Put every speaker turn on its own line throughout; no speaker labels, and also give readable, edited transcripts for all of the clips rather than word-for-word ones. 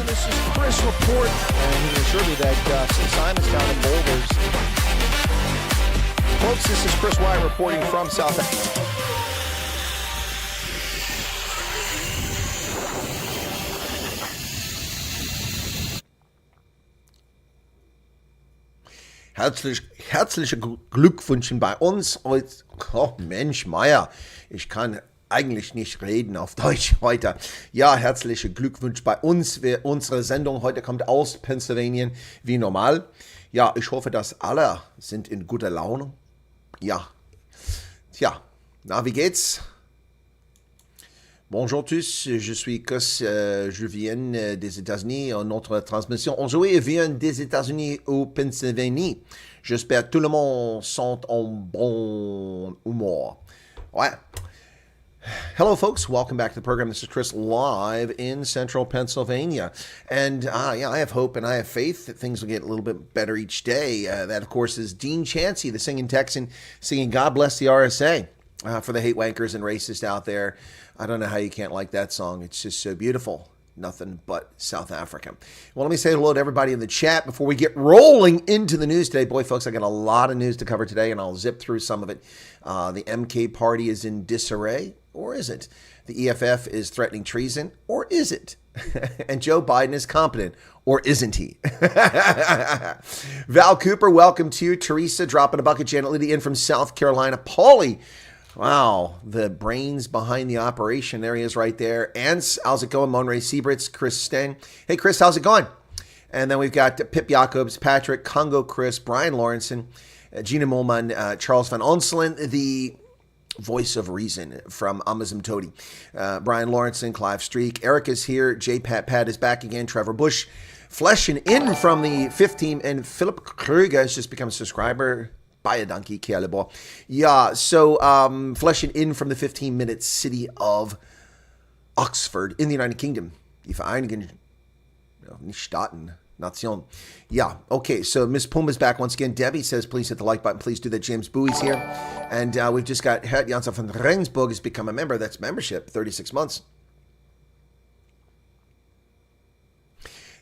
program. This is Chris Report, and he can assure me that St. Simon's down in Boulders. Folks, this is Chris Wyatt reporting from South Africa. Herzliche Glückwünsche bei uns. Oh Mensch, Meier, ich kann eigentlich nicht reden auf Deutsch heute. Ja, herzliche Glückwünsche bei uns. Unsere Sendung heute kommt aus Pennsylvania wie normal. Ja, ich hoffe, dass alle sind in guter Laune. Ja, tja, na, wie geht's? Bonjour tous, je suis Chris, je viens des États-Unis. Notre transmission aujourd'hui vient des États-Unis au Pennsylvanie. J'espère que tout le monde sont en bon humeur. Ouais. Hello, folks. Welcome back to the program. This is Chris live in central Pennsylvania. And yeah, I have hope and I have faith that things will get a little bit better each day. That, of course, is Dean Chancey, the singing Texan, singing God Bless the RSA for the hate wankers and racists out there. I don't know how you can't like that song. It's just so beautiful. Nothing but South Africa. Well, let me say hello to everybody in the chat before we get rolling into the news today. Boy, folks, I got a lot of news to cover today, and I'll zip through some of it. The MK party is in disarray, or is it? The EFF is threatening treason, or is it? And Joe Biden is competent, or isn't he? Val Cooper, welcome to you. Teresa, dropping a bucket. Janet Liddy in from South Carolina. Paulie, wow, the brains behind the operation. There he is right there. Ants, how's it going? Monray Siebritz, Chris Stang. Hey, Chris, how's it going? And then we've got Pip Jacobs, Patrick, Congo Chris, Brian Lawrenson, Gina Molman, Charles Van Onselen, the voice of reason from Amazon Todi. Brian Lawrenson, Clive Streak. Eric is here. J. Pat is back again. Trevor Bush, fleshing in from the 5th team. And Philip Kruger has just become a subscriber. Buy a donkey, Kialebo. Yeah, so fleshing in from the 15-minute city of Oxford in the United Kingdom. Die Vereinigten Staaten, Nation. Yeah, okay, so Miss Puma's back once again. Debbie says, please hit the like button. Please do that. James Bowie's here. And we've just got Gert Janssen van Rensburg has become a member. That's membership, 36 months.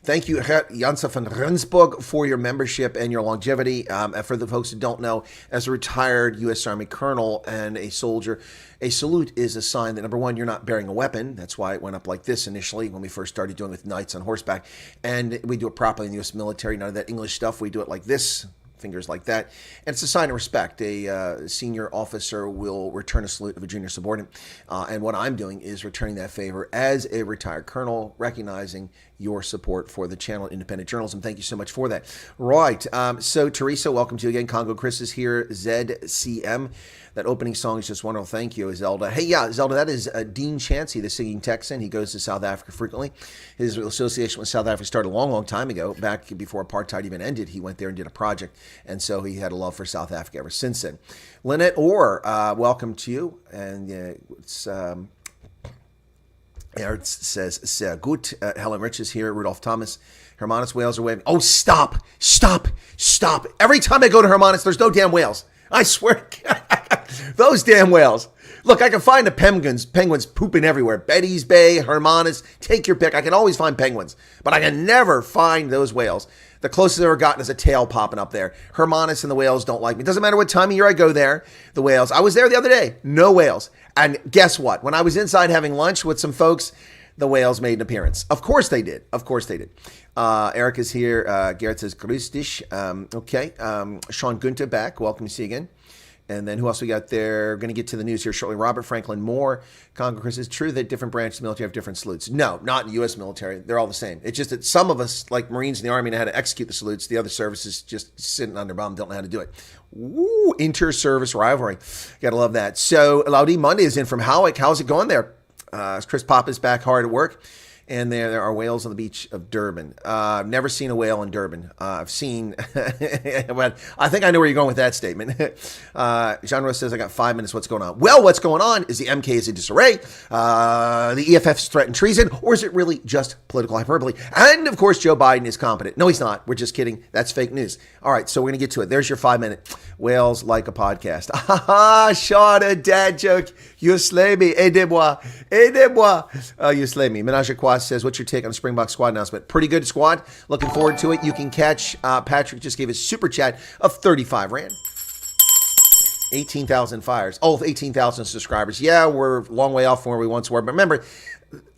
Thank you, Janssen van Rensburg, for your membership and your longevity. For the folks who don't know, as a retired U.S. Army colonel and a soldier, a salute is a sign that, number one, you're not bearing a weapon. That's why it went up like this initially when we first started doing it with knights on horseback. And we do it properly in the U.S. military. None of that English stuff. We do it like this. Fingers like that. And it's a sign of respect. A senior officer will return a salute of a junior subordinate. And what I'm doing is returning that favor as a retired colonel, recognizing your support for the channel Independent Journalism. Thank you so much for that. Right. So, Teresa, welcome to you again. Congo Chris is here. ZCM. That opening song is just wonderful. Thank you, Zelda. Hey, yeah, Zelda, that is Dean Chancey, the singing Texan. He goes to South Africa frequently. His association with South Africa started a long, long time ago. Back before apartheid even ended, he went there and did a project. And so he had a love for South Africa ever since then. Lynette Orr, welcome to you. And it's... Ernst says, sehr gut. Helen Rich is here. Rudolph Thomas. Hermanus whales are waving. Oh, stop. Every time I go to Hermanus, there's no damn whales. I swear. Those damn whales. Look, I can find the penguins pooping everywhere. Betty's Bay, Hermanus, take your pick. I can always find penguins, but I can never find those whales. The closest I've ever gotten is a tail popping up there. Hermanus and the whales don't like me. It doesn't matter what time of year I go there, the whales. I was there the other day, no whales. And guess what? When I was inside having lunch with some folks, the whales made an appearance. Of course they did. Eric is here. Garrett says, grüß dich. Okay. Sean Gunther back. Welcome to see you again. And then who else we got there? We're going to get to the news here shortly. Robert Franklin Moore. Congress, is true that different branches of the military have different salutes? No, not in the U.S. military. They're all the same. It's just that some of us, like Marines in the Army, know how to execute the salutes. The other services just sitting on their bum, don't know how to do it. Woo, inter-service rivalry. Got to love that. So, Laudi Monday is in from Howick. How's it going there? Chris Pop is back hard at work. And there are whales on the beach of Durban. I've never seen a whale in Durban. I've seen, but I think I know where you're going with that statement. Jean Rose says, I got 5 minutes. What's going on? Well, what's going on is the MK is in disarray. The EFF's threatened treason, or is it really just political hyperbole? And of course, Joe Biden is competent. No, he's not. We're just kidding. That's fake news. All right, so we're going to get to it. There's your 5 minute. Whales like a podcast. Sean, a dad joke. You slay me. Aidez-moi. You slay me. Ménage à quoi? Squad says, what's your take on the Springbok Squad announcement? Pretty good squad. Looking forward to it. You can catch, Patrick just gave a super chat of 35 Rand. 18,000 fires. Oh, 18,000 subscribers. Yeah, we're a long way off from where we once were. But remember,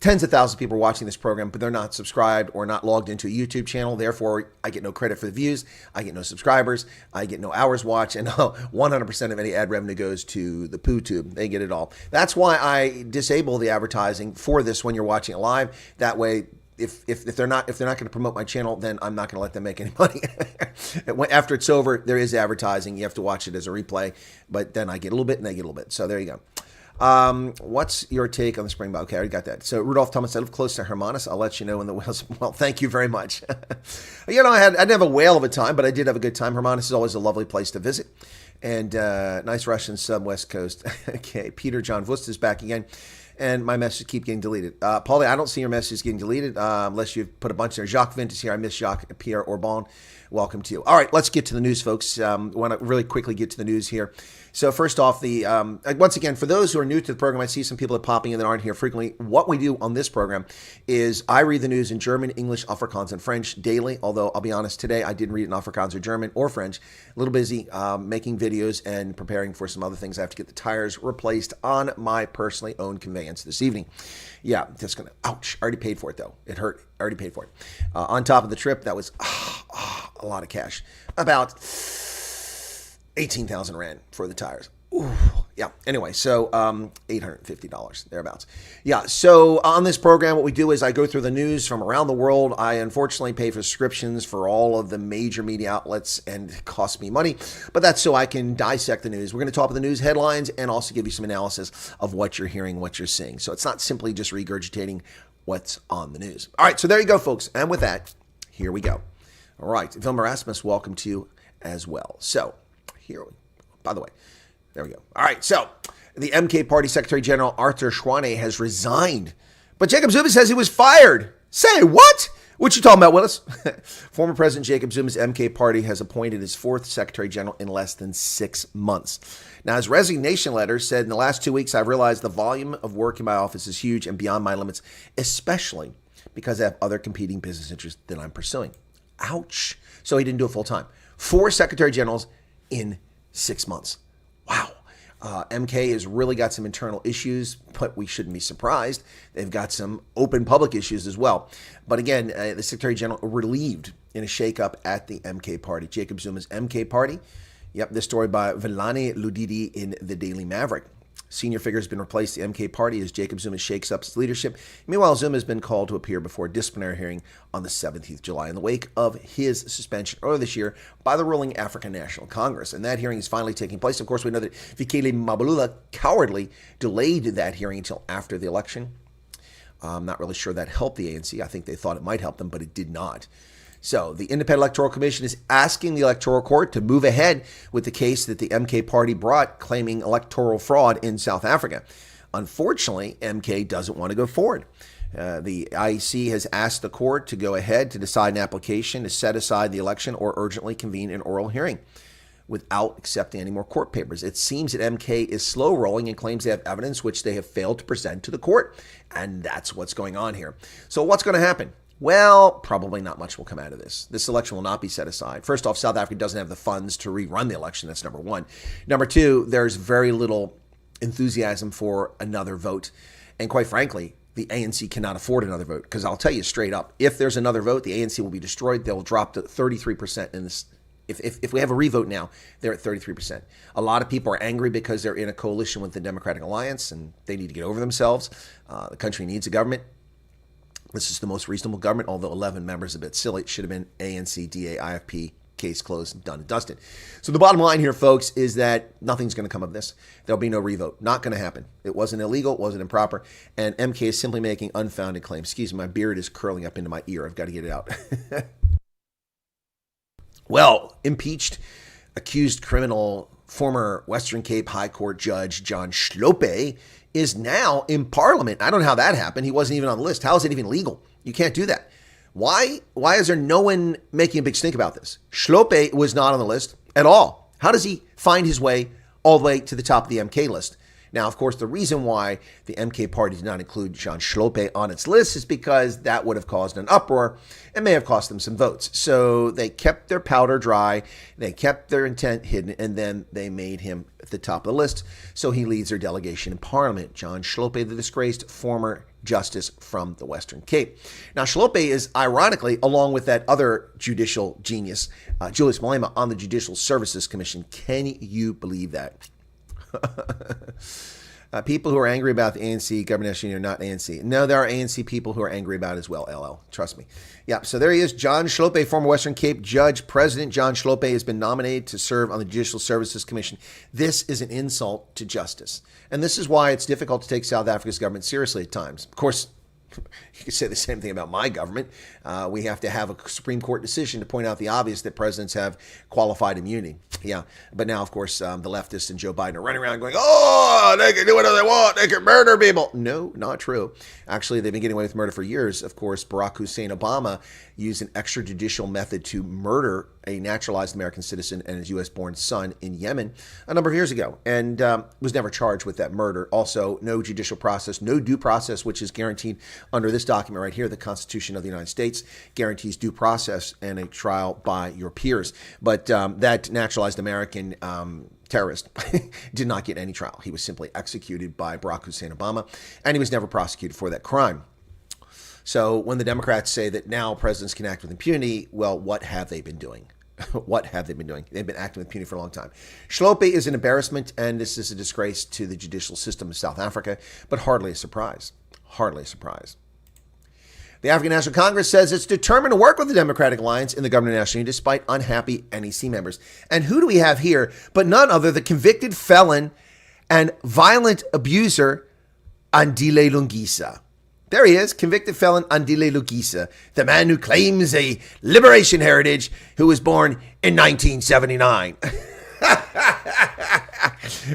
tens of thousands of people are watching this program, but they're not subscribed or not logged into a YouTube channel. Therefore, I get no credit for the views. I get no subscribers. I get no hours watched. And 100% of any ad revenue goes to the poo tube. They get it all. That's why I disable the advertising for this when you're watching it live. That way, if they're not going to promote my channel, then I'm not going to let them make any money. After it's over, there is advertising. You have to watch it as a replay, but then I get a little bit and they get a little bit. So there you go. What's your take on the Springbok? Okay, I already got that. So Rudolph Thomas, I live close to Hermanus. I'll let you know when the whales. Well, thank you very much. You know, I didn't have a whale of a time, but I did have a good time. Hermanus is always a lovely place to visit. And nice Russian sub West Coast. Okay, Peter John Vust is back again. And my messages keep getting deleted. Paulie, I don't see your messages getting deleted unless you've put a bunch there. Jacques Vint is here. I miss Jacques Pierre Orban. Welcome to you. All right, let's get to the news, folks. I want to really quickly get to the news here. So first off, once again, for those who are new to the program, I see some people that are popping in that aren't here frequently. What we do on this program is I read the news in German, English, Afrikaans, and French daily. Although I'll be honest, today I didn't read it in Afrikaans or German or French. A little busy making videos and preparing for some other things. I have to get the tires replaced on my personally owned conveyance this evening. Yeah, just gonna. Ouch! Already paid for it though. It hurt. Already paid for it. On top of the trip, that was a lot of cash. About 18,000 Rand for the tires. Ooh, yeah. Anyway, so $850 thereabouts. Yeah. So on this program, what we do is I go through the news from around the world. I unfortunately pay for subscriptions for all of the major media outlets, and it costs me money. But that's so I can dissect the news. We're going to talk about the news headlines and also give you some analysis of what you're hearing, what you're seeing. So it's not simply just regurgitating what's on the news. All right. So there you go, folks. And with that, here we go. All right. Vilma Rasmus, welcome to you as well. So here, by the way, there we go. All right, so the MK Party Secretary General Arthur Schwane has resigned, but Jacob Zuma says he was fired. Say what? What you talking about, Willis? Former President Jacob Zuma's MK Party has appointed his fourth Secretary General in less than 6 months. Now, his resignation letter said, in the last 2 weeks, I've realized the volume of work in my office is huge and beyond my limits, especially because I have other competing business interests that I'm pursuing. Ouch. So he didn't do it full time. 4 Secretary Generals in 6 months. Wow. MK has really got some internal issues, but we shouldn't be surprised. They've got some open public issues as well. But again, the Secretary General relieved in a shakeup at the MK Party, Jacob Zuma's MK Party. Yep, this story by Villani Ludidi in the Daily Maverick. Senior figure has been replaced. The MK Party as Jacob Zuma shakes up his leadership. Meanwhile, Zuma has been called to appear before a disciplinary hearing on the 17th of July in the wake of his suspension earlier this year by the ruling African National Congress. And that hearing is finally taking place. Of course, we know that Fikile Mbalula cowardly delayed that hearing until after the election. I'm not really sure that helped the ANC. I think they thought it might help them, but it did not. So the Independent Electoral Commission is asking the Electoral Court to move ahead with the case that the MK Party brought claiming electoral fraud in South Africa. Unfortunately, MK doesn't want to go forward. The IEC has asked the court to go ahead to decide an application to set aside the election or urgently convene an oral hearing without accepting any more court papers. It seems that MK is slow rolling and claims they have evidence which they have failed to present to the court. And that's what's going on here. So what's going to happen? Well, probably not much will come out of this. This election will not be set aside. First off, South Africa doesn't have the funds to rerun the election. That's number one. Number two, there's very little enthusiasm for another vote. And quite frankly, the ANC cannot afford another vote. Because I'll tell you straight up, if there's another vote, the ANC will be destroyed. They'll drop to 33% in this. If we have a revote now, they're at 33%. A lot of people are angry because they're in a coalition with the Democratic Alliance and they need to get over themselves. The country needs a government. This is the most reasonable government, although 11 members a bit silly. It should have been ANC, DA, IFP, case closed, done and dusted. So the bottom line here, folks, is that nothing's going to come of this. There'll be no revote. Not going to happen. It wasn't illegal. It wasn't improper. And MK is simply making unfounded claims. Excuse me, my beard is curling up into my ear. I've got to get it out. Well, impeached, accused criminal, former Western Cape High Court Judge John Schlope is now in Parliament. I don't know how that happened. He wasn't even on the list. How is it even legal? You can't do that. Why is there no one making a big stink about this? Schlope was not on the list at all. How does he find his way all the way to the top of the MK list? Now, of course, the reason why the MK party did not include Jean Schlope on its list is because that would have caused an uproar and may have cost them some votes. So they kept their powder dry, they kept their intent hidden, and then they made him at the top of the list. So he leads their delegation in Parliament. John Schlope, the disgraced former justice from the Western Cape. Now, Schlope is, ironically, along with that other judicial genius, Julius Malema, on the Judicial Services Commission. Can you believe that? People who are angry about the ANC government national union are not ANC. No, there are ANC people who are angry about it as well, LL. Trust me. Yeah, so there he is, John Schlope, former Western Cape judge. President John Schlope has been nominated to serve on the Judicial Services Commission. This is an insult to justice. And this is why it's difficult to take South Africa's government seriously at times. Of course, you could say the same thing about my government. We have to have a Supreme Court decision to point out the obvious that presidents have qualified immunity. Yeah, but now, of course, the leftists and Joe Biden are running around going, oh, they can do whatever they want. They can murder people. No, not true. Actually, they've been getting away with murder for years. Of course, Barack Hussein Obama used an extrajudicial method to murder a naturalized American citizen and his U.S.-born son in Yemen a number of years ago, and was never charged with that murder. Also, no judicial process, no due process, which is guaranteed under this document right here. The Constitution of the United States guarantees due process and a trial by your peers. But that naturalized American terrorist did not get any trial. He was simply executed by Barack Hussein Obama, and he was never prosecuted for that crime. So when the Democrats say that now presidents can act with impunity, well, what have they been doing? What have they been doing? They've been acting with impunity for a long time. Schlope is an embarrassment, and this is a disgrace to the judicial system of South Africa, but hardly a surprise. Hardly a surprise. The African National Congress says it's determined to work with the Democratic Alliance in the government of national unity despite unhappy NEC members. And who do we have here but none other than convicted felon and violent abuser Andile Lungisa. There he is, convicted felon Andile Lungisa, the man who claims a liberation heritage, who was born in 1979.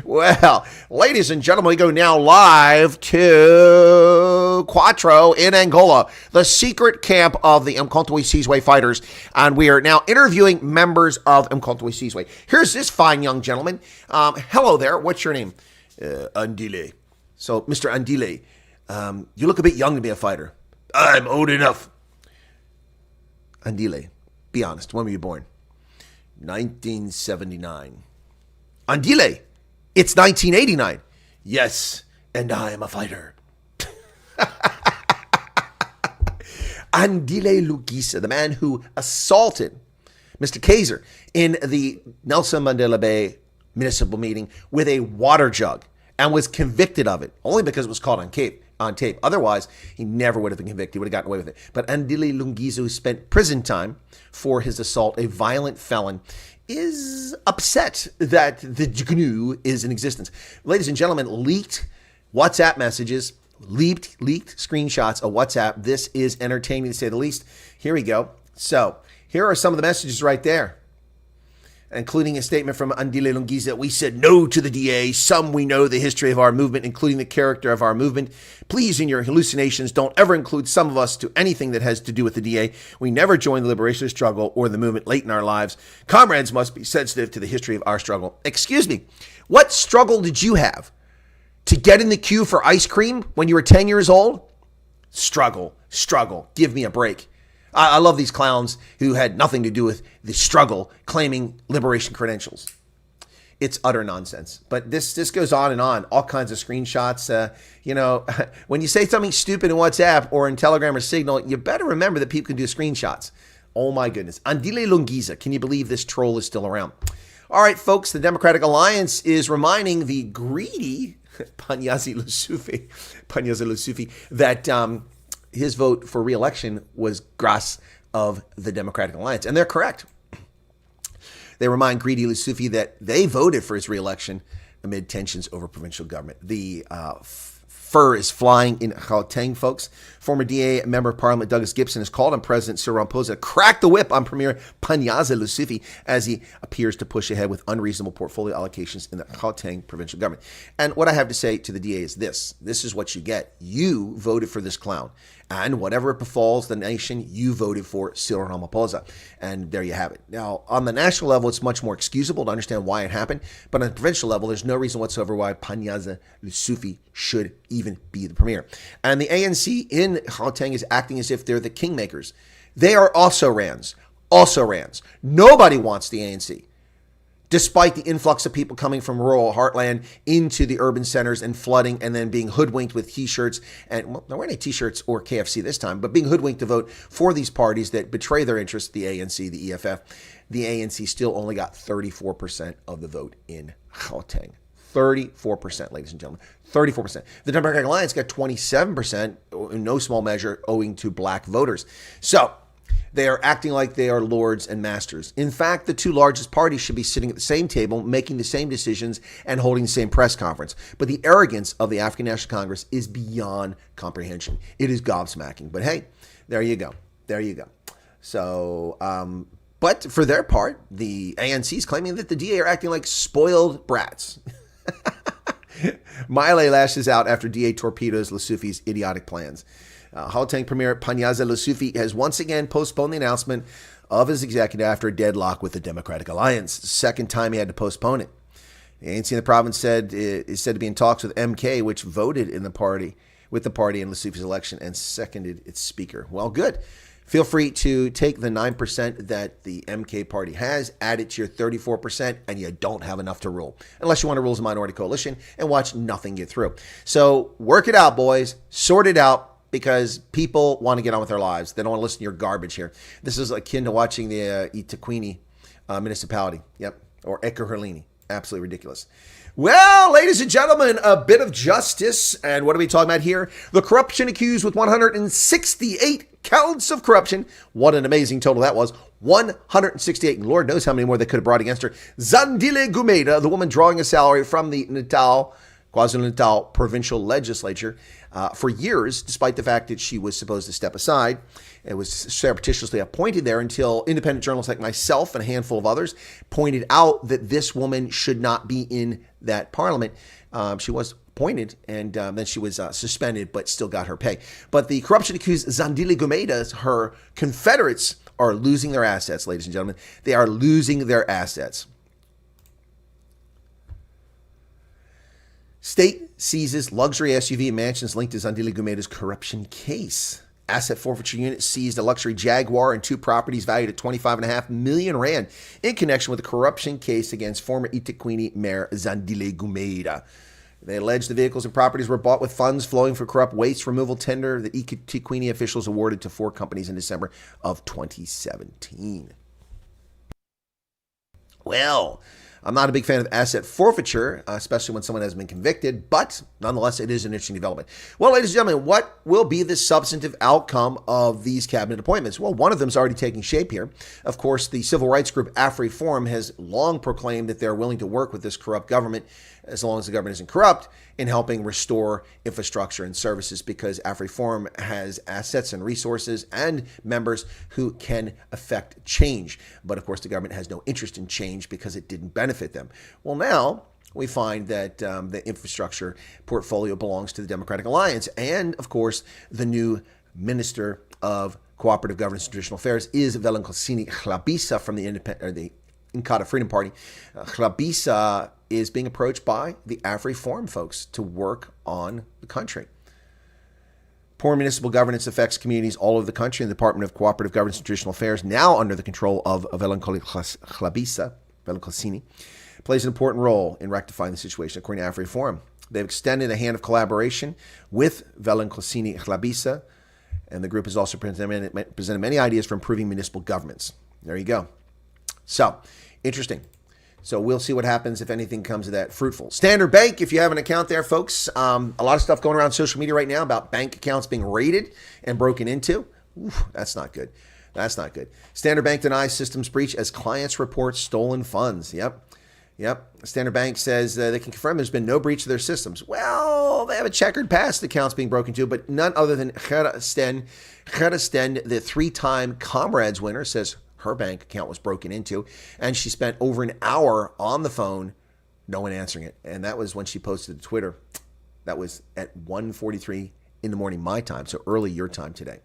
Well, ladies and gentlemen, we go now live to Quatro in Angola, the secret camp of the Umkhonto we Sizwe fighters, and we are now interviewing members of Umkhonto we Sizwe. Here's this fine young gentleman. Hello there. What's your name? Andile. So, Mr. Andile, you look a bit young to be a fighter. I'm old enough. Andile, be honest. When were you born? 1979. Andile, it's 1989. Yes, and I am a fighter. Andile Lungisa, the man who assaulted Mr. Kaiser in the Nelson Mandela Bay municipal meeting with a water jug and was convicted of it, only because it was caught on tape. Otherwise, he never would have been convicted. He would have gotten away with it. But Andile Lungisa, who spent prison time for his assault, a violent felon, is upset that the GNU is in existence. Ladies and gentlemen, leaked WhatsApp messages, leaked screenshots of WhatsApp. This is entertaining to say the least. Here we go. So here are some of the messages right there, including a statement from Andile Lungisa. We said no to the DA. Some we know the history of our movement, including the character of our movement. Please, in your hallucinations, don't ever include some of us to anything that has to do with the DA. We never joined the liberation struggle or the movement late in our lives. Comrades must be sensitive to the history of our struggle. Excuse me, what struggle did you have? To get in the queue for ice cream when you were 10 years old? Struggle. Give me a break. I love these clowns who had nothing to do with the struggle claiming liberation credentials. It's utter nonsense. But this goes on and on. All kinds of screenshots. When you say something stupid in WhatsApp or in Telegram or Signal, you better remember that people can do screenshots. Oh my goodness. Andile Lungisa. Can you believe this troll is still around? All right, folks. The Democratic Alliance is reminding the greedy Panyazi Lesufi that his vote for re-election was grass of the Democratic Alliance. And they're correct. They remind greedy Lesufi that they voted for his re-election amid tensions over provincial government. The fur is flying in Gauteng, folks. Former DA Member of Parliament Douglas Gibson has called on President Cyril Ramaphosa to crack the whip on Premier Panyaza Lesufi as he appears to push ahead with unreasonable portfolio allocations in the Gauteng provincial government. And what I have to say to the DA is this. This is what you get. You voted for this clown. And whatever befalls the nation, you voted for Cyril Ramaphosa. And there you have it. Now, on the national level, it's much more excusable to understand why it happened. But on the provincial level, there's no reason whatsoever why Panyaza Lesufi should even be the premier. And the ANC in Gauteng is acting as if they're the kingmakers. They are also Rands. Also Rands. Nobody wants the ANC. Despite the influx of people coming from rural heartland into the urban centers and flooding and then being hoodwinked with T-shirts. And well, not wearing T-shirts or KFC this time, but being hoodwinked to vote for these parties that betray their interests, the ANC, the EFF. The ANC still only got 34% of the vote in Gauteng. 34%, ladies and gentlemen. 34%. The Democratic Alliance got 27%, in no small measure owing to black voters. So they are acting like they are lords and masters. In fact, the two largest parties should be sitting at the same table, making the same decisions and holding the same press conference. But the arrogance of the African National Congress is beyond comprehension. It is gobsmacking. But hey, there you go. There you go. So, but for their part, the ANC is claiming that the DA are acting like spoiled brats. Miley lashes out after DA torpedoes Lesufi's idiotic plans. Gauteng Premier Panyaza Lesufi has once again postponed the announcement of his executive after a deadlock with the Democratic Alliance. The second time he had to postpone it. The ANC in the province is said to be in talks with MK, which voted in the party in Lesufi's election and seconded its speaker. Well, good. Feel free to take the 9% that the MK party has, add it to your 34%, and you don't have enough to rule. Unless you want to rule as a minority coalition and watch nothing get through. So work it out, boys. Sort it out. Because people want to get on with their lives. They don't want to listen to your garbage here. This is akin to watching the Itaquini municipality. Yep. Or Ekerhurlini. Absolutely ridiculous. Well, ladies and gentlemen, a bit of justice. And what are we talking about here? The corruption accused with 168 counts of corruption. What an amazing total that was. 168. And Lord knows how many more they could have brought against her. Zandile Gumeda, the woman drawing a salary from the KwaZulu-Natal provincial legislature for years, despite the fact that she was supposed to step aside. It was surreptitiously appointed there until independent journalists like myself and a handful of others pointed out that this woman should not be in that parliament. She was appointed and then she was suspended, but still got her pay. But the corruption accused Zandile Gumeda, her Confederates, are losing their assets, ladies and gentlemen. They are losing their assets. State seizes luxury SUV and mansions linked to Zandile Gumeda's corruption case. Asset forfeiture unit seized a luxury Jaguar and two properties valued at 25.5 million rand in connection with a corruption case against former Itaquini Mayor Zandile Gumeda. They allege the vehicles and properties were bought with funds flowing for corrupt waste removal tender that Itaquini officials awarded to 4 companies in December of 2017. Well, I'm not a big fan of asset forfeiture, especially when someone has been convicted, but nonetheless, it is an interesting development. Well, ladies and gentlemen, what will be the substantive outcome of these cabinet appointments? Well, one of them is already taking shape here. Of course, the civil rights group AfriForum has long proclaimed that they're willing to work with this corrupt government, as long as the government isn't corrupt, in helping restore infrastructure and services, because AfriForum has assets and resources and members who can affect change. But of course, the government has no interest in change because it didn't benefit them. Well, now we find that the infrastructure portfolio belongs to the Democratic Alliance. And of course, the new Minister of Cooperative Governance and Traditional Affairs is Velenkosini Hlabisa from the Inkatha Freedom Party. Hlabisa is being approached by the AfriForum folks to work on the country. Poor municipal governance affects communities all over the country, and the Department of Cooperative Governance and Traditional Affairs, now under the control of Velenkosini Hlabisa, plays an important role in rectifying the situation, according to AfriForum. They've extended a hand of collaboration with Velenkosini Hlabisa, and the group has also presented many ideas for improving municipal governments. There you go. So, interesting. So we'll see what happens if anything comes of that fruitful. Standard Bank, if you have an account there, folks, a lot of stuff going around social media right now about bank accounts being raided and broken into. Oof, that's not good. That's not good. Standard Bank denies systems breach as clients report stolen funds. Yep. Yep. Standard Bank says they can confirm there's been no breach of their systems. Well, they have a checkered past accounts being broken to, but none other than Gerda Sten, the 3-time Comrades winner, says her bank account was broken into, and she spent over an hour on the phone, no one answering it. And that was when she posted to Twitter. That was at 1:43 in the morning my time, so early your time today.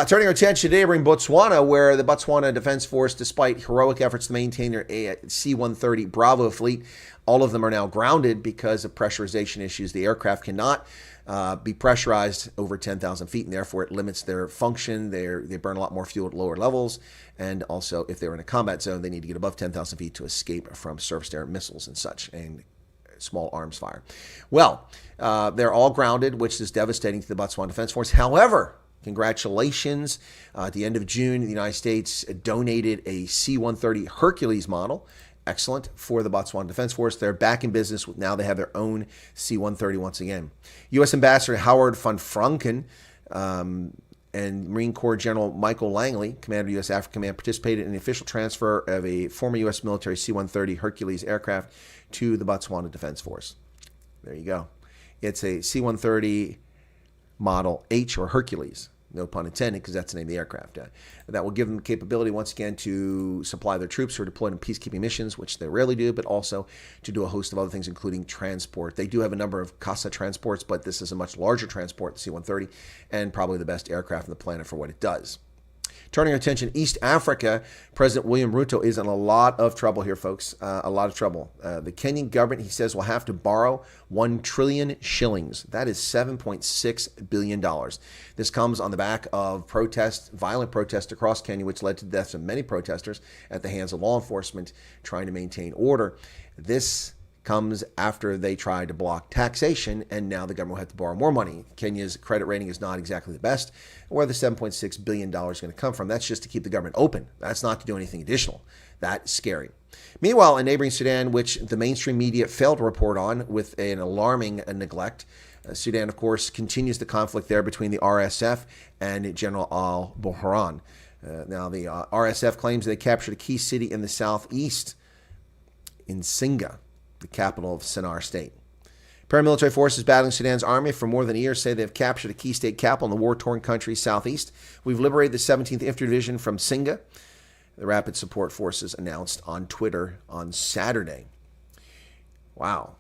Turning our attention today, we're in Botswana, where the Botswana Defense Force, despite heroic efforts to maintain their C-130 Bravo fleet, all of them are now grounded because of pressurization issues. The aircraft cannot be pressurized over 10,000 feet, and therefore it limits their function. They burn a lot more fuel at lower levels, and also if they're in a combat zone, they need to get above 10,000 feet to escape from surface-to-air missiles and such, and small arms fire. Well, they're all grounded, which is devastating to the Botswana Defense Force. However, congratulations. At the end of June, the United States donated a C-130 Hercules model. Excellent for the Botswana Defense Force. They're back in business. Now they have their own C-130 once again. U.S. Ambassador Howard von Franken and Marine Corps General Michael Langley, commander of U.S. Africa Command, participated in the official transfer of a former U.S. military C-130 Hercules aircraft to the Botswana Defense Force. There you go. It's a C-130 Model H, or Hercules. No pun intended, because that's the name of the aircraft. That will give them the capability, once again, to supply their troops who are deployed in peacekeeping missions, which they rarely do, but also to do a host of other things, including transport. They do have a number of CASA transports, but this is a much larger transport, the C-130, and probably the best aircraft on the planet for what it does. Turning our attention, East Africa, President William Ruto is in a lot of trouble here, folks. A lot of trouble. The Kenyan government, he says, will have to borrow 1 trillion shillings. That is $7.6 billion. This comes on the back of protests, violent protests across Kenya, which led to the deaths of many protesters at the hands of law enforcement trying to maintain order. This comes after they tried to block taxation, and now the government will have to borrow more money. Kenya's credit rating is not exactly the best. Where the $7.6 billion is going to come from, that's just to keep the government open. That's not to do anything additional. That's scary. Meanwhile, in neighboring Sudan, which the mainstream media failed to report on with an alarming neglect, Sudan, of course, continues the conflict there between the RSF and General al-Burhan. Now, the RSF claims they captured a key city in the southeast, in Singa, the capital of Sennar State. Paramilitary forces battling Sudan's army for more than a year say they've captured a key state capital in the war-torn country's southeast. We've liberated the 17th Infantry Division from Singa, the Rapid Support Forces announced on Twitter on Saturday. Wow.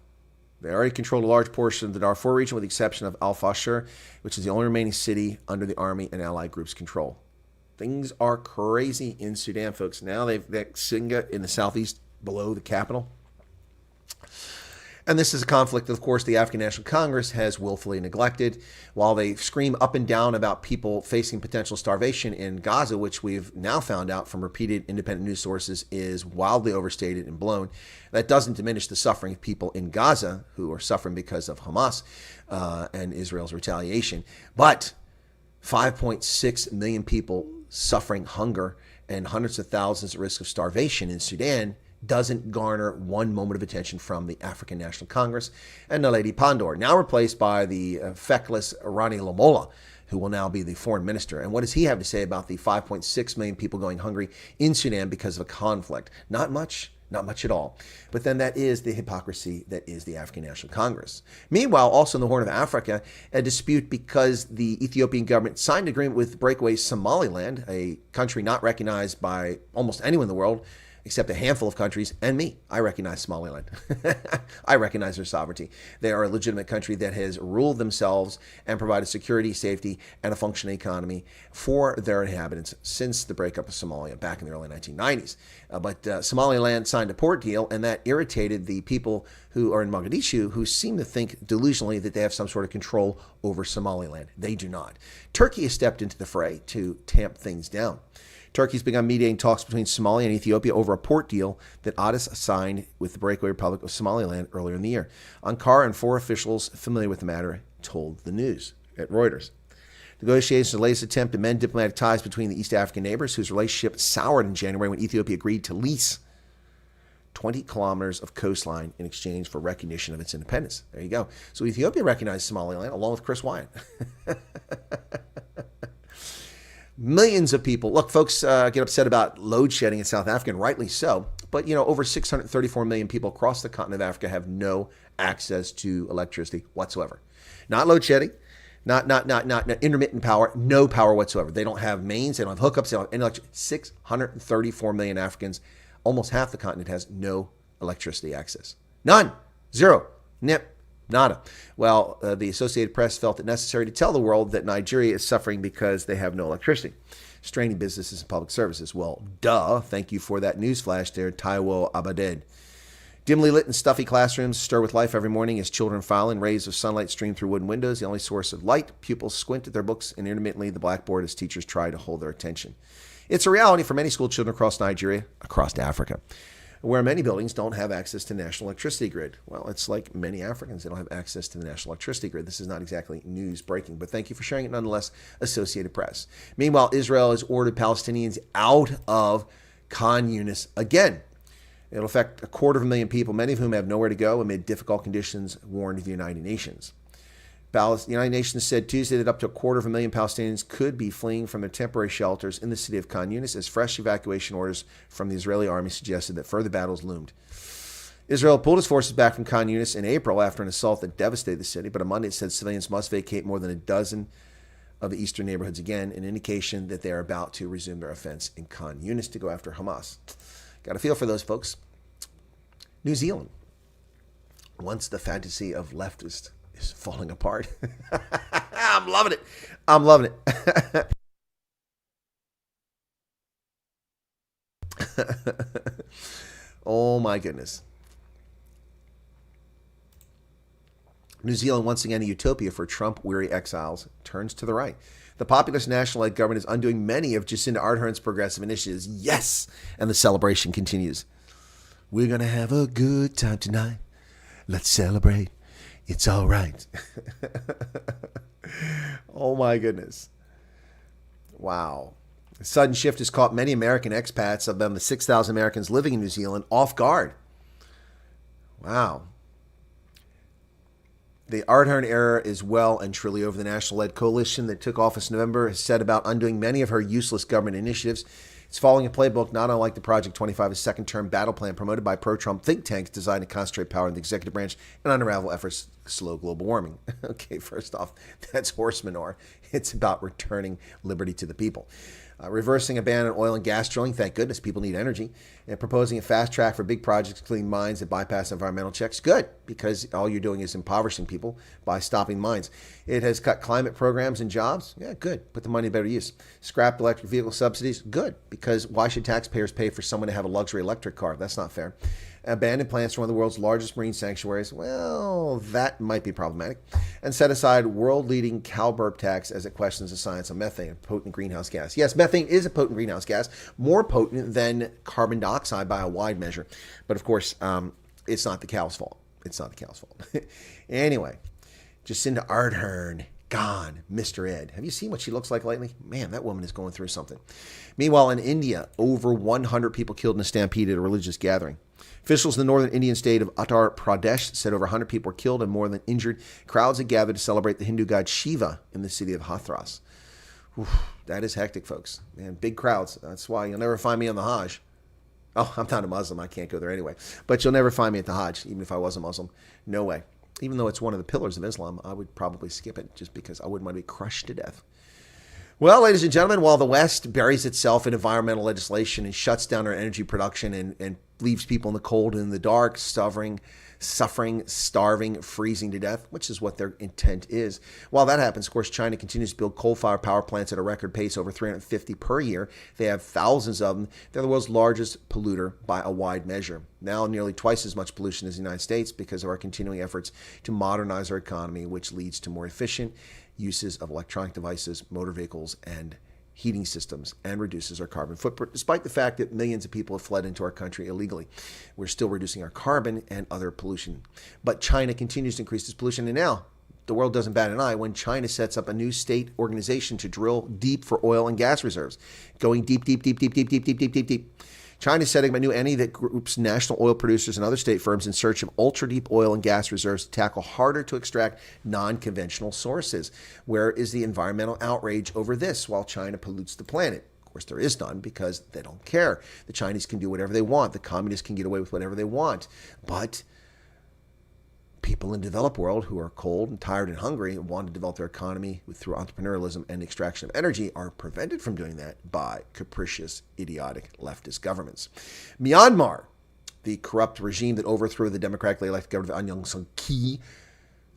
They already controlled a large portion of the Darfur region with the exception of Al-Fashir, which is the only remaining city under the army and allied groups' control. Things are crazy in Sudan, folks. Now they've got Singa in the southeast below the capital. And this is a conflict that, of course, the African National Congress has willfully neglected. While they scream up and down about people facing potential starvation in Gaza, which we've now found out from repeated independent news sources is wildly overstated and blown, that doesn't diminish the suffering of people in Gaza who are suffering because of Hamas and Israel's retaliation. But 5.6 million people suffering hunger and hundreds of thousands at risk of starvation in Sudan doesn't garner one moment of attention from the African National Congress and Naledi Pandor, now replaced by the feckless Rani Lamola, who will now be the foreign minister. And what does he have to say about the 5.6 million people going hungry in Sudan because of a conflict? Not much. Not much at all. But then that is the hypocrisy that is the African National Congress. Meanwhile, also in the Horn of Africa, a dispute because the Ethiopian government signed an agreement with breakaway Somaliland, a country not recognized by almost anyone in the world, except a handful of countries, and me. I recognize Somaliland. I recognize their sovereignty. They are a legitimate country that has ruled themselves and provided security, safety, and a functioning economy for their inhabitants since the breakup of Somalia back in the early 1990s. But Somaliland signed a port deal, and that irritated the people who are in Mogadishu, who seem to think delusionally that they have some sort of control over Somaliland. They do not. Turkey has stepped into the fray to tamp things down. Turkey's begun mediating talks between Somalia and Ethiopia over a port deal that Addis signed with the breakaway Republic of Somaliland earlier in the year. Ankara and 4 officials familiar with the matter told the news at Reuters. Negotiations are the latest attempt to mend diplomatic ties between the East African neighbors, whose relationship soured in January when Ethiopia agreed to lease 20 kilometers of coastline in exchange for recognition of its independence. There you go. So Ethiopia recognized Somaliland along with Chris Wyatt. Millions of people. Look, folks get upset about load shedding in South Africa, and rightly so. but over 634 million people across the continent of Africa have no access to electricity whatsoever. Not load shedding, not intermittent power, no power whatsoever. They don't have mains, they don't have hookups, they don't have any electricity. 634 million Africans, almost half the continent, has no electricity access. None. Zero. Nip. Nada. Well, the Associated Press felt it necessary to tell the world that Nigeria is suffering because they have no electricity, straining businesses and public services. Well, duh. Thank you for that news flash there, Taiwo Abaded. Dimly lit and stuffy classrooms stir with life every morning as children file in. Rays of sunlight stream through wooden windows, the only source of light. Pupils squint at their books and intermittently the blackboard as teachers try to hold their attention. It's a reality for many school children across Nigeria, across Africa, where many buildings don't have access to the national electricity grid. Well, it's like many Africans, they don't have access to the national electricity grid. This is not exactly news breaking, but thank you for sharing it nonetheless, Associated Press. Meanwhile, Israel has ordered Palestinians out of Khan Yunis again. It'll affect 250,000 people, many of whom have nowhere to go amid difficult conditions, warned the United Nations. The United Nations said Tuesday that up to 250,000 Palestinians could be fleeing from their temporary shelters in the city of Khan Yunis as fresh evacuation orders from the Israeli army suggested that further battles loomed. Israel pulled its forces back from Khan Yunis in April after an assault that devastated the city, but on Monday it said civilians must vacate more than a dozen of the eastern neighborhoods again, an indication that they are about to resume their offense in Khan Yunis to go after Hamas. Got a feel for those folks. New Zealand. Once the fantasy of leftist is falling apart. I'm loving it. I'm loving it. Oh my goodness. New Zealand, once again a utopia for Trump-weary exiles, turns to the right. The populist national-led government is undoing many of Jacinda Ardern's progressive initiatives. Yes! And the celebration continues. We're going to have a good time tonight. Let's celebrate. It's all right. Oh, my goodness. Wow. The sudden shift has caught many American expats, of them the 6,000 Americans living in New Zealand, off guard. Wow. The Ardern era is well and truly over. The national-led coalition that took office in November has set about undoing many of her useless government initiatives. It's following a playbook not unlike the Project 25, a second-term battle plan promoted by pro-Trump think tanks designed to concentrate power in the executive branch and unravel efforts to slow global warming. Okay, first off, that's horse manure. It's about returning liberty to the people. Reversing a ban on oil and gas drilling, thank goodness, people need energy. And proposing a fast track for big projects to clean mines that bypass environmental checks, good, because all you're doing is impoverishing people by stopping mines. It has cut climate programs and jobs, yeah, good, put the money to better use. Scrapped electric vehicle subsidies, good, because why should taxpayers pay for someone to have a luxury electric car? That's not fair. Abandoned plants for one of the world's largest marine sanctuaries, well, that might be problematic. And set aside world-leading cow burp tax as it questions the science of methane, a potent greenhouse gas. Yes, methane is a potent greenhouse gas, more potent than carbon dioxide by a wide measure. But of course, it's not the cow's fault. It's not the cow's fault. Anyway, Jacinda Ardern, gone. Mr. Ed. Have you seen what she looks like lately? Man, that woman is going through something. Meanwhile, in India, over 100 people killed in a stampede at a religious gathering. Officials in the northern Indian state of Uttar Pradesh said over 100 people were killed and more than injured. Crowds had gathered to celebrate the Hindu god Shiva in the city of Hathras. Oof, that is hectic, folks. Man, big crowds. That's why you'll never find me on the Hajj. Oh, I'm not a Muslim. I can't go there anyway. But you'll never find me at the Hajj, even if I was a Muslim. No way. Even though it's one of the pillars of Islam, I would probably skip it just because I wouldn't want to be crushed to death. Well, ladies and gentlemen, while the West buries itself in environmental legislation and shuts down our energy production and leaves people in the cold and in the dark, suffering, starving, freezing to death, which is what their intent is. While that happens, of course, China continues to build coal-fired power plants at a record pace, over 350 per year. They have thousands of them. They're the world's largest polluter by a wide measure. Now nearly twice as much pollution as the United States because of our continuing efforts to modernize our economy, which leads to more efficient uses of electronic devices, motor vehicles, and heating systems, and reduces our carbon footprint, despite the fact that millions of people have fled into our country illegally. We're still reducing our carbon and other pollution. But China continues to increase its pollution, and now the world doesn't bat an eye when China sets up a new state organization to drill deep for oil and gas reserves, going deep. China is setting up a new entity that groups national oil producers and other state firms in search of ultra-deep oil and gas reserves to tackle harder to extract non-conventional sources. Where is the environmental outrage over this while China pollutes the planet? course, there is none because they don't care. The Chinese can do whatever they want. The communists can get away with whatever they want. But people in the developed world who are cold and tired and hungry and want to develop their economy through entrepreneurialism and extraction of energy are prevented from doing that by capricious, idiotic leftist governments. Myanmar, the corrupt regime that overthrew the democratically elected government of Aung San Suu Kyi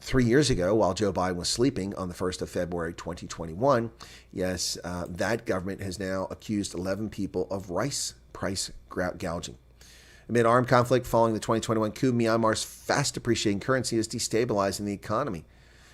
3 years ago while Joe Biden was sleeping on the 1st of February 2021. Yes, that government has now accused 11 people of rice price gouging. Amid armed conflict following the 2021 coup, Myanmar's fast depreciating currency is destabilizing the economy.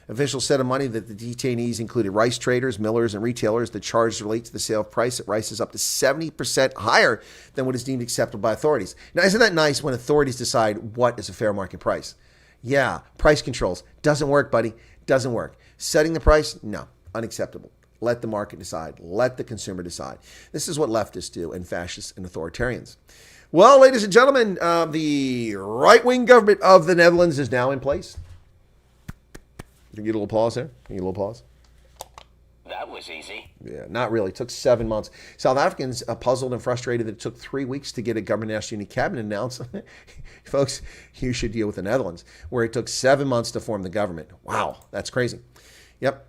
Officials said on Monday that the detainees included rice traders, millers, and retailers. The charges relate to the sale of rice is up to 70% higher than what is deemed acceptable by authorities. Now, isn't that nice when authorities decide what is a fair market price? Yeah, price controls. Doesn't work, buddy. Doesn't work. Setting the price? No, unacceptable. Let the market decide. Let the consumer decide. This is what leftists do and fascists and authoritarians. Well, ladies and gentlemen, the right-wing government of the Netherlands is now in place. Can you get a little pause there? Can you get a little pause?
That was easy.
Yeah, not really. It took 7 months. South Africans puzzled and frustrated that it took 3 weeks to get a government national unity cabinet announced. Folks, you should deal with the Netherlands, where it took 7 months to form the government. Wow, that's crazy. Yep.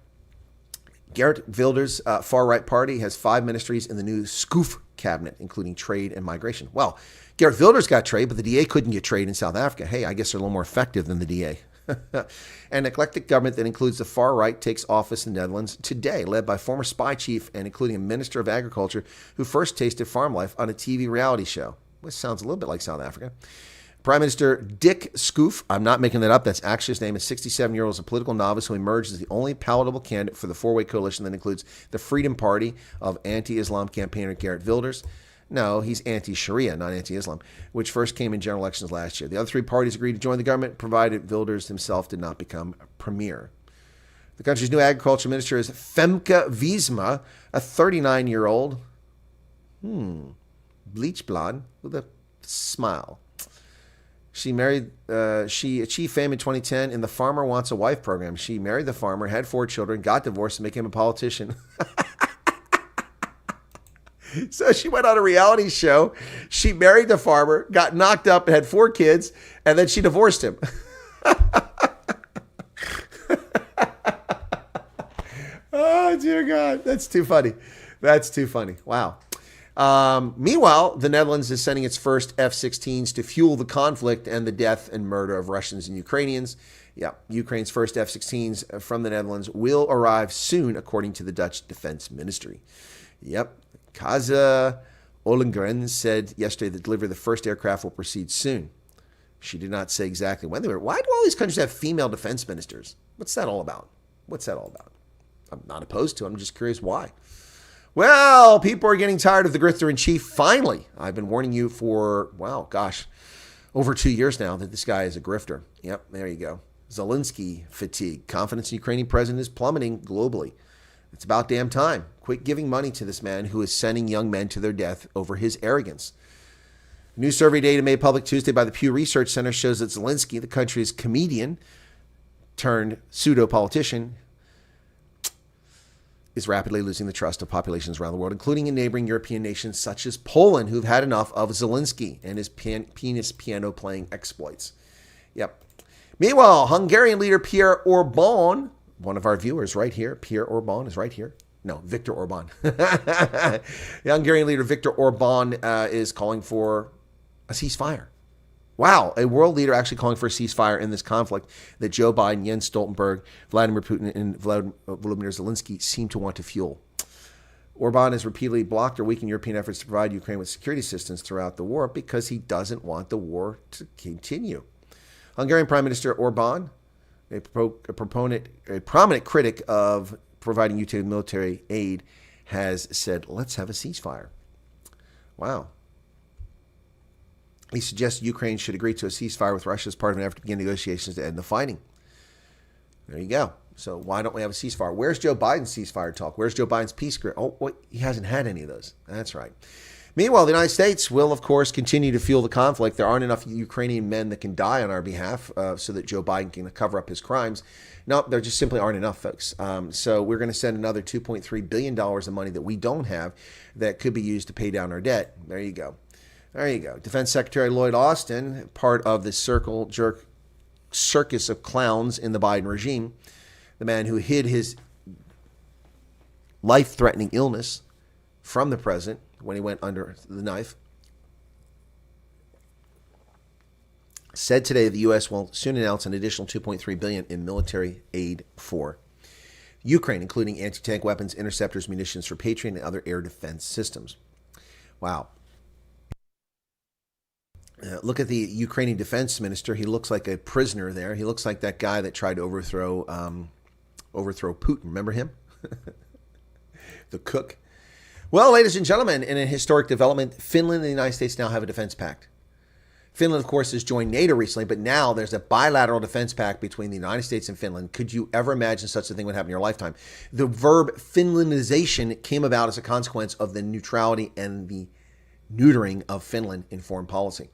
Geert Wilders' far-right party has 5 ministries in the new Schoof cabinet, including trade and migration. Well, Geert Wilders got trade, but the DA couldn't get trade in South Africa. Hey, I guess they're a little more effective than the DA. An eclectic government that includes the far right takes office in the Netherlands today, led by former spy chief and including a minister of agriculture who first tasted farm life on a TV reality show. Which sounds a little bit like South Africa. Prime Minister Dick Schoof, I'm not making that up, that's actually his name, is 67-year-old, is a political novice who emerged as the only palatable candidate for the four-way coalition that includes the Freedom Party of anti-Islam campaigner Geert Wilders. No, he's anti-Sharia, not anti-Islam, which first came in general elections last year. The other 3 parties agreed to join the government, provided Wilders himself did not become premier. The country's new agriculture minister is Femke Wiesma, a 39-year-old, bleach blonde with a smile. She achieved fame in 2010 in the Farmer Wants a Wife program. She married the farmer, had 4 children, got divorced, and became a politician. So she went on a reality show. She married the farmer, got knocked up, and had 4 kids, and then she divorced him. Oh, dear God. That's too funny. That's too funny. Wow. Meanwhile, the Netherlands is sending its first F-16s to fuel the conflict and the death and murder of Russians and Ukrainians. Yeah, Ukraine's first F-16s from the Netherlands will arrive soon, according to the Dutch Defense Ministry. Yep. Kaza Ollengren said yesterday that delivery of the first aircraft will proceed soon. She did not say exactly when they were. Why do all these countries have female defense ministers? What's that all about? What's that all about? I'm not opposed to it. I'm just curious why. Well, people are getting tired of the grifter-in-chief. Finally, I've been warning you for, over 2 years now that this guy is a grifter. Yep, there you go. Zelensky fatigue. Confidence in Ukrainian president is plummeting globally. It's about damn time. Quit giving money to this man who is sending young men to their death over his arrogance. New survey data made public Tuesday by the Pew Research Center shows that Zelensky, the country's comedian turned pseudo-politician, is rapidly losing the trust of populations around the world, including in neighboring European nations such as Poland, who've had enough of Zelensky and his penis piano-playing exploits. Yep. Meanwhile, Hungarian leader Pierre Orban, one of our viewers right here, Pierre Orban is right here. No, Viktor Orban. The Hungarian leader Viktor Orban is calling for a ceasefire. Wow, a world leader actually calling for a ceasefire in this conflict that Joe Biden, Jens Stoltenberg, Vladimir Putin, and Volodymyr Zelensky seem to want to fuel. Orban has repeatedly blocked or weakened European efforts to provide Ukraine with security assistance throughout the war because he doesn't want the war to continue. Hungarian Prime Minister Orban, a prominent critic of providing Ukraine with military aid, has said, let's have a ceasefire. Wow. He suggests Ukraine should agree to a ceasefire with Russia as part of an effort to begin negotiations to end the fighting. There you go. So why don't we have a ceasefire? Where's Joe Biden's ceasefire talk? Where's Joe Biden's peace agreement? Oh, wait, he hasn't had any of those. That's right. Meanwhile, the United States will, of course, continue to fuel the conflict. There aren't enough Ukrainian men that can die on our behalf so that Joe Biden can cover up his crimes. No, there just simply aren't enough, folks. So we're going to send another $2.3 billion of money that we don't have that could be used to pay down our debt. There you go. There you go. Defense Secretary Lloyd Austin, part of the circle jerk circus of clowns in the Biden regime, the man who hid his life-threatening illness from the president when he went under the knife, said today that the U.S. will soon announce an additional $2.3 billion in military aid for Ukraine, including anti-tank weapons, interceptors, munitions for Patriot, and other air defense systems. Wow. Look at the Ukrainian defense minister. He looks like a prisoner there. He looks like that guy that tried to overthrow Putin. Remember him? The cook. Well, ladies and gentlemen, in a historic development, Finland and the United States now have a defense pact. Finland, of course, has joined NATO recently, but now there's a bilateral defense pact between the United States and Finland. Could you ever imagine such a thing would happen in your lifetime? The verb Finlandization came about as a consequence of the neutrality and the neutering of Finland in foreign policy.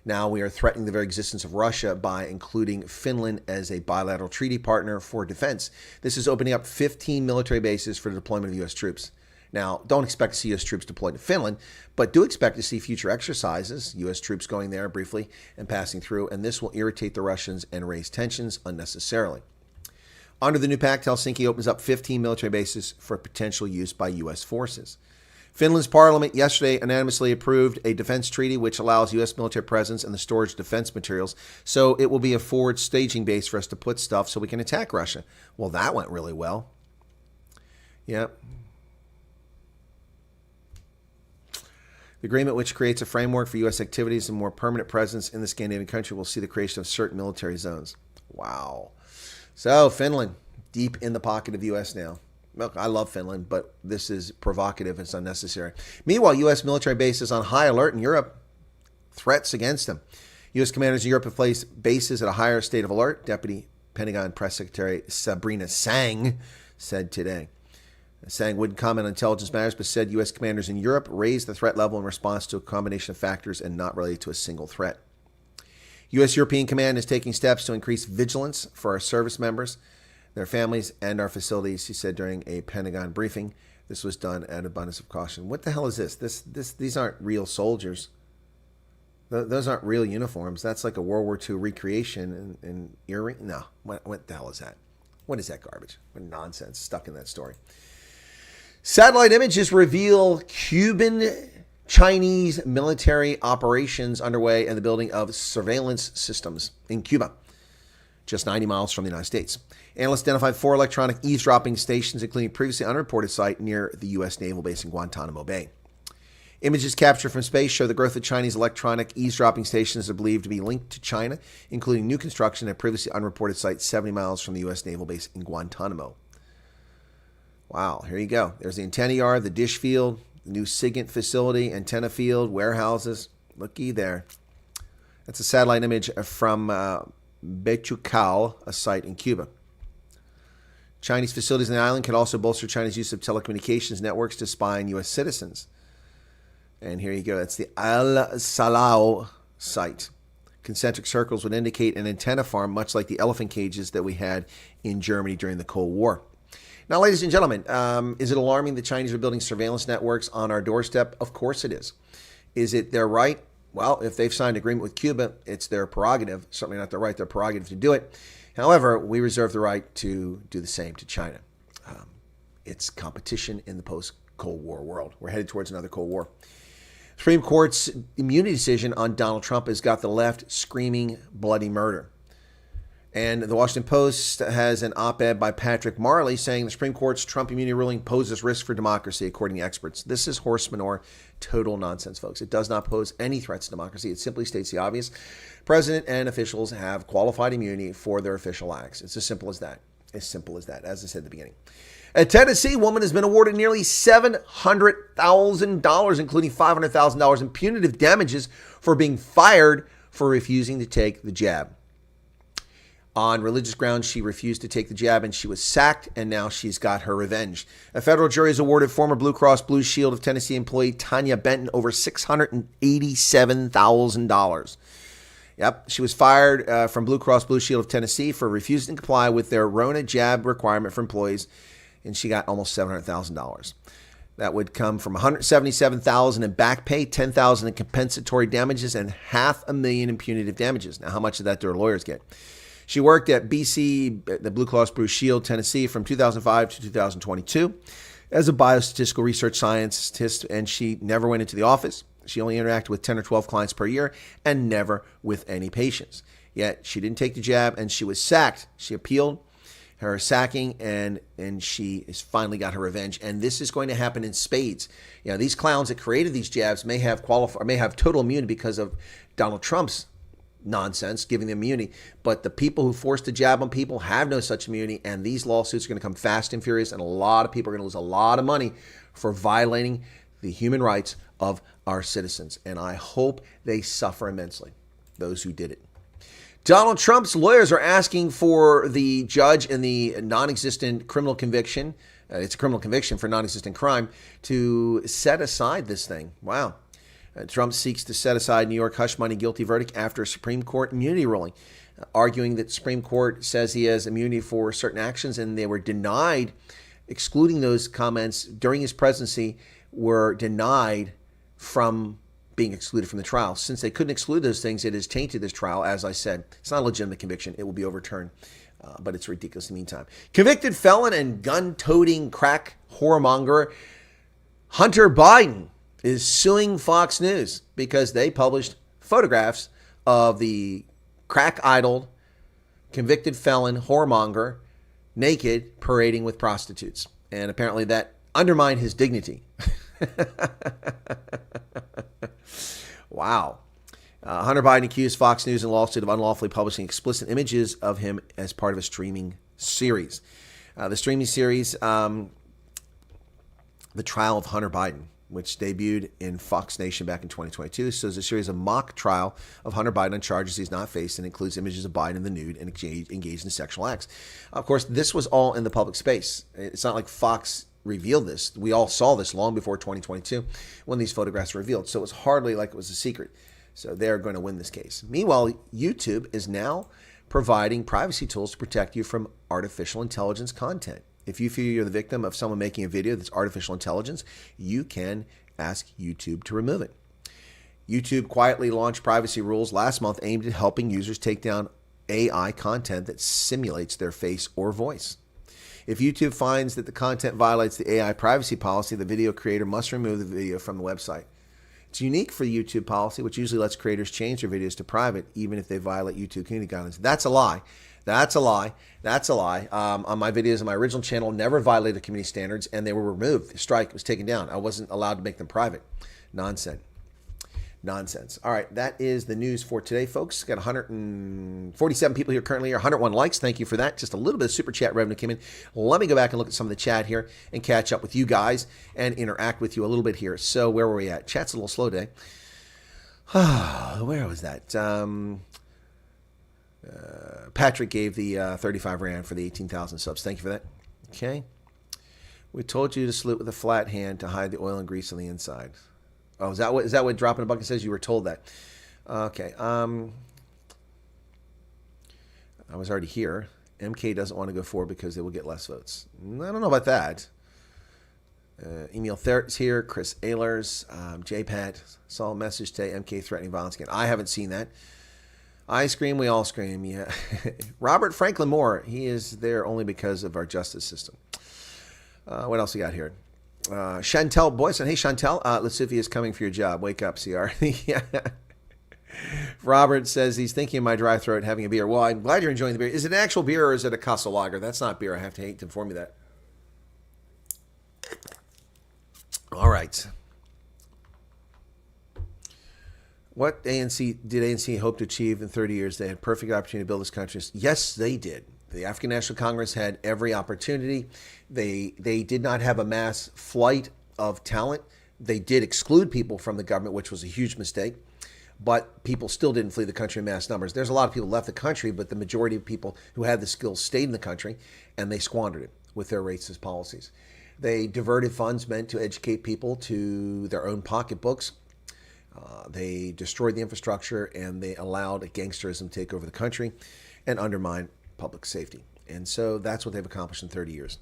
Now we are threatening the very existence of Russia by including Finland as a bilateral treaty partner for defense. This is opening up 15 military bases for the deployment of U.S. troops. Now, don't expect to see U.S. troops deployed to Finland, but do expect to see future exercises, U.S. troops going there briefly and passing through, and this will irritate the Russians and raise tensions unnecessarily. Under the new pact, Helsinki opens up 15 military bases for potential use by U.S. forces. Finland's parliament yesterday unanimously approved a defense treaty which allows U.S. military presence and the storage of defense materials, so it will be a forward staging base for us to put stuff so we can attack Russia. Well, that went really well. Yep. The agreement, which creates a framework for U.S. activities and more permanent presence in the Scandinavian country, will see the creation of certain military zones. Wow. So, Finland, deep in the pocket of the U.S. now. Look, I love Finland, but this is provocative. It's unnecessary. Meanwhile, U.S. military bases on high alert in Europe. Threats against them. U.S. commanders in Europe have placed bases at a higher state of alert, Deputy Pentagon Press Secretary Sabrina Sang said today. Sang wouldn't comment on intelligence matters, but said U.S. commanders in Europe raised the threat level in response to a combination of factors and not related to a single threat. U.S. European Command is taking steps to increase vigilance for our service members, their families, and our facilities, he said during a Pentagon briefing. This was done at abundance of caution. What the hell is this? These aren't real soldiers. Those aren't real uniforms. That's like a World War II recreation in earring. No, what the hell is that? What is that garbage? What nonsense stuck in that story. Satellite images reveal Cuban-Chinese military operations underway in the building of surveillance systems in Cuba, just 90 miles from the United States. Analysts identified 4 electronic eavesdropping stations, including a previously unreported site near the U.S. naval base in Guantanamo Bay. Images captured from space show the growth of Chinese electronic eavesdropping stations are believed to be linked to China, including new construction at a previously unreported site 70 miles from the U.S. naval base in Guantanamo. Wow, here you go. There's the antenna yard, the dish field, the new SIGINT facility, antenna field, warehouses. Looky there. That's a satellite image from Bechucal, a site in Cuba. Chinese facilities on the island can also bolster China's use of telecommunications networks to spy on U.S. citizens. And here you go. That's the Al Salao site. Concentric circles would indicate an antenna farm, much like the elephant cages that we had in Germany during the Cold War. Now, ladies and gentlemen, is it alarming the Chinese are building surveillance networks on our doorstep? Of course it is. Is it their right? Well, if they've signed an agreement with Cuba, it's their prerogative. Certainly not their right, their prerogative to do it. However, we reserve the right to do the same to China. It's competition in the post-Cold War world. We're headed towards another Cold War. Supreme Court's immunity decision on Donald Trump has got the left screaming bloody murder. And the Washington Post has an op-ed by Patrick Marley saying the Supreme Court's Trump immunity ruling poses risk for democracy, according to experts. This is horse manure, total nonsense, folks. It does not pose any threats to democracy. It simply states the obvious. President and officials have qualified immunity for their official acts. It's as simple as that. As simple as that, as I said at the beginning. A Tennessee woman has been awarded nearly $700,000, including $500,000 in punitive damages for being fired for refusing to take the jab. On religious grounds, she refused to take the jab and she was sacked, and now she's got her revenge. A federal jury has awarded former Blue Cross Blue Shield of Tennessee employee Tanya Benton over $687,000. Yep, she was fired from Blue Cross Blue Shield of Tennessee for refusing to comply with their Rona jab requirement for employees, and she got almost $700,000. That would come from $177,000 in back pay, $10,000 in compensatory damages, and $500,000 in punitive damages. Now, how much of that do her lawyers get? She worked at BC, the Blue Cross Blue Shield, Tennessee, from 2005 to 2022 as a biostatistical research scientist, and she never went into the office. She only interacted with 10 or 12 clients per year and never with any patients. Yet she didn't take the jab, and she was sacked. She appealed her sacking, and she has finally got her revenge. And this is going to happen in spades. You know, these clowns that created these jabs may have total immunity because of Donald Trump's nonsense, giving them immunity. But the people who forced the jab on people have no such immunity, and these lawsuits are going to come fast and furious, and a lot of people are going to lose a lot of money for violating the human rights of our citizens. And I hope they suffer immensely, those who did it. Donald Trump's lawyers are asking for the judge in the non-existent criminal conviction, it's a criminal conviction for non-existent crime, to set aside this thing. Wow. Trump seeks to set aside New York hush money guilty verdict after a Supreme Court immunity ruling, arguing that the Supreme Court says he has immunity for certain actions, and they were denied. Excluding those comments during his presidency were denied from being excluded from the trial. Since they couldn't exclude those things, it has tainted this trial. As I said, it's not a legitimate conviction. It will be overturned, but it's ridiculous in the meantime. Convicted felon and gun-toting crack whoremonger Hunter Biden is suing Fox News because they published photographs of the crack-idled, convicted felon whoremonger naked parading with prostitutes. And apparently that undermined his dignity. Wow. Hunter Biden accused Fox News in a lawsuit of unlawfully publishing explicit images of him as part of a streaming series. The streaming series, The Trial of Hunter Biden, which debuted in Fox Nation back in 2022. So it's a series of mock trial of Hunter Biden on charges he's not faced, and includes images of Biden in the nude and engaged in sexual acts. Of course, this was all in the public space. It's not like Fox revealed this. We all saw this long before 2022 when these photographs were revealed. So it was hardly like it was a secret. So they're going to win this case. Meanwhile, YouTube is now providing privacy tools to protect you from artificial intelligence content. If you feel you're the victim of someone making a video that's artificial intelligence, you can ask YouTube to remove it. YouTube quietly launched privacy rules last month aimed at helping users take down AI content that simulates their face or voice. If YouTube finds that the content violates the AI privacy policy, the video creator must remove the video from the website. It's unique for the YouTube policy, which usually lets creators change their videos to private, even if they violate YouTube community guidelines. That's a lie. That's a lie. That's a lie. On my videos on my original channel, never violated community standards, and they were removed. The strike was taken down. I wasn't allowed to make them private. Nonsense. All right, that is the news for today, folks. Got 147 people here currently, 101 likes. Thank you for that. Just a little bit of super chat revenue came in. Let me go back and look at some of the chat here and catch up with you guys and interact with you a little bit here. So where were we at? Chat's a little slow today. Where was that? Patrick gave the 35 Rand for the 18,000 subs. Thank you for that. Okay. We told you to salute with a flat hand to hide the oil and grease on the inside. Oh, is that what Drop in a Bucket says? You were told that. Okay. I was already here. MK doesn't want to go forward because they will get less votes. I don't know about that. Emil Thert's here. Chris Ehlers. JPat. Saw a message today. MK threatening violence again. I haven't seen that. I scream, we all scream. Yeah. Robert Franklin Moore. He is there only because of our justice system. What else we got here? Chantel Boyson. Hey, Chantel. Lasufia is coming for your job. Wake up, CR. Yeah. Robert says he's thinking of my dry throat having a beer. Well, I'm glad you're enjoying the beer. Is it an actual beer or is it a Casa Lager? That's not beer. I have to hate to inform you that. All right. What did ANC hope to achieve in 30 years? They had perfect opportunity to build this country. Yes, they did. The African National Congress had every opportunity. They did not have a mass flight of talent. They did exclude people from the government, which was a huge mistake. but people still didn't flee the country in mass numbers. There's a lot of people left the country, but the majority of people who had the skills stayed in the country, and they squandered it with their racist policies. They diverted funds meant to educate people to their own pocketbooks. They destroyed the infrastructure, and they allowed gangsterism to take over the country and undermine public safety. And so that's what they've accomplished in 30 years.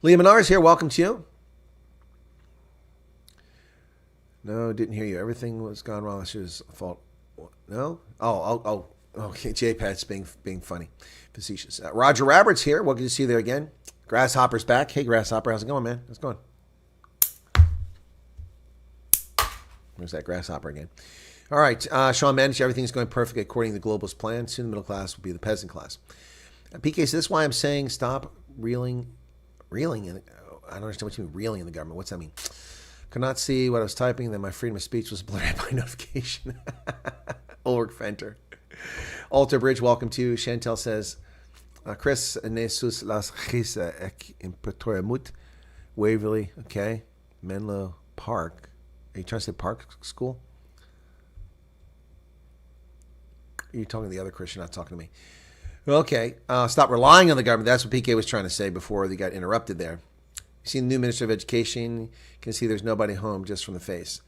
Leah Menar's here. Welcome to you. No, didn't hear you. Everything was gone wrong. She was fault. No? Oh, okay. JPad's being funny, facetious. Roger Roberts here. Welcome to see you there again. Grasshopper's back. Hey, Grasshopper. How's it going, man? How's it going? There's that Grasshopper again. All right. Sean Mandish, everything's going perfect according to the globalist plan. Soon the middle class will be the peasant class. PK says, this is why I'm saying stop reeling. I don't understand what you mean, reeling in the government. What's that mean? Could not see what I was typing, then my freedom of speech was obliterated by notification. Ulrich Fenter. Alter Bridge, welcome to you. Chantel says, Chris, Nesus Las Gisa Ek Impetora Mut, Waverly, okay. Menlo Park. Are you trying to say Park School? You're talking to the other Chris, you're not talking to me. Okay, stop relying on the government. That's what PK was trying to say before they got interrupted there. You see the new Minister of Education. You can see there's nobody home just from the face.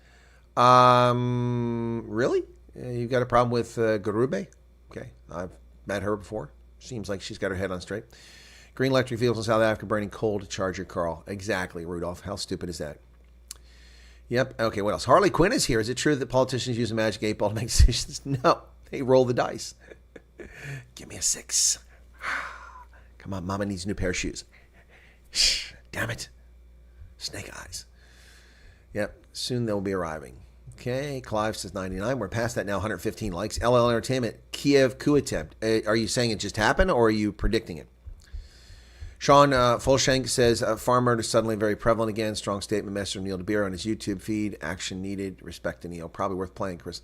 Really? You got a problem with Garube? Okay, I've met her before. Seems like she's got her head on straight. Green electric vehicles in South Africa burning coal to charge your car. Exactly, Rudolph. How stupid is that? Yep. Okay, what else? Harley Quinn is here. Is it true that politicians use a magic 8-ball to make decisions? No, they roll the dice. Give me a 6. Come on, Mama needs a new pair of shoes. Damn it. Snake eyes. Yep, soon they'll be arriving. Okay, Clive says 99. We're past that now, 115 likes. LL Entertainment, Kiev coup attempt. Are you saying it just happened, or are you predicting it? Sean Folshank says, farm murder suddenly very prevalent again. Strong statement message from Neil DeBeer on his YouTube feed. Action needed. Respect to Neil. Probably worth playing, Chris.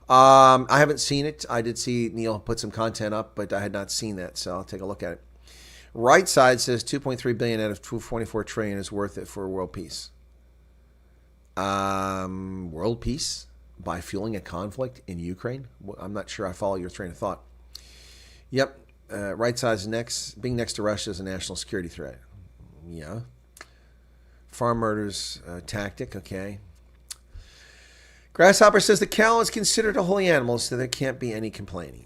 I haven't seen it. I did see Neil put some content up, but I had not seen that, so I'll take a look at it. Right side says 2.3 billion out of 224 trillion is worth it for world peace. World peace by fueling a conflict in Ukraine? I'm not sure I follow your train of thought. Yep. Right side is next. Being next to Russia is a national security threat. Yeah. Farm murders tactic. Okay. Grasshopper says the cow is considered a holy animal, so there can't be any complaining.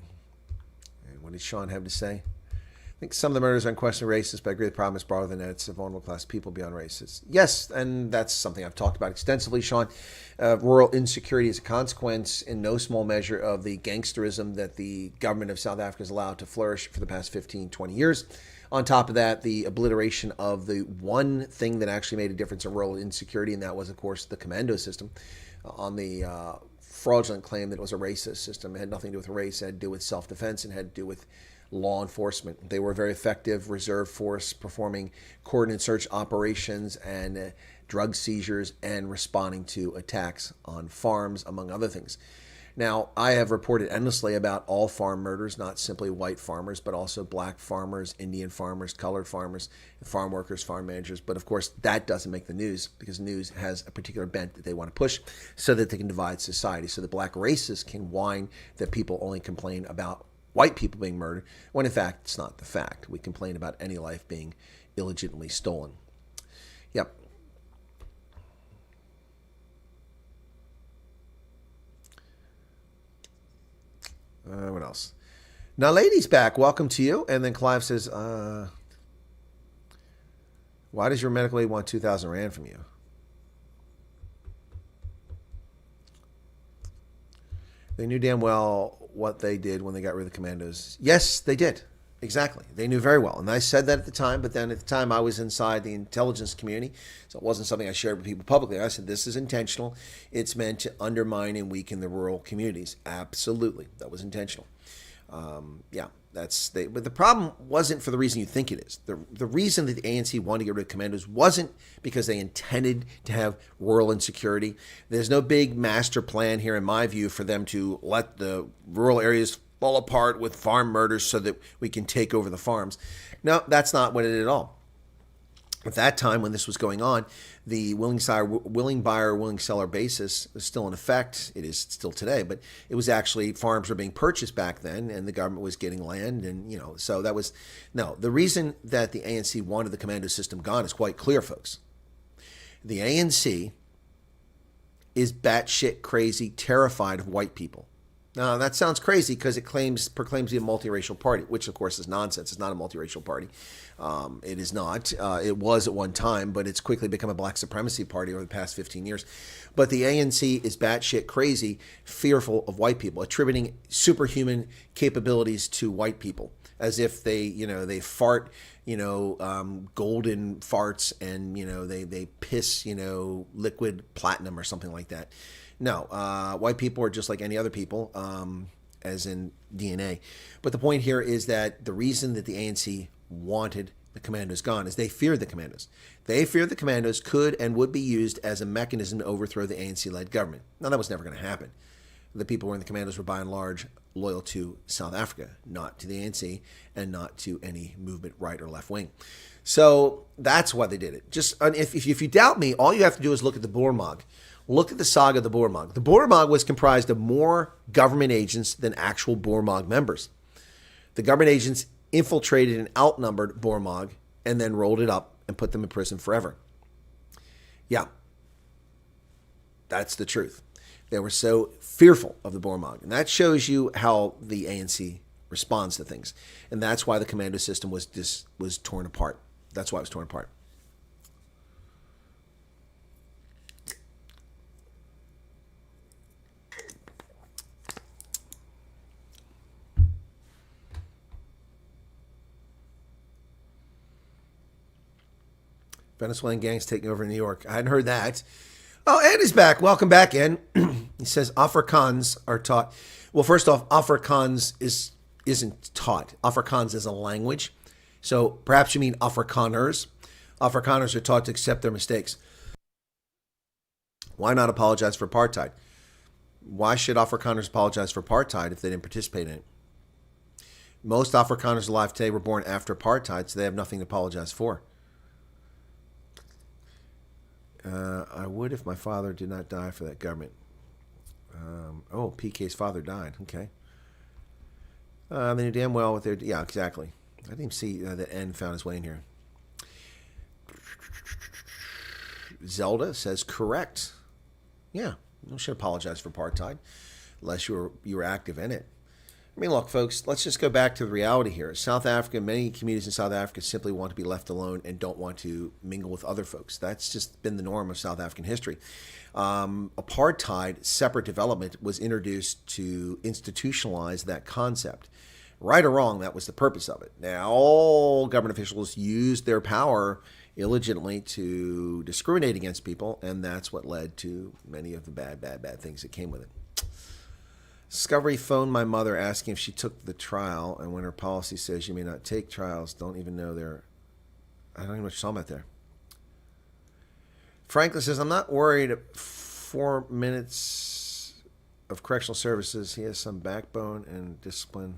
And what did Sean have to say? I think some of the murders are unquestionably racist, but I agree the problem is broader than that. It's a vulnerable class of people beyond racist. Yes, and that's something I've talked about extensively, Sean. Rural insecurity is a consequence in no small measure of the gangsterism that the government of South Africa has allowed to flourish for the past 15, 20 years. On top of that, the obliteration of the one thing that actually made a difference in rural insecurity, and that was, of course, the commando system, on the fraudulent claim that it was a racist system. It had nothing to do with race. It had to do with self-defense and had to do with law enforcement. They were a very effective reserve force performing coordinated search operations and drug seizures and responding to attacks on farms, among other things. Now, I have reported endlessly about all farm murders, not simply white farmers, but also black farmers, Indian farmers, colored farmers, farm workers, farm managers. But of course, that doesn't make the news because news has a particular bent that they want to push so that they can divide society. So the black racists can whine that people only complain about white people being murdered, when in fact, it's not the fact. We complain about any life being illegitimately stolen. Yep. What else? Now, ladies back. Welcome to you. And then Clive says, why does your medical aid want 2,000 Rand from you? They knew damn well what they did when they got rid of the commandos. Yes, they did. Exactly. They knew very well. And I said that at the time, but then at the time I was inside the intelligence community, so it wasn't something I shared with people publicly. I said, this is intentional. It's meant to undermine and weaken the rural communities. Absolutely. That was intentional. But the problem wasn't for the reason you think it is. The reason that the ANC wanted to get rid of commandos wasn't because they intended to have rural insecurity. There's no big master plan here, in my view, for them to let the rural areas fall apart with farm murders so that we can take over the farms. No, that's not what it is at all. At that time, when this was going on, The willing buyer, willing seller basis is still in effect. It is still today, but it was actually farms were being purchased back then, and the government was getting land, and so that was no. The reason that the ANC wanted the commando system gone is quite clear, folks. The ANC is batshit crazy, terrified of white people. Now, that sounds crazy because it proclaims to be a multiracial party, which, of course, is nonsense. It's not a multiracial party. It is not. It was at one time, but it's quickly become a black supremacy party over the past 15 years. But the ANC is batshit crazy, fearful of white people, attributing superhuman capabilities to white people, as if they fart, golden farts, and, they piss, liquid platinum or something like that. No, white people are just like any other people, as in DNA. But the point here is that the reason that the ANC wanted the commandos gone is they feared the commandos. They feared the commandos could and would be used as a mechanism to overthrow the ANC-led government. Now, that was never going to happen. The people who were in the commandos were by and large loyal to South Africa, not to the ANC, and not to any movement, right or left wing. So that's why they did it. Just if you doubt me, all you have to do is look at the Boermag. Look at the saga of the Boermag. The Boermag was comprised of more government agents than actual Boermag members. The government agents infiltrated and outnumbered Boermag and then rolled it up and put them in prison forever. Yeah, that's the truth. They were so fearful of the Boermag. And that shows you how the ANC responds to things. And that's why the commando system was torn apart. That's why it was torn apart. Venezuelan gangs taking over New York. I hadn't heard that. Oh, Ed is back. Welcome back, Ed. He says Afrikaans are taught. Well, first off, Afrikaans isn't taught. Afrikaans is a language. So perhaps you mean Afrikaners. Afrikaners are taught to accept their mistakes. Why not apologize for apartheid? Why should Afrikaners apologize for apartheid if they didn't participate in it? Most Afrikaners alive today were born after apartheid, so they have nothing to apologize for. I would if my father did not die for that government. PK's father died. Okay. They knew damn well what they're... Yeah, exactly. I didn't even see that N found his way in here. Zelda says correct. Yeah, you should apologize for apartheid unless you were active in it. I mean, look, folks, let's just go back to the reality here. South Africa, many communities in South Africa simply want to be left alone and don't want to mingle with other folks. That's just been the norm of South African history. Apartheid, separate development, was introduced to institutionalize that concept. Right or wrong, that was the purpose of it. Now, all government officials used their power illegitimately to discriminate against people, and that's what led to many of the bad things that came with it. Discovery phoned my mother asking if she took the trial, and when her policy says you may not take trials, don't even know they're... I don't even know what you're talking about there. Franklin says, I'm not worried. 4 minutes of correctional services. He has some backbone and discipline.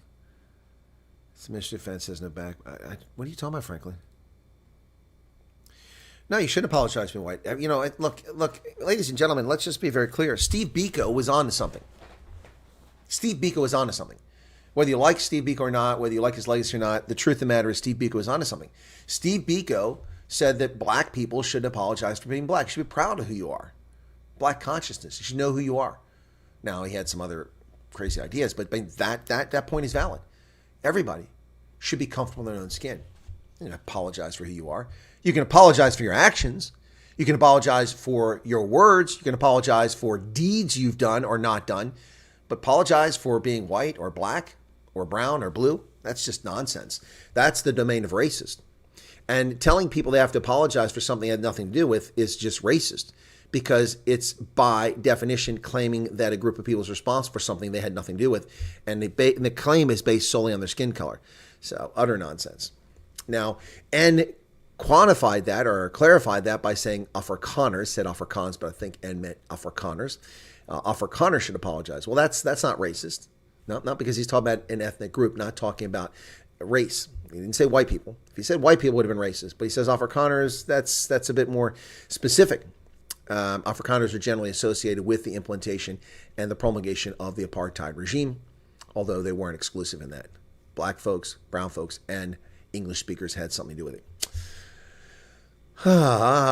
Submission defense has no back... what are you talking about, Franklin? No, you shouldn't apologize to me, White. Look, ladies and gentlemen, let's just be very clear. Steve Biko was on to something. Steve Biko was onto something. Whether you like Steve Biko or not, whether you like his legacy or not, the truth of the matter is Steve Biko was onto something. Steve Biko said that black people shouldn't apologize for being black. You should be proud of who you are. Black consciousness. You should know who you are. Now, he had some other crazy ideas, but that point is valid. Everybody should be comfortable in their own skin. You can apologize for who you are. You can apologize for your actions. You can apologize for your words. You can apologize for deeds you've done or not done. But apologize for being white or black or brown or blue, that's just nonsense. That's the domain of racist. And telling people they have to apologize for something they had nothing to do with is just racist, because it's by definition claiming that a group of people is responsible for something they had nothing to do with. And the claim is based solely on their skin color. So utter nonsense. Now, N quantified that or clarified that by saying Afrikaners, said Afrikaans, but I think N meant Afrikaners. Afrikaners should apologize. Well, that's not racist. Not because he's talking about an ethnic group, not talking about race. He didn't say white people. If he said white people, it would have been racist. But he says Afrikaners, that's a bit more specific. Afrikaners are generally associated with the implementation and the promulgation of the apartheid regime, although they weren't exclusive in that. Black folks, brown folks, and English speakers had something to do with it.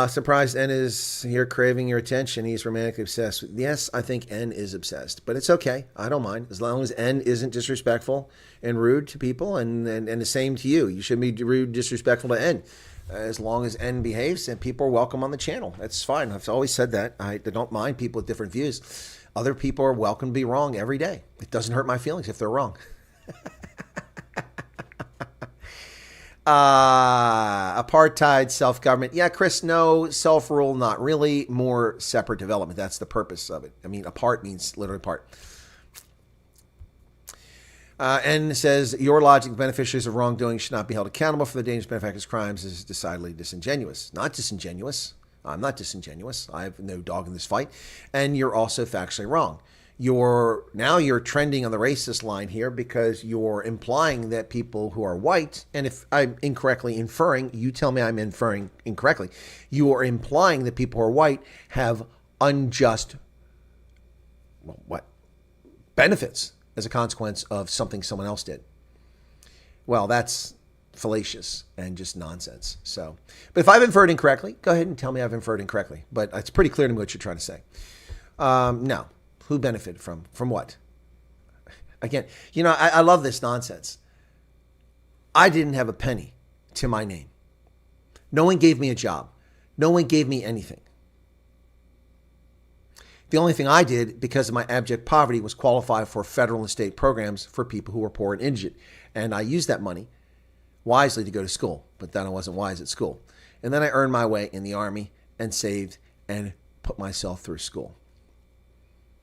Surprised N is here craving your attention. He's romantically obsessed. Yes, I think N is obsessed, but it's okay. I don't mind as long as N isn't disrespectful and rude to people, and the same to you. You shouldn't be rude, disrespectful to N. As long as N behaves and people are welcome on the channel, that's fine. I've always said that. I don't mind people with different views. Other people are welcome to be wrong every day. It doesn't hurt my feelings if they're wrong. Apartheid, self-government. Yeah, Chris, no. Self-rule, not really. More separate development. That's the purpose of it. I mean, apart means literally apart. N says, your logic, beneficiaries of wrongdoing should not be held accountable for the dangerous benefactors' crimes is decidedly disingenuous. Not disingenuous. I'm not disingenuous. I have no dog in this fight. And you're also factually wrong. Now you're trending on the racist line here because you're implying that people who are white, and if I'm incorrectly inferring, you tell me I'm inferring incorrectly. You are implying that people who are white have unjust benefits as a consequence of something someone else did. Well, that's fallacious and just nonsense. So, but if I've inferred incorrectly, go ahead and tell me I've inferred incorrectly. But it's pretty clear to me what you're trying to say. No. Who benefited from what? Again, I love this nonsense. I didn't have a penny to my name. No one gave me a job. No one gave me anything. The only thing I did because of my abject poverty was qualify for federal and state programs for people who were poor and indigent. And I used that money wisely to go to school, but then I wasn't wise at school. And then I earned my way in the Army and saved and put myself through school.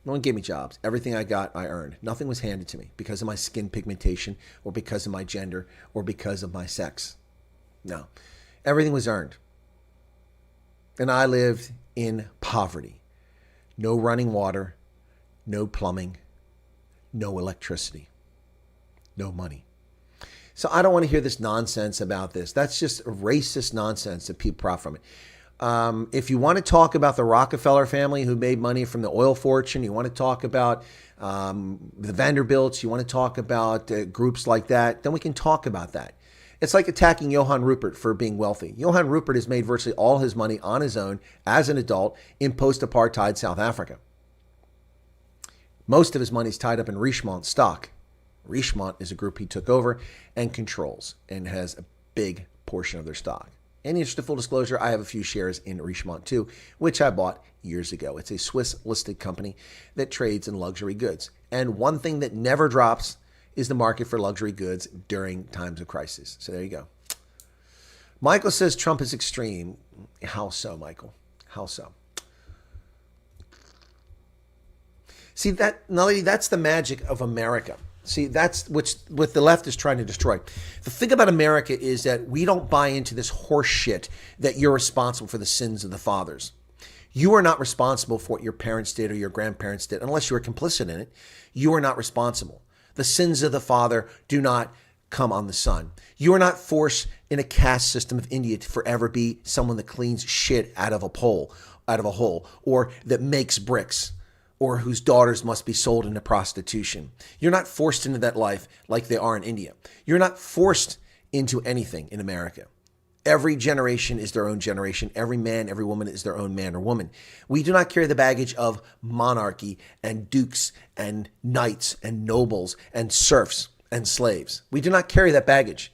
No one gave me jobs. Everything I got, I earned. Nothing was handed to me because of my skin pigmentation or because of my gender or because of my sex. No. Everything was earned. And I lived in poverty. No running water, no plumbing, no electricity, no money. So I don't want to hear this nonsense about this. That's just racist nonsense that people profit from it. If you want to talk about the Rockefeller family who made money from the oil fortune, you want to talk about the Vanderbilts, you want to talk about groups like that, then we can talk about that. It's like attacking Johann Rupert for being wealthy. Johann Rupert has made virtually all his money on his own as an adult in post-apartheid South Africa. Most of his money is tied up in Richemont stock. Richemont is a group he took over and controls and has a big portion of their stock. And just a full disclosure, I have a few shares in Richemont too, which I bought years ago. It's a Swiss-listed company that trades in luxury goods. And one thing that never drops is the market for luxury goods during times of crisis. So there you go. Michael says Trump is extreme. How so, Michael? How so? See, that's the magic of America. See, that's what the left is trying to destroy. The thing about America is that we don't buy into this horse shit that you're responsible for the sins of the fathers. You are not responsible for what your parents did or your grandparents did unless you were complicit in it. You are not responsible. The sins of the father do not come on the son. You are not forced in a caste system of India to forever be someone that cleans shit out of a hole, or that makes bricks, or whose daughters must be sold into prostitution. You're not forced into that life like they are in India. You're not forced into anything in America. Every generation is their own generation. Every man, every woman is their own man or woman. We do not carry the baggage of monarchy and dukes and knights and nobles and serfs and slaves. We do not carry that baggage.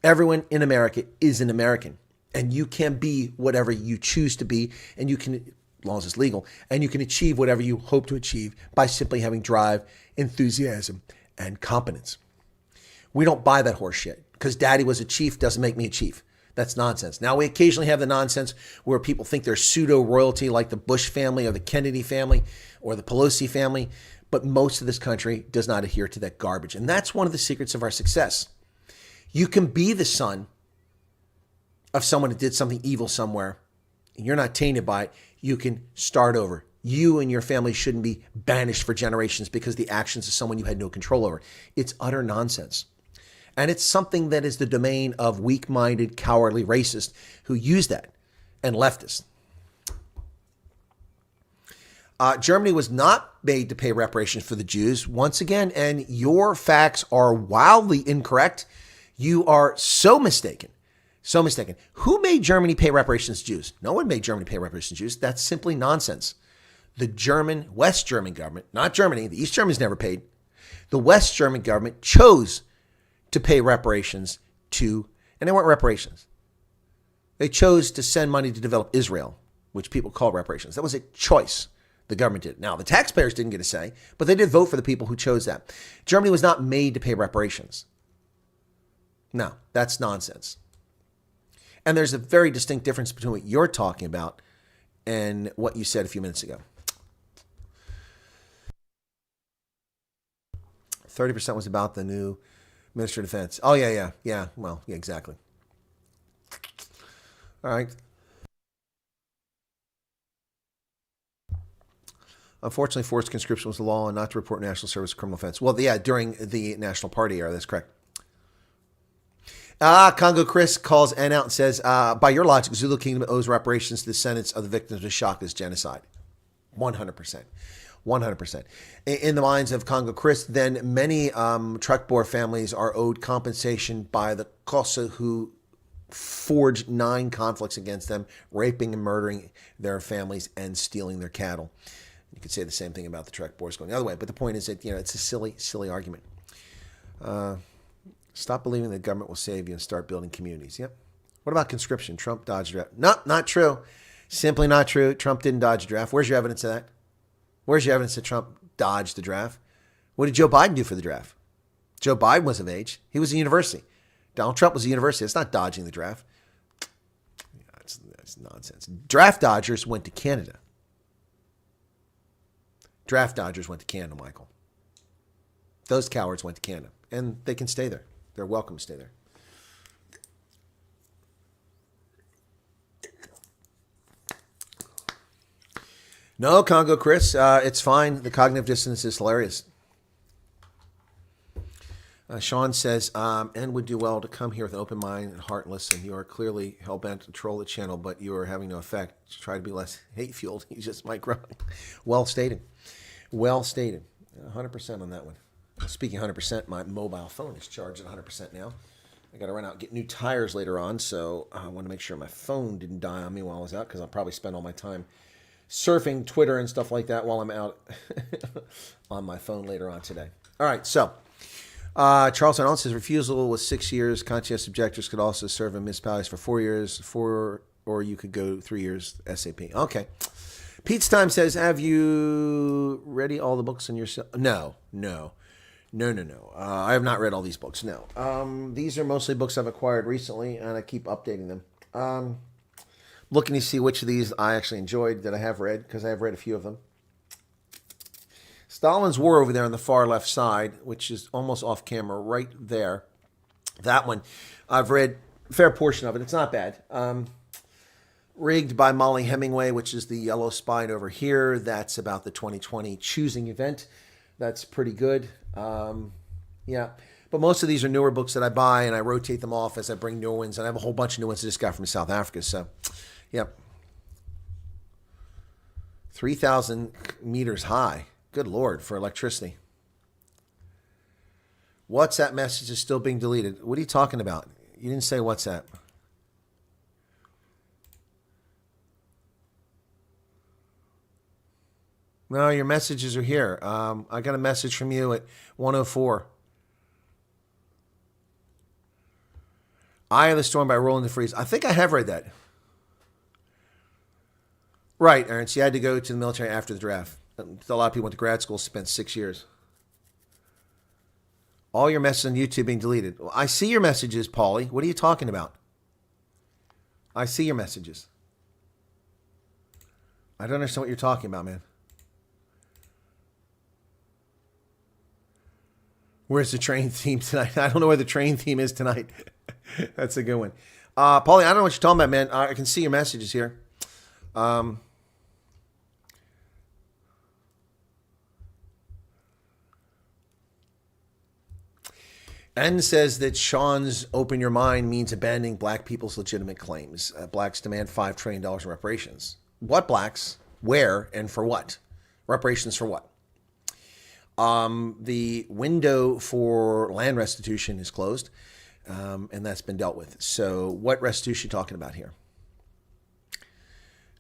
Everyone in America is an American, and you can be whatever you choose to be, and you can, as long as it's legal, and you can achieve whatever you hope to achieve by simply having drive, enthusiasm, and competence. We don't buy that horse shit. Because daddy was a chief doesn't make me a chief. That's nonsense. Now, we occasionally have the nonsense where people think they're pseudo-royalty like the Bush family or the Kennedy family or the Pelosi family, but most of this country does not adhere to that garbage. And that's one of the secrets of our success. You can be the son of someone that did something evil somewhere, and you're not tainted by it. You can start over. You and your family shouldn't be banished for generations because of the actions of someone you had no control over. It's utter nonsense. And it's something that is the domain of weak-minded, cowardly racists who use that, and leftists. Germany was not made to pay reparations for the Jews. Once again, and your facts are wildly incorrect. You are so mistaken. So mistaken. Who made Germany pay reparations to Jews? No one made Germany pay reparations to Jews. That's simply nonsense. The German, West German government, not Germany, the East Germans never paid. The West German government chose to pay reparations to, and they weren't reparations. They chose to send money to develop Israel, which people call reparations. That was a choice. The government did. Now, the taxpayers didn't get a say, but they did vote for the people who chose that. Germany was not made to pay reparations. No, that's nonsense. And there's a very distinct difference between what you're talking about and what you said a few minutes ago. 30% was about the new Minister of Defense. Oh, yeah. Well, yeah, exactly. All right. Unfortunately, forced conscription was the law and not to report national service criminal offense. Well, yeah, during the National Party era, that's correct. Congo Chris calls N out and says, by your logic, Zulu Kingdom owes reparations to the descendants of the victims of Shaka's genocide. 100%. 100%. In the minds of Congo Chris, then many Trekboer families are owed compensation by the Kosa who forged 9 conflicts against them, raping and murdering their families and stealing their cattle. You could say the same thing about the Trekboers going the other way, but the point is that, it's a silly argument. Stop believing the government will save you and start building communities. Yep. What about conscription? Trump dodged draft. No, not true. Simply not true. Trump didn't dodge the draft. Where's your evidence of that? Where's your evidence that Trump dodged the draft? What did Joe Biden do for the draft? Joe Biden was of age. He was a university. Donald Trump was a university. It's not dodging the draft. That's nonsense. Draft dodgers went to Canada. Draft dodgers went to Canada, Michael. Those cowards went to Canada, and they can stay there. They're welcome to stay there. No, Congo Chris, it's fine. The cognitive dissonance is hilarious. Sean says, and would do well to come here with an open mind and heart and listen. You are clearly hell-bent to control the channel, but you are having no effect. Try to be less hate-fueled. He's just Mike Rowan. Well stated. Well stated. 100% on that one. Speaking 100%, my mobile phone is charged at 100% now. I got to run out and get new tires later on, so I want to make sure my phone didn't die on me while I was out, because I'll probably spend all my time surfing Twitter and stuff like that while I'm out on my phone later on today. All right, so Charles Arnold says refusal was 6 years. Conscientious objectors could also serve in municipalities for 4 years, or you could go 3 years SAP. Okay. Pete's Time says, have you read all the books in your... No. I have not read all these books, no. These are mostly books I've acquired recently, and I keep updating them. Looking to see which of these I actually enjoyed that I have read, because I have read a few of them. Stalin's War over there on the far left side, which is almost off camera right there. That one, I've read a fair portion of it. It's not bad. Rigged by Molly Hemingway, which is the yellow spine over here. That's about the 2020 choosing event. That's pretty good. Yeah. But most of these are newer books that I buy, and I rotate them off as I bring newer ones. And I have a whole bunch of new ones I just got from South Africa. So, yep. 3,000 meters high. Good Lord, for electricity. WhatsApp message is still being deleted. What are you talking about? You didn't say WhatsApp. No, your messages are here. I got a message from you at 1:04. Eye of the Storm by Roland DeFries. I think I have read that. Right, Aaron. So you had to go to the military after the draft. A lot of people went to grad school, spent 6 years. All your messages on YouTube being deleted. Well, I see your messages, Paulie. What are you talking about? I see your messages. I don't understand what you're talking about, man. Where's the train theme tonight? I don't know where the train theme is tonight. That's a good one. Paulie, I don't know what you're talking about, man. I can see your messages here. And says that Sean's open your mind means abandoning black people's legitimate claims. Blacks demand $5 trillion in reparations. What blacks? Where? And for what? Reparations for what? The window for land restitution is closed, and that's been dealt with. So what restitution are you talking about here?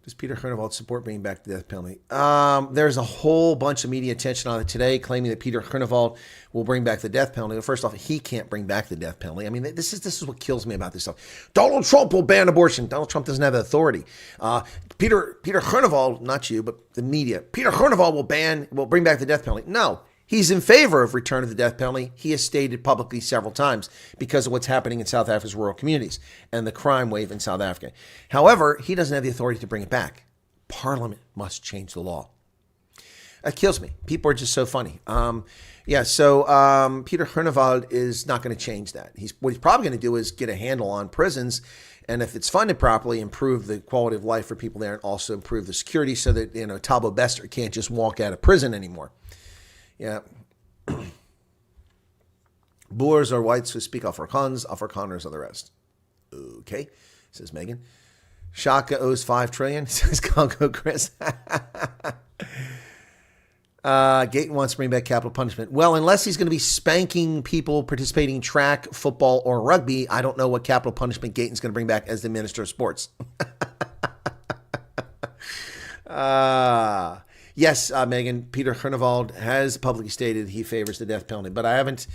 Does Peter Hernewald support bringing back the death penalty? There's a whole bunch of media attention on it today, claiming that Peter Hernewald will bring back the death penalty. First off, he can't bring back the death penalty. I mean, this is what kills me about this stuff. Donald Trump will ban abortion. Donald Trump doesn't have the authority. Peter Hernewald, not you, but the media. Peter Hernewald will bring back the death penalty. No. He's in favor of return of the death penalty. He has stated publicly several times because of what's happening in South Africa's rural communities and the crime wave in South Africa. However, he doesn't have the authority to bring it back. Parliament must change the law. That kills me. People are just so funny. Peter Hernewald is not going to change that. What he's probably going to do is get a handle on prisons, and if it's funded properly, improve the quality of life for people there and also improve the security so that, Thabo Bester can't just walk out of prison anymore. Yeah. Boers are whites who speak Afrikaners are the rest. Okay, says Megan. Shaka owes $5 trillion, says Congo Chris. Gaten wants to bring back capital punishment. Well, unless he's going to be spanking people participating in track, football, or rugby, I don't know what capital punishment Gaten's going to bring back as the Minister of Sports. Yes, Megan, Peter Hernewald has publicly stated he favors the death penalty, but I haven't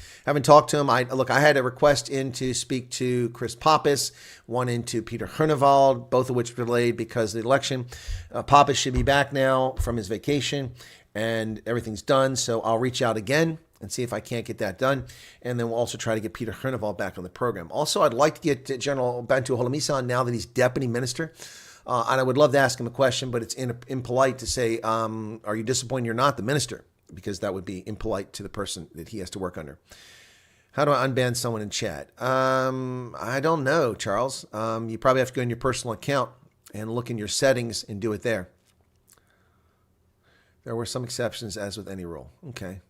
talked to him. I had a request in to speak to Chris Pappas, one into Peter Hernewald, both of which were delayed because of the election. Pappas should be back now from his vacation, and everything's done, so I'll reach out again and see if I can't get that done, and then we'll also try to get Peter Hernewald back on the program. Also, I'd like to get General Bantu Holomisa on now that he's deputy minister. And I would love to ask him a question, but it's impolite to say, are you disappointed you're not the minister? Because that would be impolite to the person that he has to work under. How do I unban someone in chat? I don't know, Charles. You probably have to go in your personal account and look in your settings and do it there. There were some exceptions, as with any rule. Okay.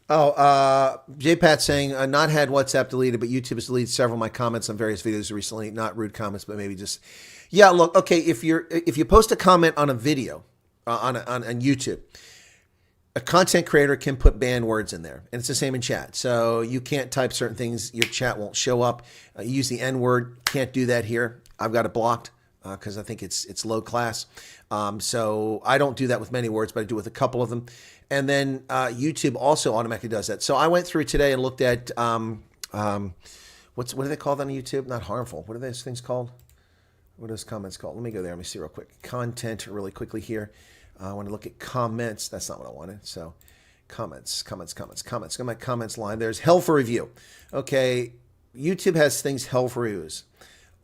JPat saying, not had WhatsApp deleted, but YouTube has deleted several of my comments on various videos recently. Not rude comments, but maybe just, yeah, look, okay, if you post a comment on a video on YouTube, a content creator can put banned words in there, and it's the same in chat. So you can't type certain things, your chat won't show up. Use the N word, can't do that here. I've got it blocked because I think it's low class. So I don't do that with many words, but I do with a couple of them. And then YouTube also automatically does that. So I went through today and looked at what do they call that on YouTube? Not harmful. What are those things called? What are those comments called? Let me go there. Let me see real quick. Content really quickly here. I want to look at comments. That's not what I wanted. So comments. Got my comments line. There's hell for review. Okay. YouTube has things hell for reviews.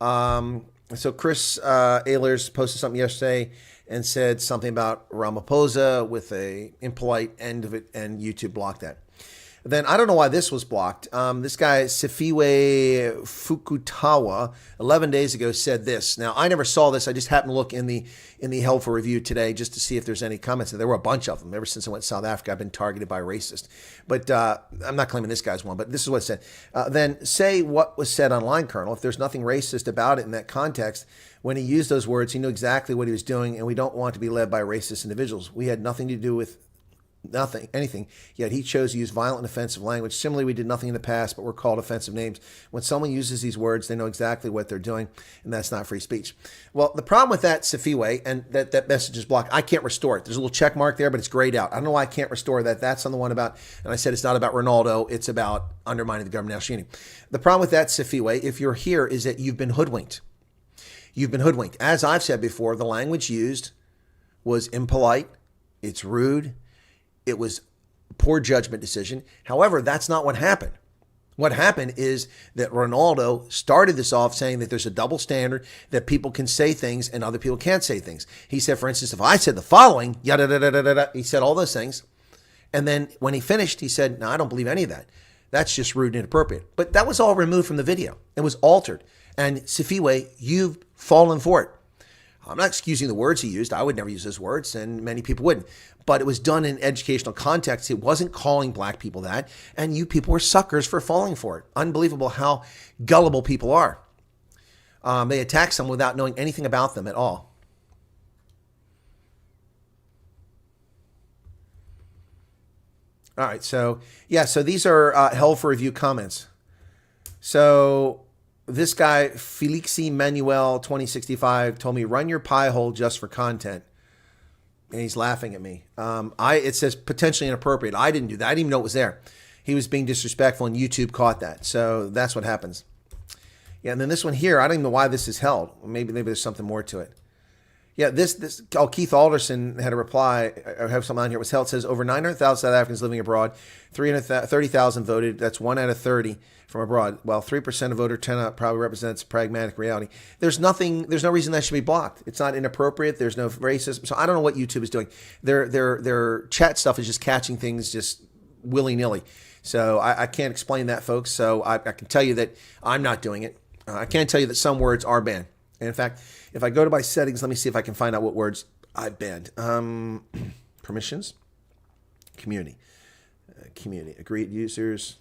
So Chris Ehlers posted something yesterday and said something about Ramaphosa with a impolite end of it, and YouTube blocked that. Then I don't know why this was blocked. This guy, Sifiwe Fukutawa, 11 days ago said this. Now, I never saw this. I just happened to look in the Hell for Review today just to see if there's any comments. There were a bunch of them. Ever since I went to South Africa, I've been targeted by racists. But I'm not claiming this guy's one, but this is what it said. Then say what was said online, Colonel. If there's nothing racist about it in that context, when he used those words, he knew exactly what he was doing, and we don't want to be led by racist individuals. We had nothing to do with anything, yet he chose to use violent and offensive language. Similarly, we did nothing in the past, but we're called offensive names. When someone uses these words, they know exactly what they're doing, and that's not free speech. Well, the problem with that, Sifiwe, and that message is blocked. I can't restore it. There's a little check mark there, but it's grayed out. I don't know why I can't restore that. That's on the one about, and I said it's not about Ronaldo, it's about undermining the government national unity. The problem with that, Sifiwe, if you're here, is that you've been hoodwinked. You've been hoodwinked. As I've said before, the language used was impolite, it's rude, it was a poor judgment decision. However, that's not what happened. What happened is that Ronaldo started this off saying that there's a double standard, that people can say things and other people can't say things. He said, for instance, if I said the following, yada, da, da, da, da, da, he said all those things. And then when he finished, he said, no, I don't believe any of that. That's just rude and inappropriate. But that was all removed from the video. It was altered. And Sifiwe, you've fallen for it. I'm not excusing the words he used. I would never use those words, and many people wouldn't. But it was done in educational context. It wasn't calling black people that, and you people were suckers for falling for it. Unbelievable how gullible people are. They attack someone without knowing anything about them at all. All right, so these are hell for review comments. So this guy, Felixi Manuel 2065, told me, run your pie hole just for content. And he's laughing at me. It says potentially inappropriate. I didn't do that. I didn't even know it was there. He was being disrespectful, and YouTube caught that. So that's what happens. Yeah, and then this one here, I don't even know why this is held. Maybe there's something more to it. Yeah, Keith Alderson had a reply. I have something on here. It was held. It says over 900,000 South Africans living abroad, 330,000 voted. That's 1 out of 30 from abroad. While 3% of voter turnout probably represents pragmatic reality. There's no reason that should be blocked. It's not inappropriate. There's no racism. So I don't know what YouTube is doing. Their chat stuff is just catching things just willy-nilly. So I can't explain that, folks. So I can tell you that I'm not doing it. I can't tell you that some words are banned. And in fact, if I go to my settings, let me see if I can find out what words I've banned. Permissions, community, agreed users,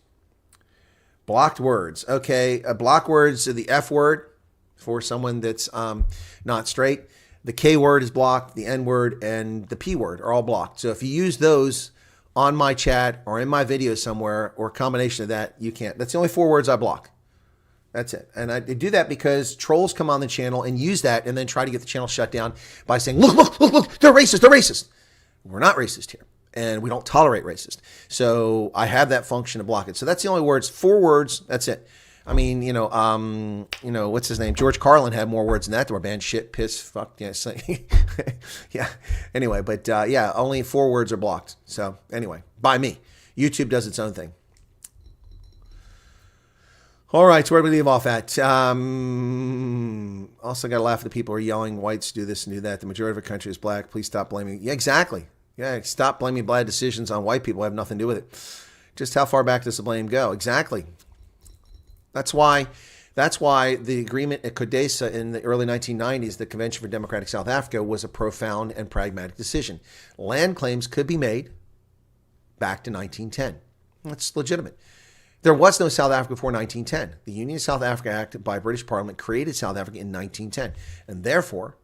blocked words. Okay, block words are the F word for someone that's not straight. The K word is blocked. The N word and the P word are all blocked. So if you use those on my chat or in my video somewhere or a combination of that, you can't. That's the only 4 words I block. That's it. And I do that because trolls come on the channel and use that and then try to get the channel shut down by saying, look, they're racist. We're not racist here. And we don't tolerate racist. So I have that function to block it. So that's the only words, 4 words. That's it. I mean, what's his name? George Carlin had more words than that. They were banned: shit, piss, fuck, yeah. Yeah. Anyway, but only 4 words are blocked. So anyway, by me. YouTube does its own thing. All right, so where do we leave off at? Also got to laugh at the people who are yelling, whites do this and do that. The majority of the country is black. Please stop blaming. Yeah, exactly. Yeah, stop blaming bad decisions on white people. I have nothing to do with it. Just how far back does the blame go? Exactly. That's why the agreement at Codesa in the early 1990s, the Convention for Democratic South Africa, was a profound and pragmatic decision. Land claims could be made back to 1910. That's legitimate. There was no South Africa before 1910. The Union of South Africa Act by British Parliament created South Africa in 1910. And therefore,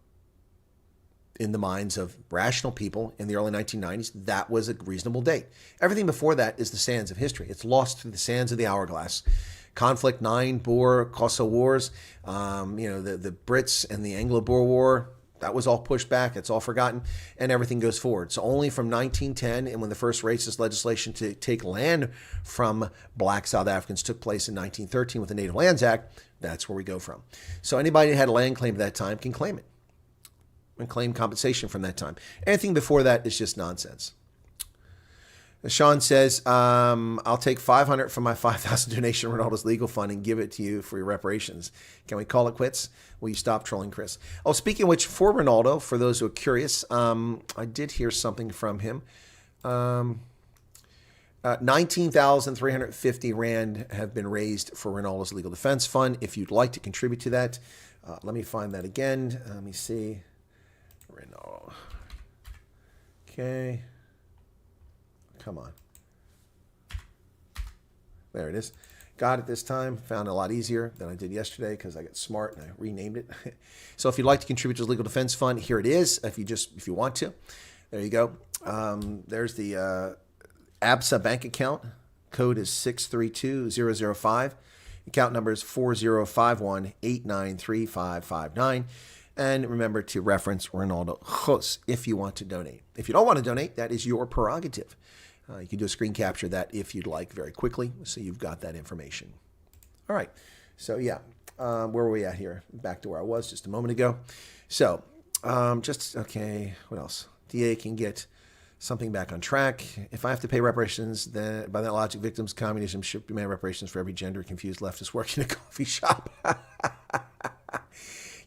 in the minds of rational people in the early 1990s, that was a reasonable date. Everything before that is the sands of history. It's lost through the sands of the hourglass. Conflict, 9 Boer, Kosovo Wars, the Brits and the Anglo-Boer War, that was all pushed back. It's all forgotten, and everything goes forward. So only from 1910, and when the first racist legislation to take land from black South Africans took place in 1913 with the Native Lands Act, that's where we go from. So anybody who had a land claim at that time can claim it and claim compensation from that time. Anything before that is just nonsense. Sean says, I'll take $500 from my $5,000 donation to Ronaldo's legal fund and give it to you for your reparations. Can we call it quits? Will you stop trolling Chris? Oh, speaking of which, for Ronaldo, for those who are curious, I did hear something from him. 19,350 Rand have been raised for Ronaldo's legal defense fund. If you'd like to contribute to that, let me find that again. Let me see. Ronaldo. Okay. Come on. There it is. Got it this time. Found it a lot easier than I did yesterday because I got smart and I renamed it. So if you'd like to contribute to the Legal Defense Fund, here it is. If you want to. There you go. There's the ABSA bank account. Code is 632005. Account number is 4051893559. And remember to reference Ronaldo Jos if you want to donate. If you don't want to donate, that is your prerogative. You can do a screen capture of that if you'd like very quickly, so you've got that information. All right. So, yeah, where were we at here? Back to where I was just a moment ago. So, okay, what else? DA can get something back on track. If I have to pay reparations, then by that logic, victims of communism should demand reparations for every gender-confused leftist working in a coffee shop.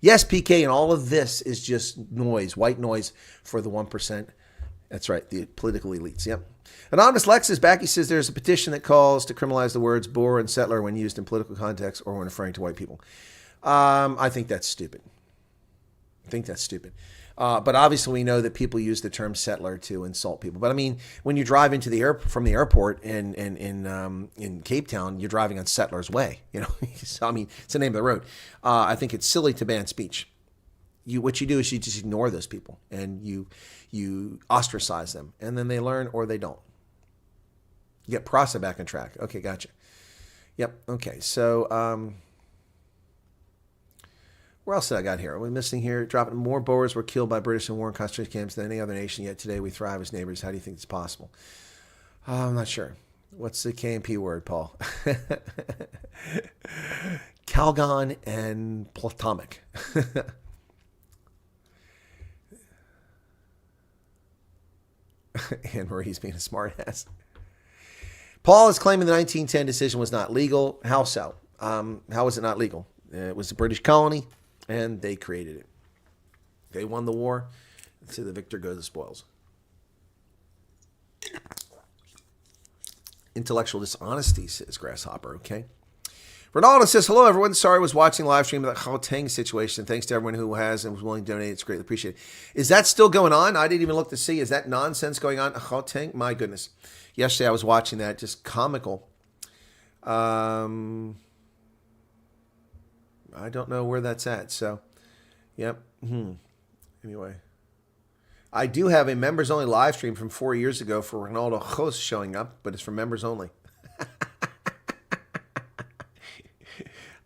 Yes, PK, and all of this is just noise, white noise for the 1%. That's right, the political elites, yep. Anonymous Lex is back. He says there's a petition that calls to criminalize the words Boer and settler when used in political context or when referring to white people. I think that's stupid. think that's stupid. But obviously, we know that people use the term settler to insult people. But I mean, when you drive into the from the airport in Cape Town, you're driving on Settler's Way. You know, so I mean, it's the name of the road. I think it's silly to ban speech. What you do is you just ignore those people and you ostracize them, and then they learn or they don't. You get Prasa back on track. Okay, gotcha. Yep. Okay, so. Where else did I got here? Are we missing here? Dropping more Boers were killed by British in war and concentration camps than any other nation, yet today we thrive as neighbors. How do you think it's possible? I'm not sure. What's the KMP word, Paul? Calgon and Platonic. Anne Marie's being a smartass. Paul is claiming the 1910 decision was not legal. How so? How was it not legal? It was a British colony. And they created it. They won the war. To the victor goes the spoils. Intellectual dishonesty, says Grasshopper. Okay. Ronaldo says, hello, everyone. Sorry I was watching live stream of the Gauteng situation. Thanks to everyone who has and was willing to donate. It's greatly appreciated. Is that still going on? I didn't even look to see. Is that nonsense going on at Gauteng? My goodness. Yesterday I was watching that. Just comical. I don't know where that's at. So, yep. Anyway, I do have a members only live stream from 4 years ago for Ronaldo host showing up, but it's for members only.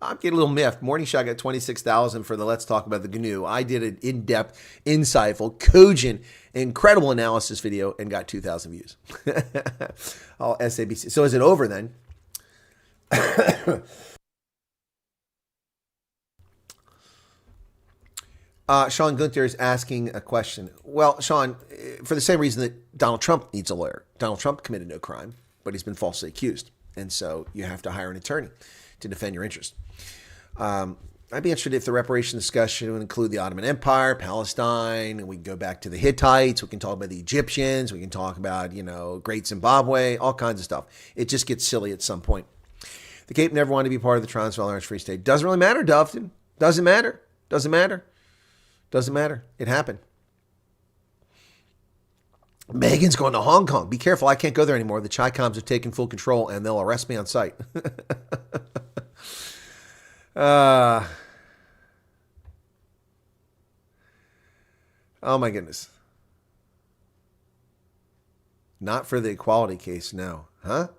I'm getting a little miffed. Morning Shot got 26,000 for the Let's Talk About the GNU. I did an in-depth, insightful, cogent, incredible analysis video and got 2,000 views. All SABC. So is it over then? Sean Gunther is asking a question. Well, Sean, for the same reason that Donald Trump needs a lawyer. Donald Trump committed no crime, but he's been falsely accused. And so you have to hire an attorney to defend your interest. I'd be interested if the reparation discussion would include the Ottoman Empire, Palestine, and we can go back to the Hittites. We can talk about the Egyptians. We can talk about, Great Zimbabwe, all kinds of stuff. It just gets silly at some point. The Cape never wanted to be part of the Transvaal Orange Free State. Doesn't really matter, Dovton. Doesn't matter. Doesn't matter. Doesn't matter. It happened. Megan's going to Hong Kong. Be careful. I can't go there anymore. The Chi-Coms have taken full control and they'll arrest me on sight. Oh my goodness. Not for the equality case, no. Huh?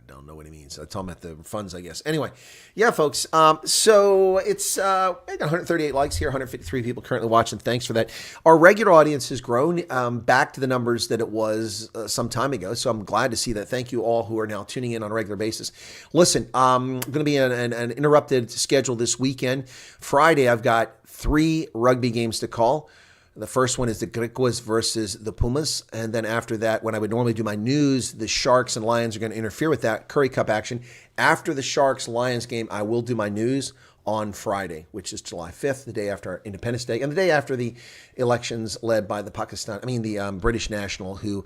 Don't know what he means. I told him at the funds, I guess. Anyway, yeah, folks. So it's I got 138 likes here, 153 people currently watching. Thanks for that. Our regular audience has grown back to the numbers that it was some time ago. So I'm glad to see that. Thank you all who are now tuning in on a regular basis. Listen, I'm going to be an interrupted schedule this weekend. Friday, I've got 3 rugby games to call. The first one is the Griquas versus the Pumas. And then after that, when I would normally do my news, the Sharks and Lions are going to interfere with that Curry Cup action. After the Sharks-Lions game, I will do my news on Friday, which is July 5th, the day after Independence Day, and the day after the elections led by the British national who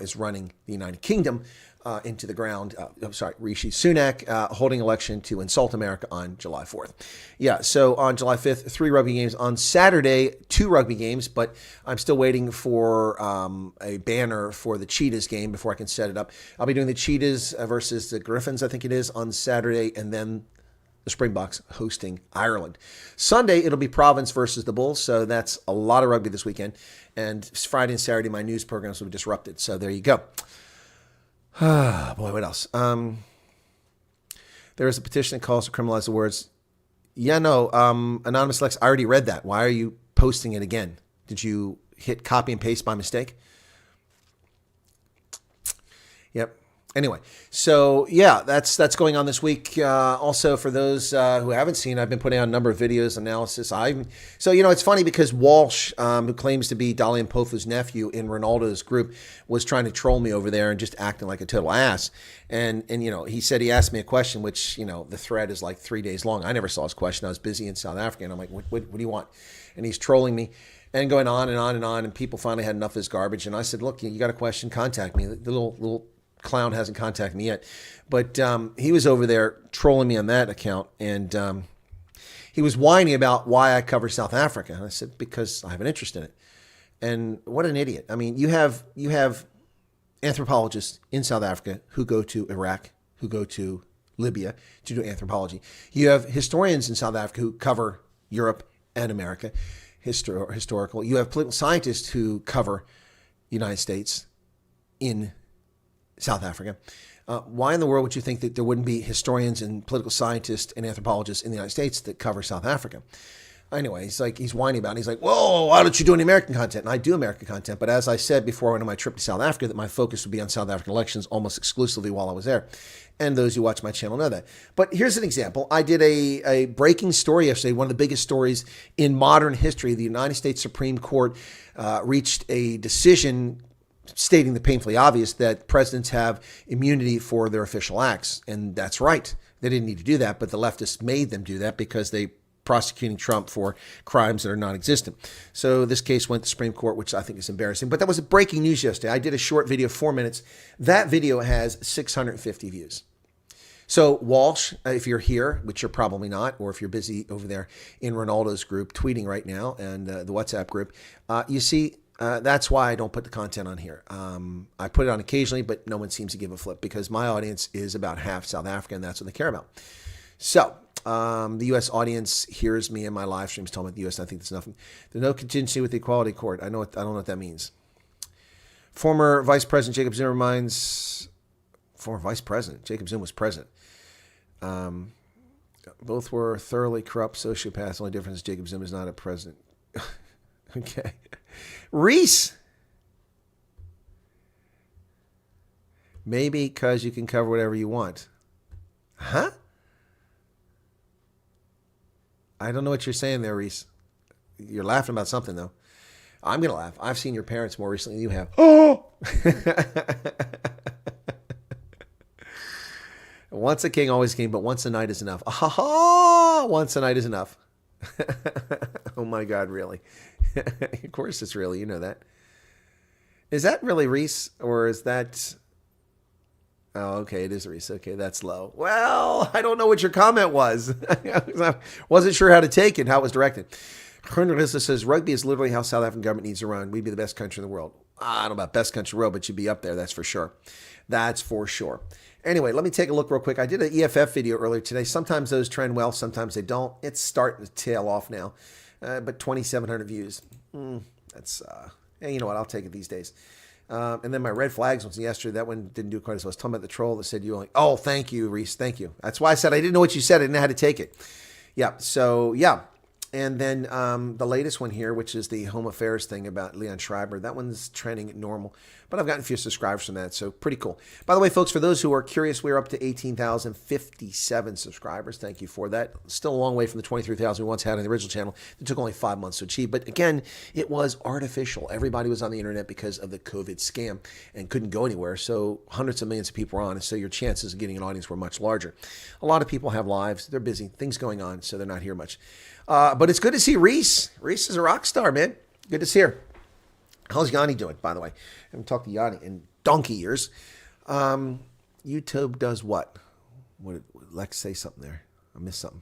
is running the United Kingdom into the ground. Rishi Sunak holding election to insult America on July 4th. Yeah, so on July 5th, 3 rugby games. On Saturday, 2 rugby games, but I'm still waiting for a banner for the Cheetahs game before I can set it up. I'll be doing the Cheetahs versus the Griffins, I think it is, on Saturday, and then the Springboks hosting Ireland. Sunday, it'll be Province versus the Bulls, so that's a lot of rugby this weekend. And Friday and Saturday, my news programs will be disrupted, so there you go. Boy, what else? There is a petition that calls to criminalize the words. Yeah, no, Anonymous Lex, I already read that. Why are you posting it again? Did you hit copy and paste by mistake? Yep. Anyway, so yeah, that's going on this week. Also, for those who haven't seen, I've been putting out a number of videos, analysis. It's funny because Walsh, who claims to be Dali and Pofu's nephew in Ronaldo's group, was trying to troll me over there and just acting like a total ass. And he said he asked me a question, which the thread is like 3 days long. I never saw his question. I was busy in South Africa, and I'm like, what do you want? And he's trolling me. And going on and on and on, and people finally had enough of his garbage. And I said, look, you got a question, contact me. The little clown hasn't contacted me yet, but he was over there trolling me on that account, and he was whining about why I cover South Africa. And I said, because I have an interest in it. And what an idiot. I mean, you have anthropologists in South Africa who go to Iraq, who go to Libya to do anthropology. You have historians in South Africa who cover Europe and America, historical. You have political scientists who cover the United States in South Africa. Why in the world would you think that there wouldn't be historians and political scientists and anthropologists in the United States that cover South Africa? Anyway, he's whining about it. He's like, whoa, why don't you do any American content? And I do American content. But as I said before I went on my trip to South Africa, that my focus would be on South African elections almost exclusively while I was there. And those who watch my channel know that. But here's an example. I did a breaking story yesterday, one of the biggest stories in modern history. The United States Supreme Court reached a decision stating the painfully obvious that presidents have immunity for their official acts. And that's right. They didn't need to do that, but the leftists made them do that because they prosecuting Trump for crimes that are non-existent. So this case went to the Supreme Court, which I think is embarrassing. But that was breaking news yesterday. I did a short video, 4 minutes. That video has 650 views. So Walsh, if you're here, which you're probably not, or if you're busy over there in Ronaldo's group tweeting right now and the WhatsApp group, you see, that's why I don't put the content on here. I put it on occasionally, but no one seems to give a flip because my audience is about half South Africa, and that's what they care about. So the U.S. audience hears me in my live streams talking about the U.S. And I think there's nothing. There's no contingency with the Equality Court. I don't know what that means. Former Vice President Jacob Zuma reminds. Former Vice President Jacob Zuma was president. Both were thoroughly corrupt sociopaths. The only difference is Jacob Zuma is not a president. Okay, Reese. Maybe because you can cover whatever you want. Huh? I don't know what you're saying there, Reese. You're laughing about something, though. I'm going to laugh. I've seen your parents more recently than you have. Oh! Once a king, always a king, but once a night is enough. Ah-ha-ha! Once a night is enough. Oh, my God, really? Of course it's really. You know that. Is that really Reese, or is that... Oh, okay, it is Reese. Okay, that's low. Well, I don't know what your comment was. I wasn't sure how to take it, how it was directed. Cornelissa says, rugby is literally how South African government needs to run. We'd be the best country in the world. I don't know about best country in the world, but you'd be up there, that's for sure. That's for sure. Anyway, let me take a look real quick. I did an EFF video earlier today. Sometimes those trend well, sometimes they don't. It's starting to tail off now. But 2,700 views. That's, hey, you know what? I'll take it these days. And then my red flags was yesterday. That one didn't do quite as well. I was talking about the troll that said you only. Oh, thank you, Reese. Thank you. That's why I said I didn't know what you said. I didn't know how to take it. Yeah. So yeah. And then the latest one here, which is the home affairs thing about Leon Schreiber. That one's trending normal, but I've gotten a few subscribers from that, so pretty cool. By the way, folks, for those who are curious, we're up to 18,057 subscribers. Thank you for that. Still a long way from the 23,000 we once had on the original channel. It took only 5 months to achieve, but again, it was artificial. Everybody was on the internet because of the COVID scam and couldn't go anywhere, so hundreds of millions of people were on, and so your chances of getting an audience were much larger. A lot of people have lives. They're busy. Things going on, so they're not here much. But it's good to see Reese. Reese is a rock star, man. Good to see her. How's Yanni doing, by the way? I haven't talked to Yanni in donkey years. YouTube does what? What did Lex say something there? I missed something.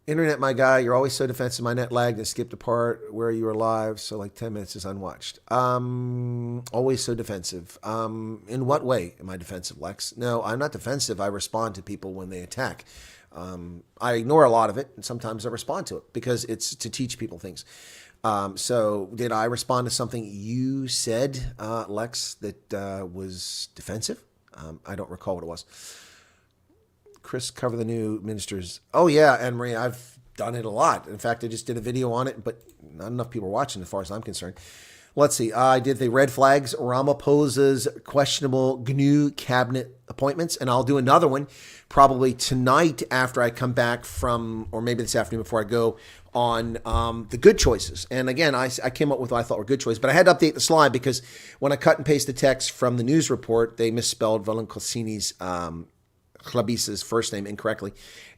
Internet, my guy, you're always so defensive. My net lagged and skipped a part where you were live, so like 10 minutes is unwatched. Always so defensive. In what way am I defensive, Lex? No, I'm not defensive. I respond to people when they attack. I ignore a lot of it, and sometimes I respond to it because it's to teach people things. So did I respond to something you said, Lex, that was defensive? I don't recall what it was. Chris, cover the new ministers. Oh, yeah, Anne Marie, I've done it a lot. In fact, I just did a video on it, but not enough people are watching as far as I'm concerned. Let's see. I did the red flags, Ramaphosa's questionable GNU cabinet appointments, and I'll do another one probably tonight after I come back from, or maybe this afternoon before I go, on the good choices. And again, I came up with what I thought were good choices, but I had to update the slide because when I cut and paste the text from the news report, they misspelled Valencosini's Chlabisa's first name incorrectly,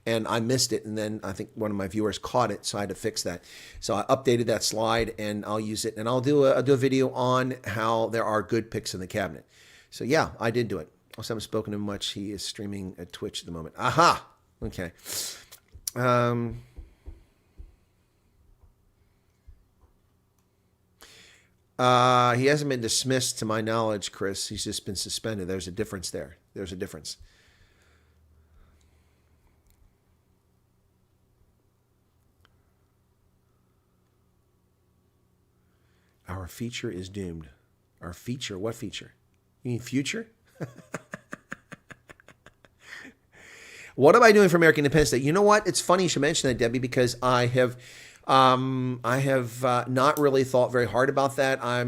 and I missed it, and then I think one of my viewers caught it, so I had to fix that. So I updated that slide, and I'll use it, and I'll do a video on how there are good picks in the cabinet. So yeah, I did do it. Also haven't spoken to him much. He is streaming at Twitch at the moment. Aha! Okay. He hasn't been dismissed to my knowledge, Chris. He's just been suspended. There's a difference there. There's a difference. Our feature is doomed. Our feature? What feature? You mean future? What am I doing for American Independence Day? You know what? It's funny you should mention that, Debbie, because I have not really thought very hard about that. I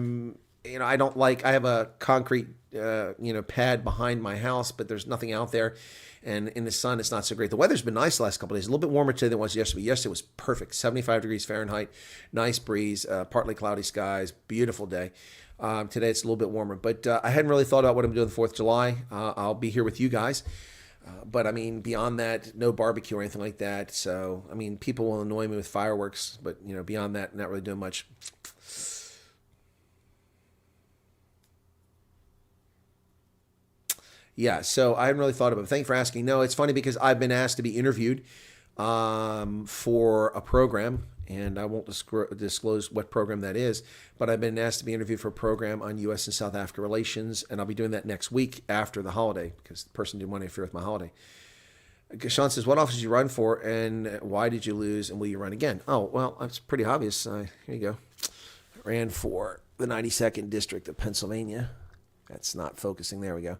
have a concrete, pad behind my house, but there's nothing out there. And in the sun, it's not so great. The weather's been nice the last couple of days. A little bit warmer today than it was yesterday. Yesterday was perfect. 75 degrees Fahrenheit, nice breeze, partly cloudy skies, beautiful day. Today it's a little bit warmer. But I hadn't really thought about what I'm doing the 4th of July. I'll be here with you guys. But I mean, beyond that, no barbecue or anything like that. So, I mean, people will annoy me with fireworks, but, beyond that, not really doing much. Yeah, so I haven't really thought about it. Thank you for asking. No, it's funny because I've been asked to be interviewed for a program, and I won't disclose what program that is, but I've been asked to be interviewed for a program on U.S. and South Africa relations, and I'll be doing that next week after the holiday because the person didn't want to interfere with my holiday. Sean says, what office did you run for, and why did you lose, and will you run again? Oh, well, it's pretty obvious. Here you go. I ran for the 92nd District of Pennsylvania. That's not focusing. There we go.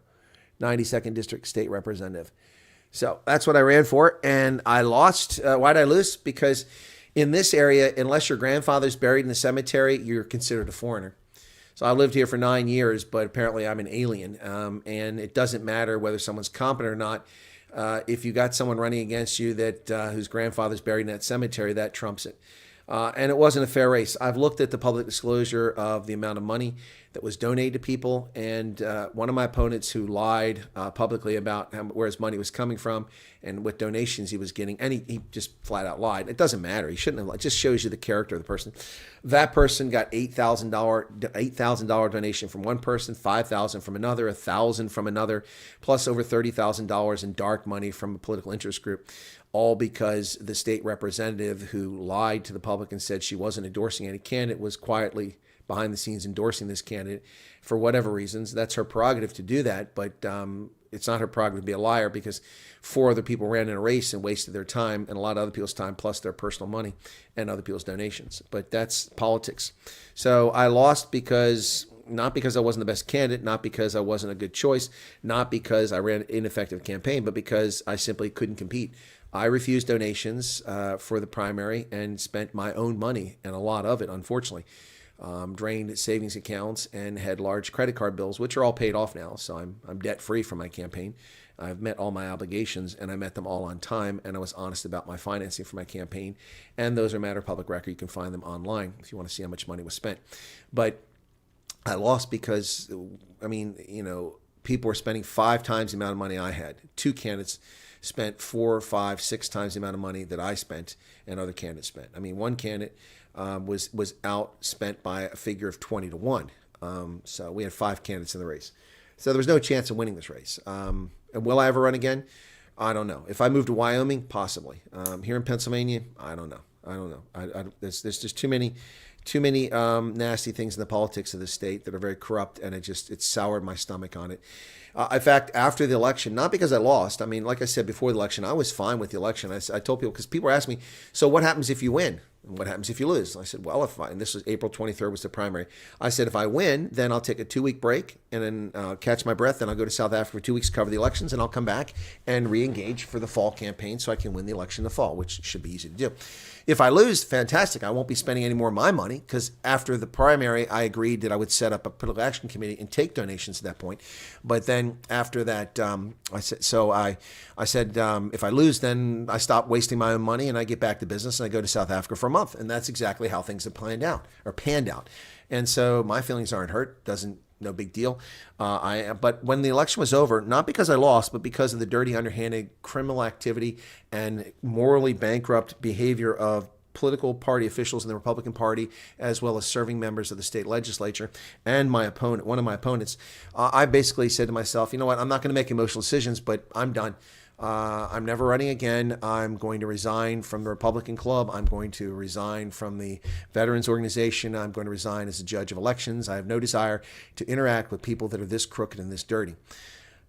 92nd District State Representative. So that's what I ran for, and I lost. Why did I lose? Because in this area, unless your grandfather's buried in the cemetery, you're considered a foreigner. So I lived here for 9 years, but apparently I'm an alien, and it doesn't matter whether someone's competent or not. If you got someone running against you that whose grandfather's buried in that cemetery, that trumps it. And it wasn't a fair race. I've looked at the public disclosure of the amount of money that was donated to people, and one of my opponents who lied publicly about where his money was coming from and what donations he was getting, and he just flat out lied. It doesn't matter. He shouldn't have lied. It just shows you the character of the person. That person got $8,000 donation from one person, $5,000 from another, $1,000 from another, plus over $30,000 in dark money from a political interest group. All because the state representative who lied to the public and said she wasn't endorsing any candidate was quietly behind the scenes endorsing this candidate for whatever reasons. That's her prerogative to do that, but it's not her prerogative to be a liar because 4 other people ran in a race and wasted their time and a lot of other people's time plus their personal money and other people's donations. But that's politics. So I lost not because I wasn't the best candidate, not because I wasn't a good choice, not because I ran an ineffective campaign, but because I simply couldn't compete. I refused donations for the primary and spent my own money, and a lot of it, unfortunately. Drained savings accounts and had large credit card bills, which are all paid off now. So I'm debt-free from my campaign. I've met all my obligations, and I met them all on time, and I was honest about my financing for my campaign. And those are a matter of public record. You can find them online if you want to see how much money was spent. But I lost because, people were spending 5 times the amount of money I had. 2 candidates spent 4, 5, 6 times the amount of money that I spent and other candidates spent. One candidate was outspent by a figure of 20 to 1. So we had 5 candidates in the race. So there was no chance of winning this race. And will I ever run again? I don't know. If I move to Wyoming, possibly. Here in Pennsylvania, I don't know. There's just too many nasty things in the politics of the state that are very corrupt, and it soured my stomach on it. In fact, after the election, not because I lost. Like I said before the election, I was fine with the election. I told people, because people were asking me, so what happens if you win? And what happens if you lose? I said, well, and this was April 23rd was the primary. I said, if I win, then I'll take a 2-week break and then catch my breath. Then I'll go to South Africa for 2 weeks, cover the elections, and I'll come back and re-engage for the fall campaign so I can win the election in the fall, which should be easy to do. If I lose, fantastic. I won't be spending any more of my money because after the primary, I agreed that I would set up a political action committee and take donations at that point. But then after that, I said, if I lose, then I stop wasting my own money and I get back to business and I go to South Africa for a month. And that's exactly how things have panned out. And so my feelings aren't hurt. No big deal. But when the election was over, not because I lost, but because of the dirty, underhanded criminal activity and morally bankrupt behavior of political party officials in the Republican Party, as well as serving members of the state legislature and one of my opponents, I basically said to myself, you know what, I'm not going to make emotional decisions, but I'm done. I'm never running again. I'm going to resign from the Republican Club. I'm going to resign from the Veterans Organization. I'm going to resign as a judge of elections. I have no desire to interact with people that are this crooked and this dirty.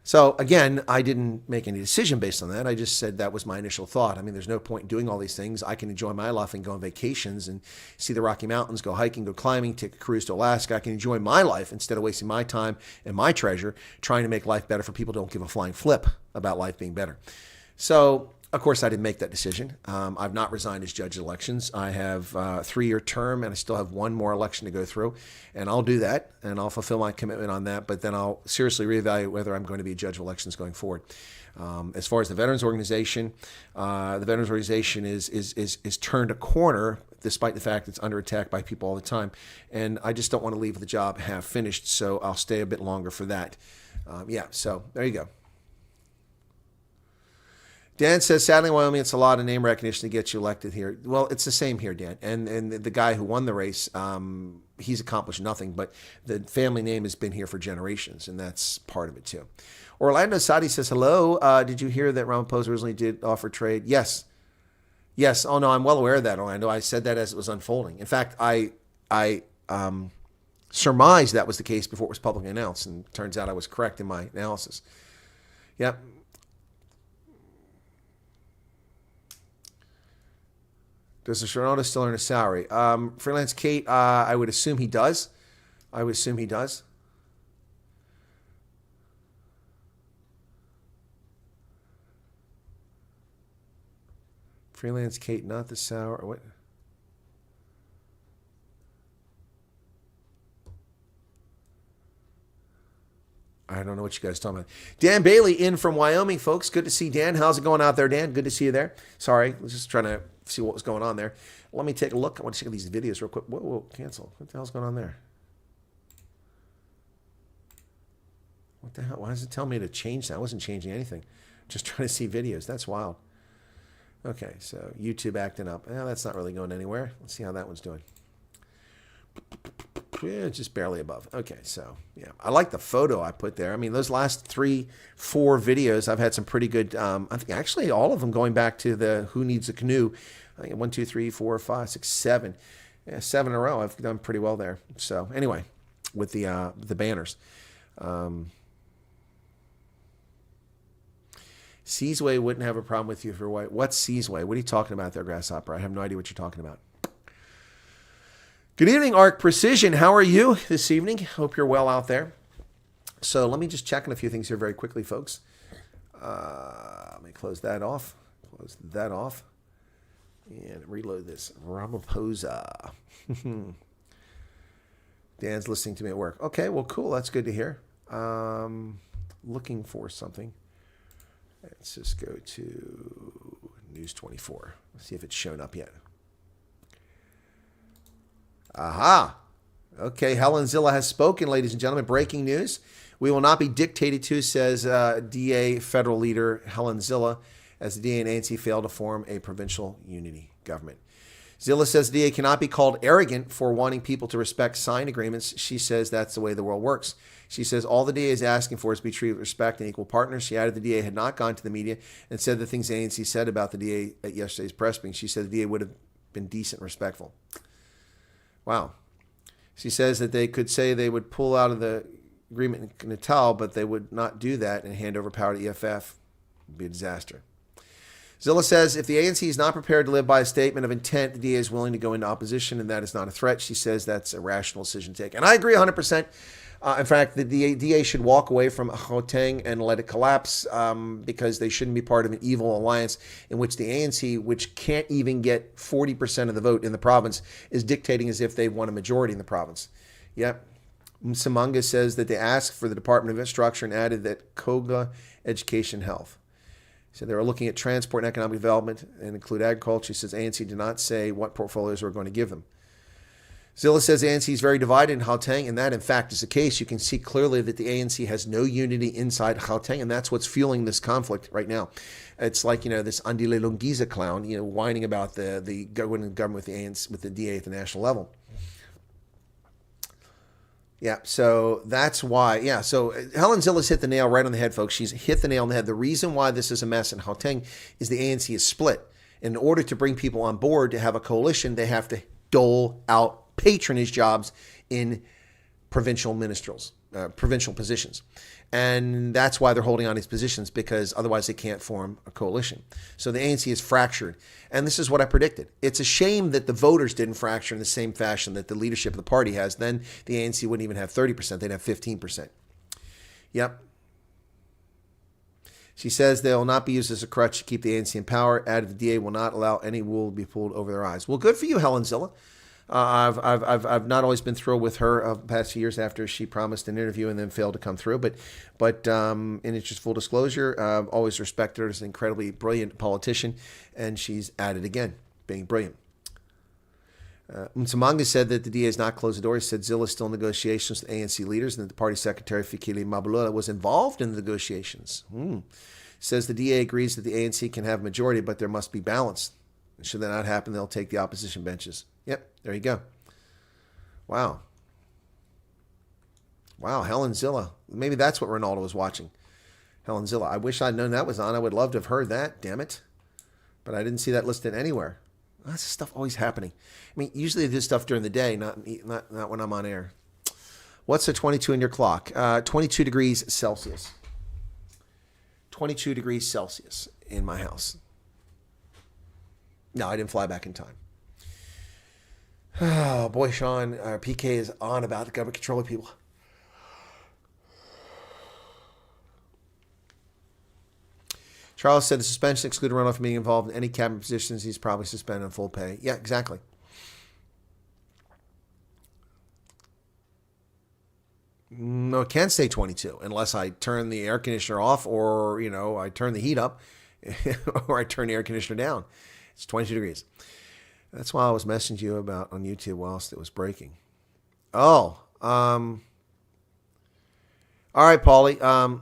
So again, I didn't make any decision based on that. I just said that was my initial thought. I mean, there's no point in doing all these things. I can enjoy my life and go on vacations and see the Rocky Mountains, go hiking, go climbing, take a cruise to Alaska. I can enjoy my life instead of wasting my time and my treasure trying to make life better for people who don't give a flying flip about life being better. So, of course, I didn't make that decision. I've not resigned as judge of elections. I have a 3-year term, and I still have one more election to go through. And I'll do that, and I'll fulfill my commitment on that. But then I'll seriously reevaluate whether I'm going to be a judge of elections going forward. As far as the Veterans Organization is turned a corner, despite the fact it's under attack by people all the time. And I just don't want to leave the job half finished, so I'll stay a bit longer for that. So there you go. Dan says, sadly, in Wyoming, it's a lot of name recognition to get you elected here. Well, it's the same here, Dan. And the guy who won the race, he's accomplished nothing, but the family name has been here for generations, and that's part of it, too. Orlando Sadi says, hello. Did you hear that Ramaphosa originally did offer trade? Yes. Oh, no, I'm well aware of that, Orlando. I said that as it was unfolding. In fact, I surmised that was the case before it was publicly announced, and it turns out I was correct in my analysis. Yep. Does the Shronda still earn a salary? Freelance Kate, I would assume he does. Freelance Kate, not the salary. What? I don't know what you guys are talking about. Dan Bailey in from Wyoming, folks. Good to see Dan. How's it going out there, Dan? Good to see you there. Sorry, I was just trying to see what was going on there. Let me take a look. I want to check these videos real quick. Whoa, cancel. What the hell's going on there? What the hell? Why does it tell me to change that? I wasn't changing anything. Just trying to see videos. That's wild. Okay, so YouTube acting up. That's not really going anywhere. Let's see how that one's doing. Yeah, just barely above. Okay, so yeah, I like the photo I put there. I mean, those last 3-4 videos, I've had some pretty good. I think actually all of them going back to the Who Needs a Canoe. I think 1, 2, 3, 4, 5, 6, 7. Yeah, 7 in a row. I've done pretty well there. So anyway, with the banners. Seasway wouldn't have a problem with you if you're white. What's Seasway? What are you talking about there, Grasshopper? I have no idea what you're talking about. Good evening, Arc Precision. How are you this evening? Hope you're well out there. So let me just check on a few things here very quickly, folks. Let me close that off. And reload this. Ramaphosa. Dan's listening to me at work. Okay, well, cool. That's good to hear. Looking for something. Let's just go to News 24. Let's see if it's shown up yet. Aha. Okay, Helen Zilla has spoken, ladies and gentlemen. Breaking news. We will not be dictated to, says DA federal leader Helen Zilla, as the DA and ANC fail to form a provincial unity government. Zilla says the DA cannot be called arrogant for wanting people to respect signed agreements. She says that's the way the world works. She says all the DA is asking for is to be treated with respect and equal partners. She added the DA had not gone to the media and said the things the ANC said about the DA at yesterday's press meeting. She said the DA would have been decent and respectful. Wow. She says that they could say they would pull out of the agreement in Natal, but they would not do that and hand over power to EFF. It would be a disaster. Zilla says if the ANC is not prepared to live by a statement of intent, the DA is willing to go into opposition, and that is not a threat. She says that's a rational decision to take. And I agree 100%. In fact, the DA should walk away from Gauteng and let it collapse because they shouldn't be part of an evil alliance in which the ANC, which can't even get 40% of the vote in the province, is dictating as if they've won a majority in the province. Yep. Msimanga says that they asked for the Department of Infrastructure and added that COGA, Education, Health. So they were looking at transport and economic development and include agriculture. She says ANC did not say what portfolios we're going to give them. Zilla says ANC is very divided in Gauteng, and that, in fact, is the case. You can see clearly that the ANC has no unity inside Gauteng, and that's what's fueling this conflict right now. It's like, this Andile Lungiza clown, whining about the government with the ANC, with the DA at the national level. Yeah, so that's why. Yeah, so Helen Zilla's hit the nail right on the head, folks. She's hit the nail on the head. The reason why this is a mess in Gauteng is the ANC is split. In order to bring people on board to have a coalition, they have to dole out patronage jobs in provincial provincial positions. And that's why they're holding on these positions, because otherwise they can't form a coalition. So the ANC is fractured. And this is what I predicted. It's a shame that the voters didn't fracture in the same fashion that the leadership of the party has. Then the ANC wouldn't even have 30%. They'd have 15%. Yep. She says they'll not be used as a crutch to keep the ANC in power. Added, the DA will not allow any wool to be pulled over their eyes. Well, good for you, Helen Zilla. I've not always been thrilled with her the past few years after she promised an interview and then failed to come through. But in interest of full disclosure, I've always respected her as an incredibly brilliant politician, and she's at it again, being brilliant. Mtsamanga said that the DA has not closed the door. He said Zilla is still in negotiations with ANC leaders and that the party secretary, Fikile Mabulula, was involved in the negotiations. Says the DA agrees that the ANC can have a majority, but there must be balance. Should that not happen, they'll take the opposition benches. Yep, there you go. Wow. Wow, Helen Zilla. Maybe that's what Ronaldo was watching. Helen Zilla. I wish I'd known that was on. I would love to have heard that, damn it. But I didn't see that listed anywhere. That's stuff always happening. I mean, usually they do stuff during the day, not when I'm on air. What's the 22 in your clock? 22 degrees Celsius. 22 degrees Celsius in my house. No, I didn't fly back in time. Oh, boy, Sean, PK is on about the government controlling people. Charles said the suspension excluded runoff from being involved in any cabinet positions. He's probably suspended on full pay. Yeah, exactly. No, it can't stay 22 unless I turn the air conditioner off or, I turn the heat up or I turn the air conditioner down. It's 22 degrees. That's why I was messaging you about on YouTube whilst it was breaking. Oh, all right, Paulie.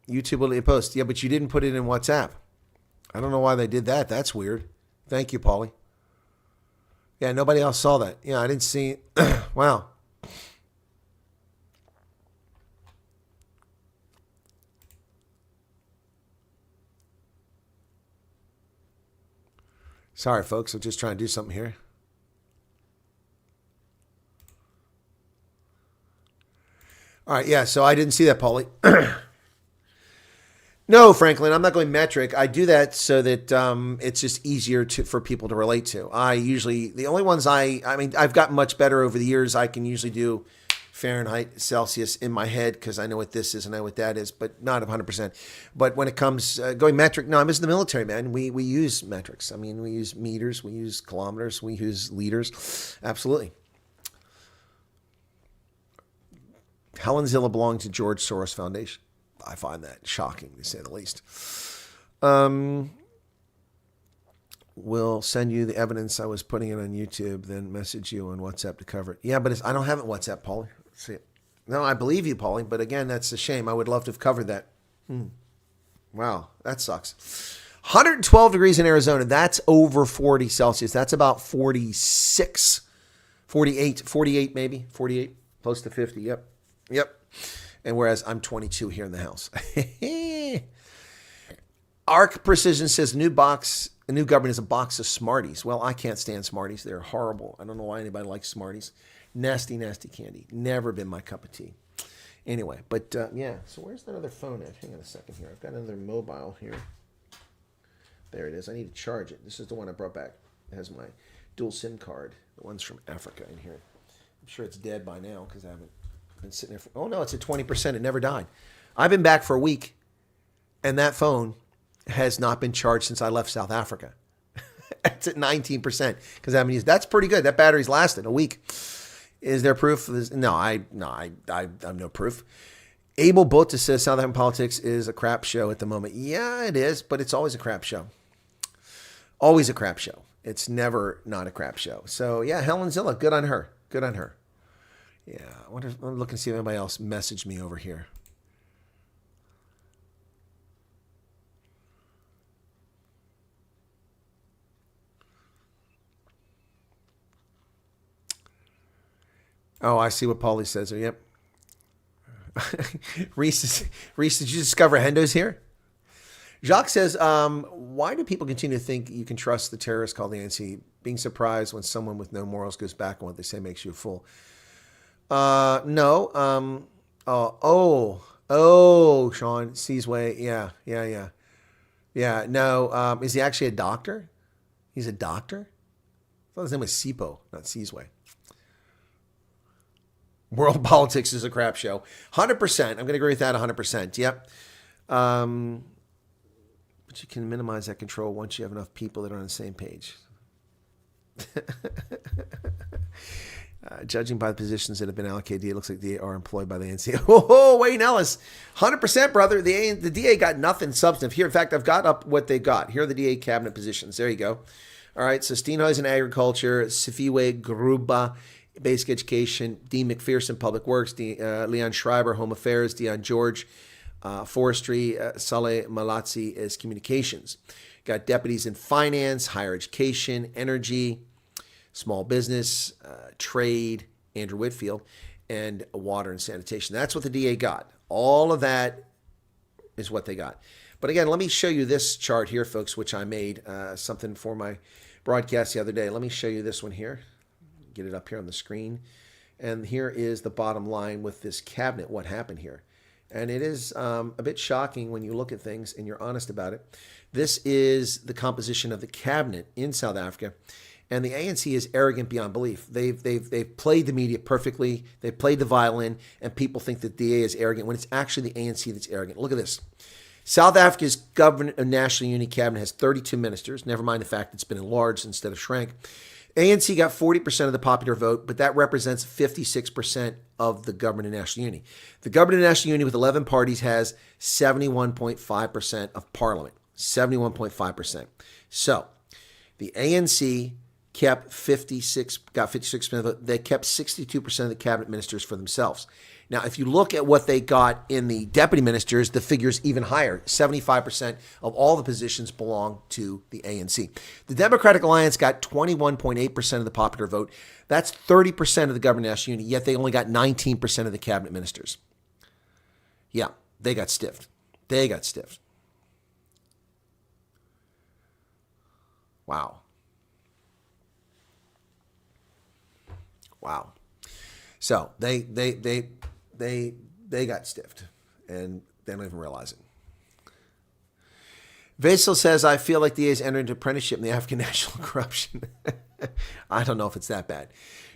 YouTube will let you post. Yeah, but you didn't put it in WhatsApp. I don't know why they did that. That's weird. Thank you, Paulie. Yeah, nobody else saw that. Yeah, I didn't see. Wow. Sorry, folks. I'm just trying to do something here. All right, yeah, so I didn't see that, Paulie. No, Franklin, I'm not going metric. I do that so that it's just easier for people to relate to. The only ones I've gotten much better over the years. I can usually do Fahrenheit, Celsius in my head because I know what this is and I know what that is, but not 100%. But when it comes going metric, no, I'm just in the military, man. We use metrics. I mean, we use meters, we use kilometers, we use liters. Absolutely. Helen Zilla belonged to George Soros Foundation. I find that shocking, to say the least. We'll send you the evidence. I was putting it on YouTube, then message you on WhatsApp to cover it. Yeah, but I don't have it WhatsApp, Paulie. See it. No, I believe you, Paulie, but again, that's a shame. I would love to have covered that. Wow, that sucks. 112 degrees in Arizona. That's over 40 Celsius. That's about 46, 48 maybe, 48, close to 50. Yep. And whereas I'm 22 here in the house. Arc Precision says new government is a box of Smarties. Well, I can't stand Smarties. They're horrible. I don't know why anybody likes Smarties. Nasty, nasty candy. Never been my cup of tea. Anyway, but yeah. So where's that other phone at? Hang on a second here. I've got another mobile here. There it is. I need to charge it. This is the one I brought back. It has my dual SIM card. The one's from Africa in here. I'm sure it's dead by now because I haven't been sitting there. Oh, no, it's at 20%. It never died. I've been back for a week, and that phone has not been charged since I left South Africa. It's at 19% because I haven't used. That's pretty good. That battery's lasted a week. Is there proof? No, I have no proof. Abel Bota says South African politics is a crap show at the moment. Yeah, it is, but it's always a crap show. Always a crap show. It's never not a crap show. So yeah, Helen Zilla, good on her. Good on her. Yeah, I'm looking to see if anybody else messaged me over here. Oh, I see what Paulie says there. Yep. Reese, did you discover Hendo's here? Jacques says, why do people continue to think you can trust the terrorists called the ANC? Being surprised when someone with no morals goes back on what they say makes you a fool. No. Sean, Seasway. Yeah. No. Is he actually a doctor? He's a doctor? I thought his name was Sipo, not Seasway. World politics is a crap show. 100%. I'm going to agree with that 100%. Yep. But you can minimize that control once you have enough people that are on the same page. Judging by the positions that have been allocated, it looks like they are employed by the ANC. Oh, Wayne Ellis. 100%, brother. The DA got nothing substantive here. In fact, I've got up what they got. Here are the DA cabinet positions. There you go. All right, so Steenhuisen, Agriculture, Sifiwe Gruba, Basic Education, Dean McPherson, Public Works, Leon Schreiber, Home Affairs, Dion George, Forestry, Saleh Malatzi is Communications. Got deputies in Finance, Higher Education, Energy, Small Business, Trade, Andrew Whitfield, and Water and Sanitation. That's what the DA got. All of that is what they got. But again, let me show you this chart here, folks, which I made something for my broadcast the other day. Let me show you this one here. Get it up here on the screen. And here is the bottom line with this cabinet, what happened here. And it is a bit shocking when you look at things and you're honest about it. This is the composition of the cabinet in South Africa. And the ANC is arrogant beyond belief. They've played the media perfectly. They played the violin, and people think that the DA is arrogant when it's actually the ANC that's arrogant. Look at this. South Africa's Government of National Unity Cabinet has 32 ministers, never mind the fact it's been enlarged instead of shrank. ANC got 40% of the popular vote, but that represents 56% of the Government of National Unity. The Government of National Unity with 11 parties has 71.5% of parliament. 71.5%. So the ANC got 56% of the vote. They kept 62% of the cabinet ministers for themselves. Now, if you look at what they got in the deputy ministers, the figure's even higher. 75% of all the positions belong to the ANC. The Democratic Alliance got 21.8% of the popular vote. That's 30% of the Government of National Unity, yet they only got 19% of the cabinet ministers. Yeah, they got stiffed. Wow. So they got stiffed, and they don't even realize it. Vasil says, I feel like the DA has entered into apprenticeship in the African national corruption. I don't know if it's that bad.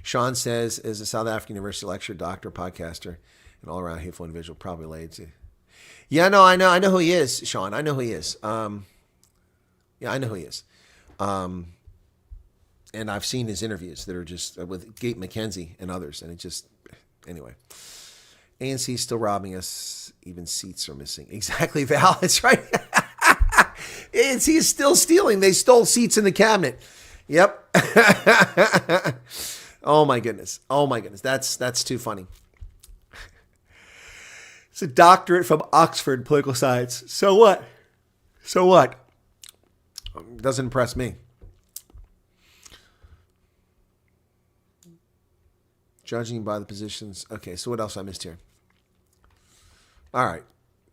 Sean says, is a South African University lecturer, doctor, podcaster, and all-around hateful individual, probably lazy. Yeah, no, I know who he is, Sean. I know who he is. I know who he is. And I've seen his interviews that are just with Gate McKenzie and others. And it just, anyway. ANC is still robbing us. Even seats are missing. Exactly, Val. That's right. ANC is still stealing. They stole seats in the cabinet. Yep. Oh, my goodness. That's too funny. It's a doctorate from Oxford, political science. So what? Doesn't impress me. Judging by the positions. Okay, so what else I missed here? All right.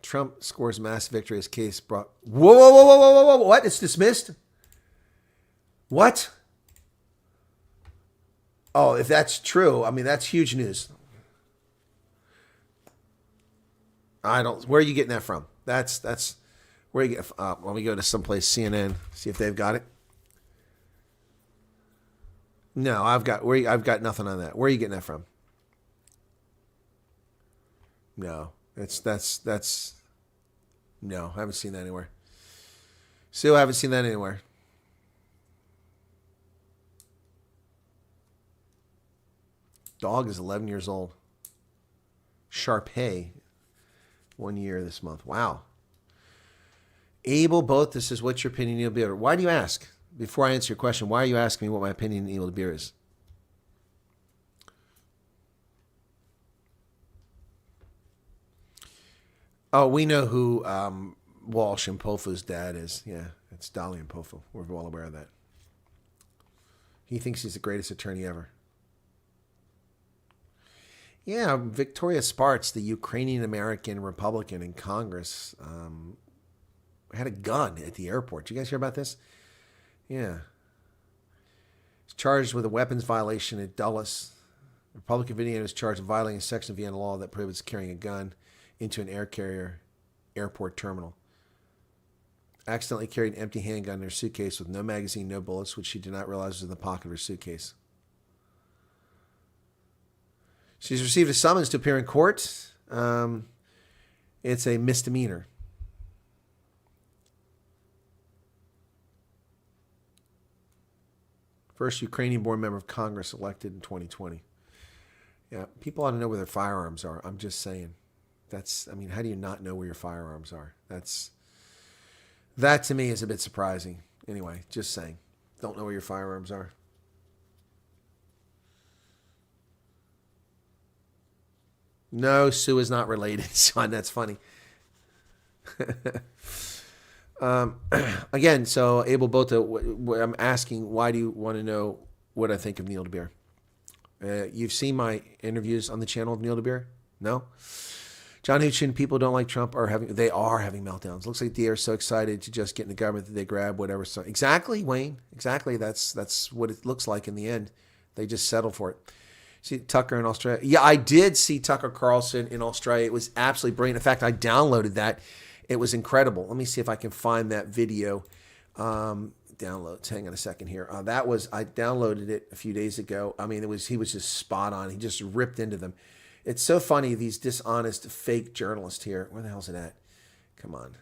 Trump scores mass victory as case brought. Whoa. What? It's dismissed? What? Oh, if that's true, I mean, that's huge news. Where are you getting that from? That's where you get. Let me go to someplace, CNN, see if they've got it. No, I've got nothing on that. Where are you getting that from? No, no, I haven't seen that anywhere. Sue, I haven't seen that anywhere. Dog is 11 years old. Sharpay, 1 year this month. Wow. Abel Both, this is what's your opinion, Neil Beer? Why do you ask? Before I answer your question, why are you asking me what my opinion on Neil Beer is? Oh, we know who Walsh and Pofu's dad is. Yeah, it's Dolly and Pofu. We're well aware of that. He thinks he's the greatest attorney ever. Yeah, Victoria Spartz, the Ukrainian-American Republican in Congress, had a gun at the airport. Did you guys hear about this? Yeah. He's charged with a weapons violation at Dulles. The Republican Vienna was charged with violating a section of Vienna law that prohibits carrying a gun into an air carrier airport terminal. Accidentally carried an empty handgun in her suitcase with no magazine, no bullets, which she did not realize was in the pocket of her suitcase. She's received a summons to appear in court. It's a misdemeanor. First Ukrainian-born member of Congress elected in 2020. Yeah, people ought to know where their firearms are. I'm just saying. How do you not know where your firearms are? That to me is a bit surprising. Anyway, just saying. Don't know where your firearms are. No, Sue is not related, son. That's funny. Again, so Abel Bota, I'm asking, why do you want to know what I think of Neil DeBeer? You've seen my interviews on the channel of Neil DeBeer? No? John Huchin, people don't like Trump they are having meltdowns. Looks like they are so excited to just get in the government that they grab whatever. So, exactly, Wayne. Exactly. That's what it looks like in the end. They just settle for it. See Tucker in Australia? Yeah, I did see Tucker Carlson in Australia. It was absolutely brilliant. In fact, I downloaded that. It was incredible. Let me see if I can find that video. Downloads. Hang on a second here. I downloaded it a few days ago. I mean, he was just spot on. He just ripped into them. It's so funny, these dishonest, fake journalists here. Where the hell's it at? Come on.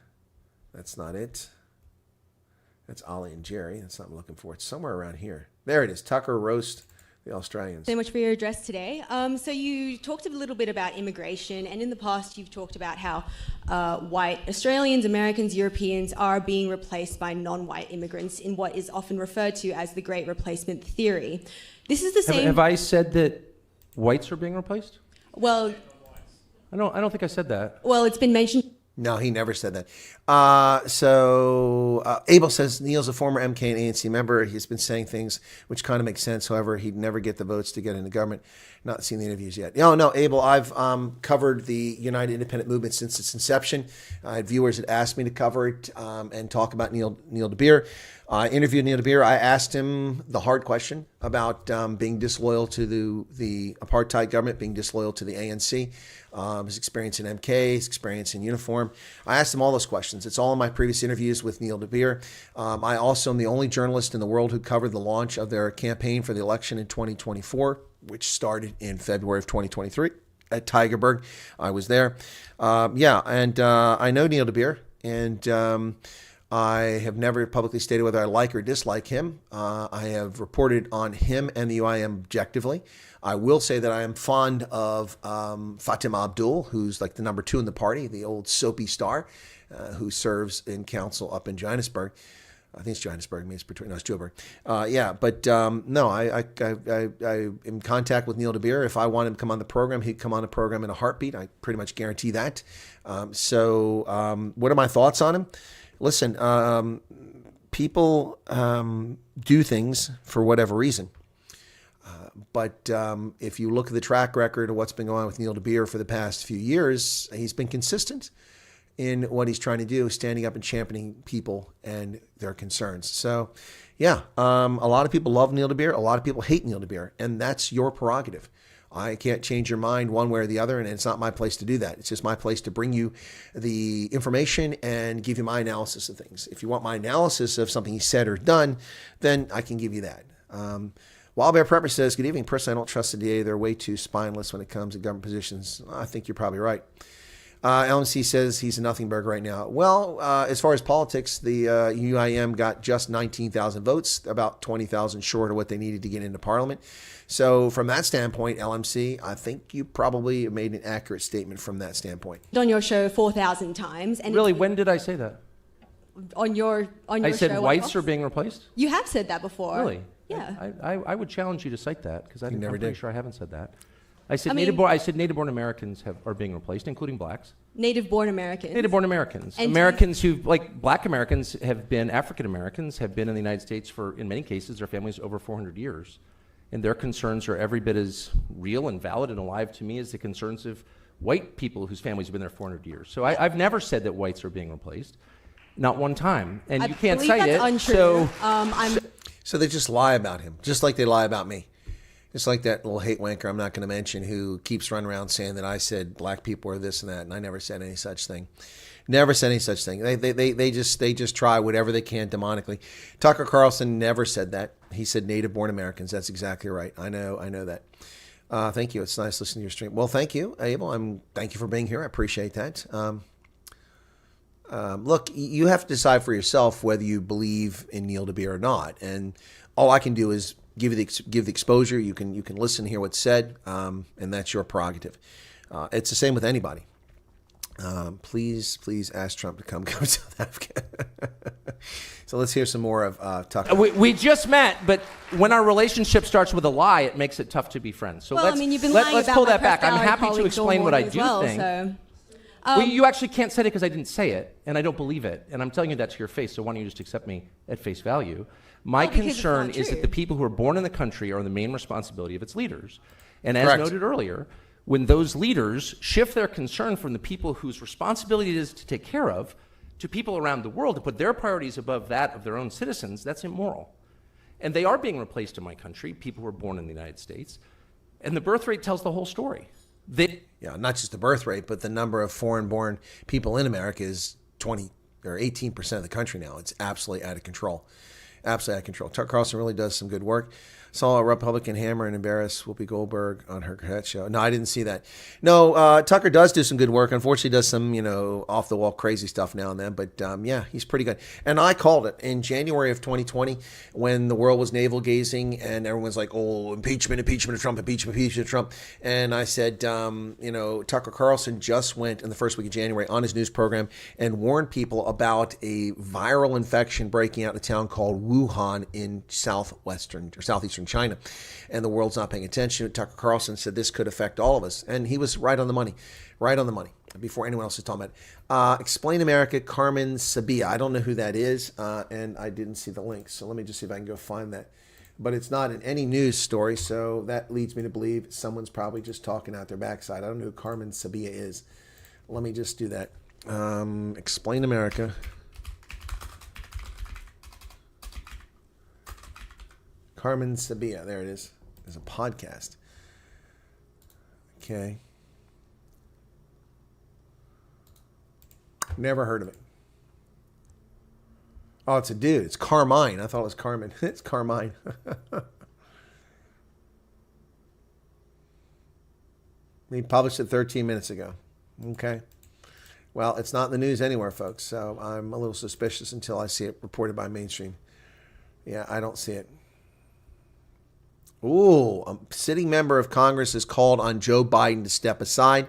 That's not it. That's Ollie and Jerry. That's not what I'm looking for. It's somewhere around here. There it is. Tucker roast the Australians.
So much for your address today. So you talked a little bit about immigration, and in the past you've talked about how white Australians, Americans, Europeans are being replaced by non-white immigrants in what is often referred to as the Great Replacement Theory. This is the same...
Have I said that whites are being replaced?
Well...
I don't think I said that.
Well, it's been mentioned...
No, he never said that. Abel says Neil's a former MK and ANC member. He's been saying things which kind of make sense. However, he'd never get the votes to get into government. Not seen the interviews yet. No, Abel, I've covered the United Independent Movement since its inception. I had viewers that asked me to cover it and talk about Neil DeBeer. I interviewed Neil DeBeer. I asked him the hard question about being disloyal to the apartheid government, being disloyal to the ANC. His experience in MK, his experience in uniform. I asked him all those questions. It's all in my previous interviews with Neil DeBeer. I also am the only journalist in the world who covered the launch of their campaign for the election in 2024, which started in February of 2023 at Tigerberg. I was there. I know Neil DeBeer, and I have never publicly stated whether I like or dislike him. I have reported on him and the UIM objectively. I will say that I am fond of Fatima Abdul, who's like the number 2 in the party, the old soapy star, who serves in council up in Johannesburg. I think it's Johannesburg. Maybe it's Pretoria. No, it's Joburg. I am in contact with Neil DeBeer. If I want him to come on the program, he'd come on the program in a heartbeat. I pretty much guarantee that. What are my thoughts on him? Listen, people do things for whatever reason. But if you look at the track record of what's been going on with Neil DeBeer for the past few years, he's been consistent in what he's trying to do, standing up and championing people and their concerns. So, a lot of people love Neil DeBeer. A lot of people hate Neil DeBeer, and that's your prerogative. I can't change your mind one way or the other, and it's not my place to do that. It's just my place to bring you the information and give you my analysis of things. If you want my analysis of something he said or done, then I can give you that. Wildbear Prepper says, good evening. Personally, I don't trust the DA. They're way too spineless when it comes to government positions. I think you're probably right. LMC says he's a nothing burger right now. Well, as far as politics, the UIM got just 19,000 votes, about 20,000 short of what they needed to get into Parliament. So from that standpoint, LMC, I think you probably made an accurate statement from that standpoint.
On your show 4,000 times. And
really, when did I say that?
On your show.
I said whites are being replaced?
You have said that before.
Really?
Yeah.
I would challenge you to cite that, because I'm pretty sure I haven't said that. I said native-born Americans are being replaced, including blacks.
Native-born Americans.
Native-born Americans.
And
Americans who, like black Americans, have been African Americans, have been in the United States for, in many cases, their families over 400 years. and their concerns are every bit as real and valid and alive to me as the concerns of white people whose families have been there 400 years. So I've never said that whites are being replaced, not one time, and you can't cite it.
Untrue.
So they just lie about him, just like they lie about me. It's like that little hate wanker I'm not going to mention who keeps running around saying that I said black people are this and that, and I never said any such thing. Never said any such thing. They just try whatever they can demonically. Tucker Carlson never said that. He said native-born Americans. That's exactly right. I know that. Thank you. It's nice listening to your stream. Well, thank you, Abel. Thank you for being here. I appreciate that. Look, you have to decide for yourself whether you believe in Neil DeBeer or not. And all I can do is give the exposure. You can listen, hear what's said, and that's your prerogative. It's the same with anybody. Please ask Trump to come to South Africa. So let's hear some more of Tucker.
We just met, but when our relationship starts with a lie, it makes it tough to be friends. So
well, you've been lying
let's
about
pull
my
that back. I'm
Press
happy
Gallery
to explain what I
as
do
well,
think.
So,
well, you actually can't say it because I didn't say it, and I don't believe it. And I'm telling you that to your face, so why don't you just accept me at face value? My concern is that the people who are born in the country are the main responsibility of its leaders. And as noted earlier, when those leaders shift their concern from the people whose responsibility it is to take care of to people around the world to put their priorities above that of their own citizens, that's immoral. And they are being replaced in my country, people who are born in the United States. And the birth rate tells the whole story.
Yeah, not just the birth rate, but the number of foreign-born people in America is 20 or 18% of the country now. It's absolutely out of control. Absolutely out of control. Tucker Carlson really does some good work. Saw a Republican hammer and embarrass Whoopi Goldberg on her Cadet show. No, I didn't see that. No, Tucker does do some good work. Unfortunately, does some, off-the-wall crazy stuff now and then. But, yeah, he's pretty good. And I called it in January of 2020 when the world was navel-gazing and everyone's like, oh, impeachment of Trump, impeachment of Trump. And I said, Tucker Carlson just went in the first week of January on his news program and warned people about a viral infection breaking out in a town called Wuhan in southeastern China, and the world's not paying attention. Tucker Carlson said this could affect all of us, and he was right on the money, before anyone else was talking about it. Explain America, Carmen Sabia. I don't know who that is, and I didn't see the link, so let me just see if I can go find that. But it's not in any news story, so that leads me to believe someone's probably just talking out their backside. I don't know who Carmen Sabia is. Let me just do that. Explain America. Carmen Sabia, there it is. There's a podcast. Okay. Never heard of it. Oh, it's a dude. It's Carmine. I thought it was Carmen. It's Carmine. He published it 13 minutes ago. Okay. Well, it's not in the news anywhere, folks, so I'm a little suspicious until I see it reported by mainstream. Yeah, I don't see it. Ooh, a sitting member of Congress has called on Joe Biden to step aside.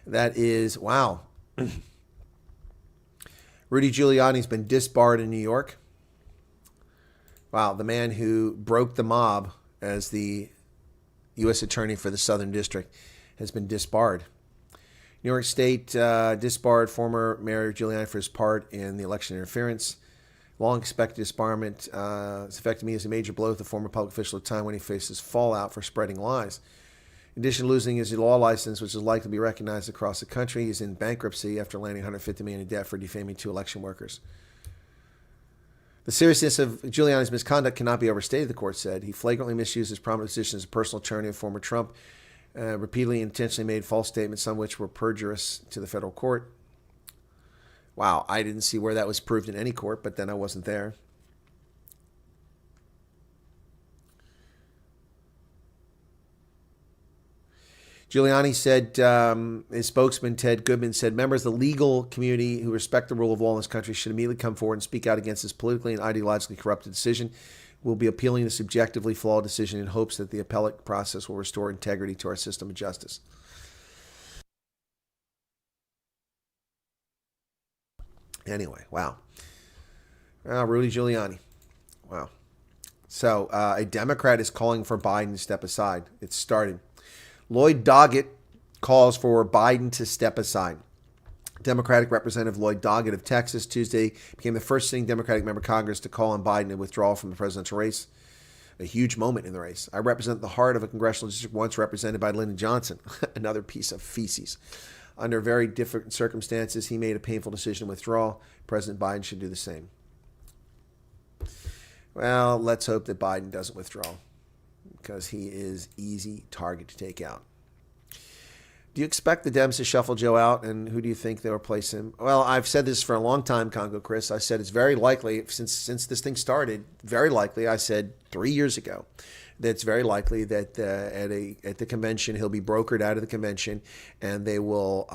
That is, wow. Rudy Giuliani's been disbarred in New York. Wow, the man who broke the mob as the U.S. Attorney for the Southern District has been disbarred. New York State disbarred former Mayor Giuliani for his part in the election interference. Long expected disbarment has affected me as a major blow to the former public official at a time when he faces fallout for spreading lies. In addition to losing his law license, which is likely to be recognized across the country, he's in bankruptcy after landing $150 million in debt for defaming 2 election workers. The seriousness of Giuliani's misconduct cannot be overstated, the court said. He flagrantly misused his prominent position as a personal attorney of former Trump, repeatedly and intentionally made false statements, some of which were perjurious to the federal court. Wow, I didn't see where that was proved in any court, but then I wasn't there. Giuliani said, his spokesman, Ted Goodman, said, members of the legal community who respect the rule of law in this country should immediately come forward and speak out against this politically and ideologically corrupted decision. We'll be appealing this objectively flawed decision in hopes that the appellate process will restore integrity to our system of justice. Anyway, wow. Rudy Giuliani. Wow. So a Democrat is calling for Biden to step aside. It's started. Lloyd Doggett calls for Biden to step aside. Democratic Representative Lloyd Doggett of Texas Tuesday became the first sitting Democratic member of Congress to call on Biden to withdraw from the presidential race. a huge moment in the race. I represent the heart of a congressional district once represented by Lyndon Johnson, another piece of feces. Under very different circumstances, he made a painful decision to withdraw. President Biden should do the same. Well, let's hope that Biden doesn't withdraw, because he is easy target to take out. Do you expect the Dems to shuffle Joe out, and who do you think they'll replace him? Well, I've said this for a long time, Congo Chris. I said it's very likely, since this thing started, very likely, I said 3 years ago, that it's very likely that at the convention, he'll be brokered out of the convention, and they will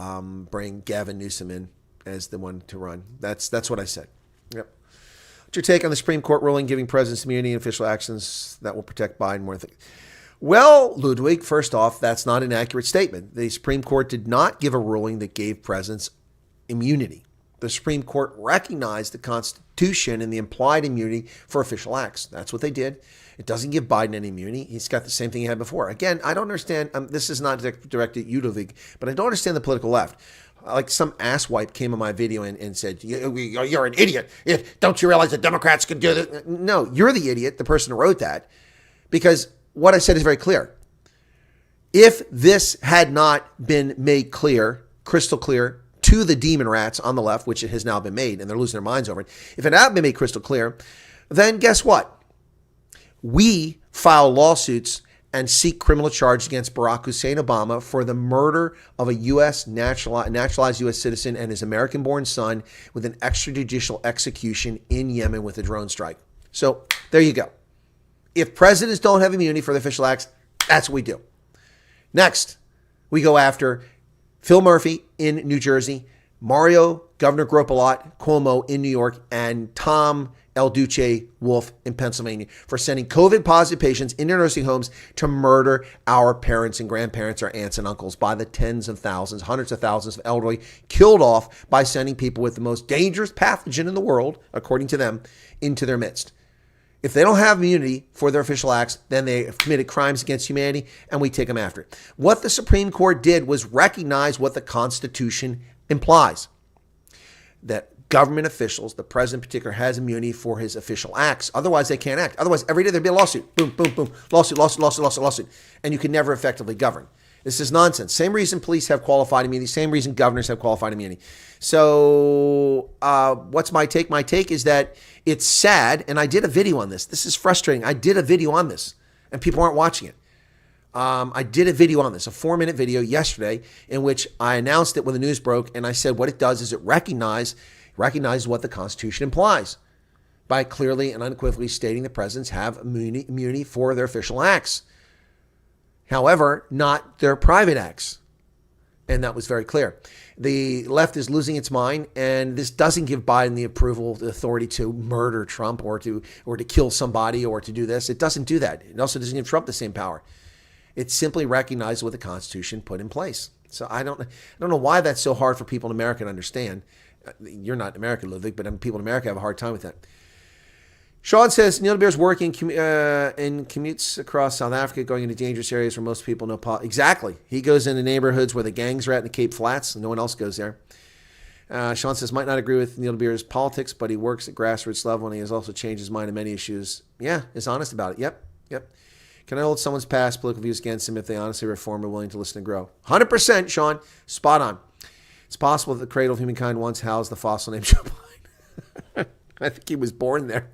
bring Gavin Newsom in as the one to run. That's what I said. Yep. What's your take on the Supreme Court ruling giving presidents immunity and official actions that will protect Biden more than... Well, Ludwig, first off, that's not an accurate statement. The Supreme Court did not give a ruling that gave presidents immunity. The Supreme Court recognized the Constitution and the implied immunity for official acts. That's what they did. It doesn't give Biden any immunity. He's got the same thing he had before. Again, I don't understand. This is not directed at you, Ludwig, but I don't understand the political left. Like some asswipe came on my video and said, you're an idiot. Don't you realize the Democrats could do this? No, you're the idiot, the person who wrote that, because what I said is very clear. If this had not been made clear, crystal clear, to the demon rats on the left, which it has now been made, and they're losing their minds over it, if it hadn't been made crystal clear, then guess what? We file lawsuits and seek criminal charges against Barack Hussein Obama for the murder of a U.S. naturalized U.S. citizen and his American-born son with an extrajudicial execution in Yemen with a drone strike. So there you go. If presidents don't have immunity for the official acts, that's what we do. Next, we go after Phil Murphy in New Jersey, Mario Governor Gropalot Cuomo in New York, and Tom El Duce Wolf in Pennsylvania for sending COVID-positive patients into nursing homes to murder our parents and grandparents, our aunts and uncles, by the tens of thousands, hundreds of thousands of elderly killed off by sending people with the most dangerous pathogen in the world, according to them, into their midst. If they don't have immunity for their official acts, then they have committed crimes against humanity, and we take them after it. What the Supreme Court did was recognize what the Constitution implies, that government officials, the president in particular, has immunity for his official acts. Otherwise, they can't act. Otherwise, every day there'd be a lawsuit. Boom, boom, boom. Lawsuit, lawsuit, lawsuit, lawsuit, lawsuit. And you can never effectively govern. This is nonsense. Same reason police have qualified immunity. Same reason governors have qualified immunity. So what's my take? My take is that it's sad, and I did a video on this. This is frustrating. I did a video on this, and people aren't watching it. I did a video on this, a 4-minute video yesterday, in which I announced it when the news broke, and I said what it does is it recognizes what the Constitution implies by clearly and unequivocally stating that presidents have immunity for their official acts. However, not their private acts. And that was very clear. The left is losing its mind, and this doesn't give Biden the approval, the authority to murder Trump or to kill somebody or to do this. It doesn't do that. It also doesn't give Trump the same power. It simply recognizes what the Constitution put in place. So I don't know why that's so hard for people in America to understand. You're not American, Ludwig, but people in America have a hard time with that. Sean says, Neil deBeer's working in commutes across South Africa, going into dangerous areas where most people know. Exactly. He goes into neighborhoods where the gangs are at in the Cape Flats, and no one else goes there. Sean says, might not agree with Neil deBeer's politics, but he works at grassroots level, and he has also changed his mind on many issues. Yeah, is honest about it. Yep. Can I hold someone's past political views against him if they honestly reform or willing to listen and grow? 100%, Sean. Spot on. It's possible that the cradle of humankind once housed the fossil named Joe Biden. I think he was born there.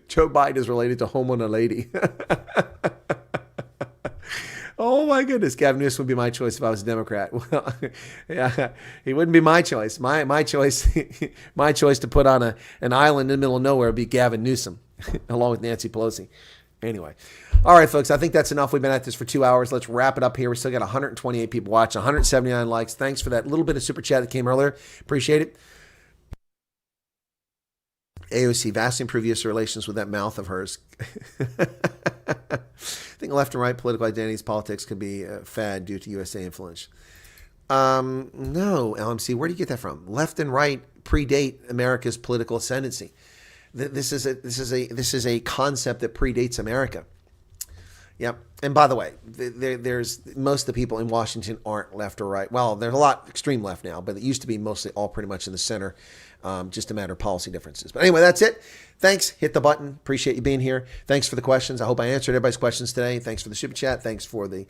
Joe Biden is related to Homo na lady. Oh my goodness, Gavin Newsom would be my choice if I was a Democrat. Well, yeah, he wouldn't be my choice. My choice, my choice to put on an island in the middle of nowhere would be Gavin Newsom, along with Nancy Pelosi. Anyway, all right, folks, I think that's enough. We've been at this for 2 hours. Let's wrap it up here. We still got 128 people watching, 179 likes. Thanks for that little bit of super chat that came earlier. Appreciate it. AOC vastly improved U.S. relations with that mouth of hers. I think left and right political identities, politics could be a fad due to USA influence. No, LMC, where do you get that from? Left and right predate America's political ascendancy. This is a concept that predates America. Yep. And by the way, there's most of the people in Washington aren't left or right. Well, there's a lot extreme left now, but it used to be mostly all pretty much in the center. Just a matter of policy differences. But anyway, that's it. Thanks. Hit the button. Appreciate you being here. Thanks for the questions. I hope I answered everybody's questions today. Thanks for the super chat. Thanks for the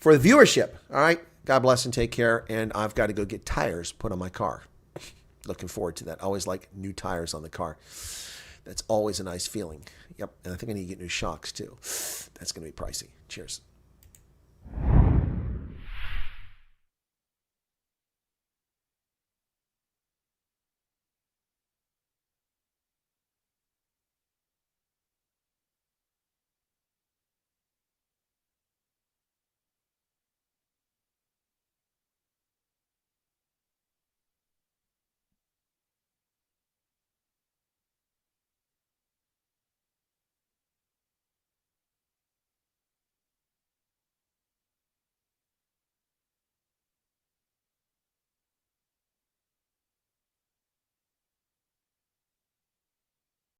viewership. All right. God bless and take care. And I've got to go get tires put on my car. Looking forward to that. I always like new tires on the car. That's always a nice feeling. Yep. And I think I need to get new shocks too. That's going to be pricey. Cheers.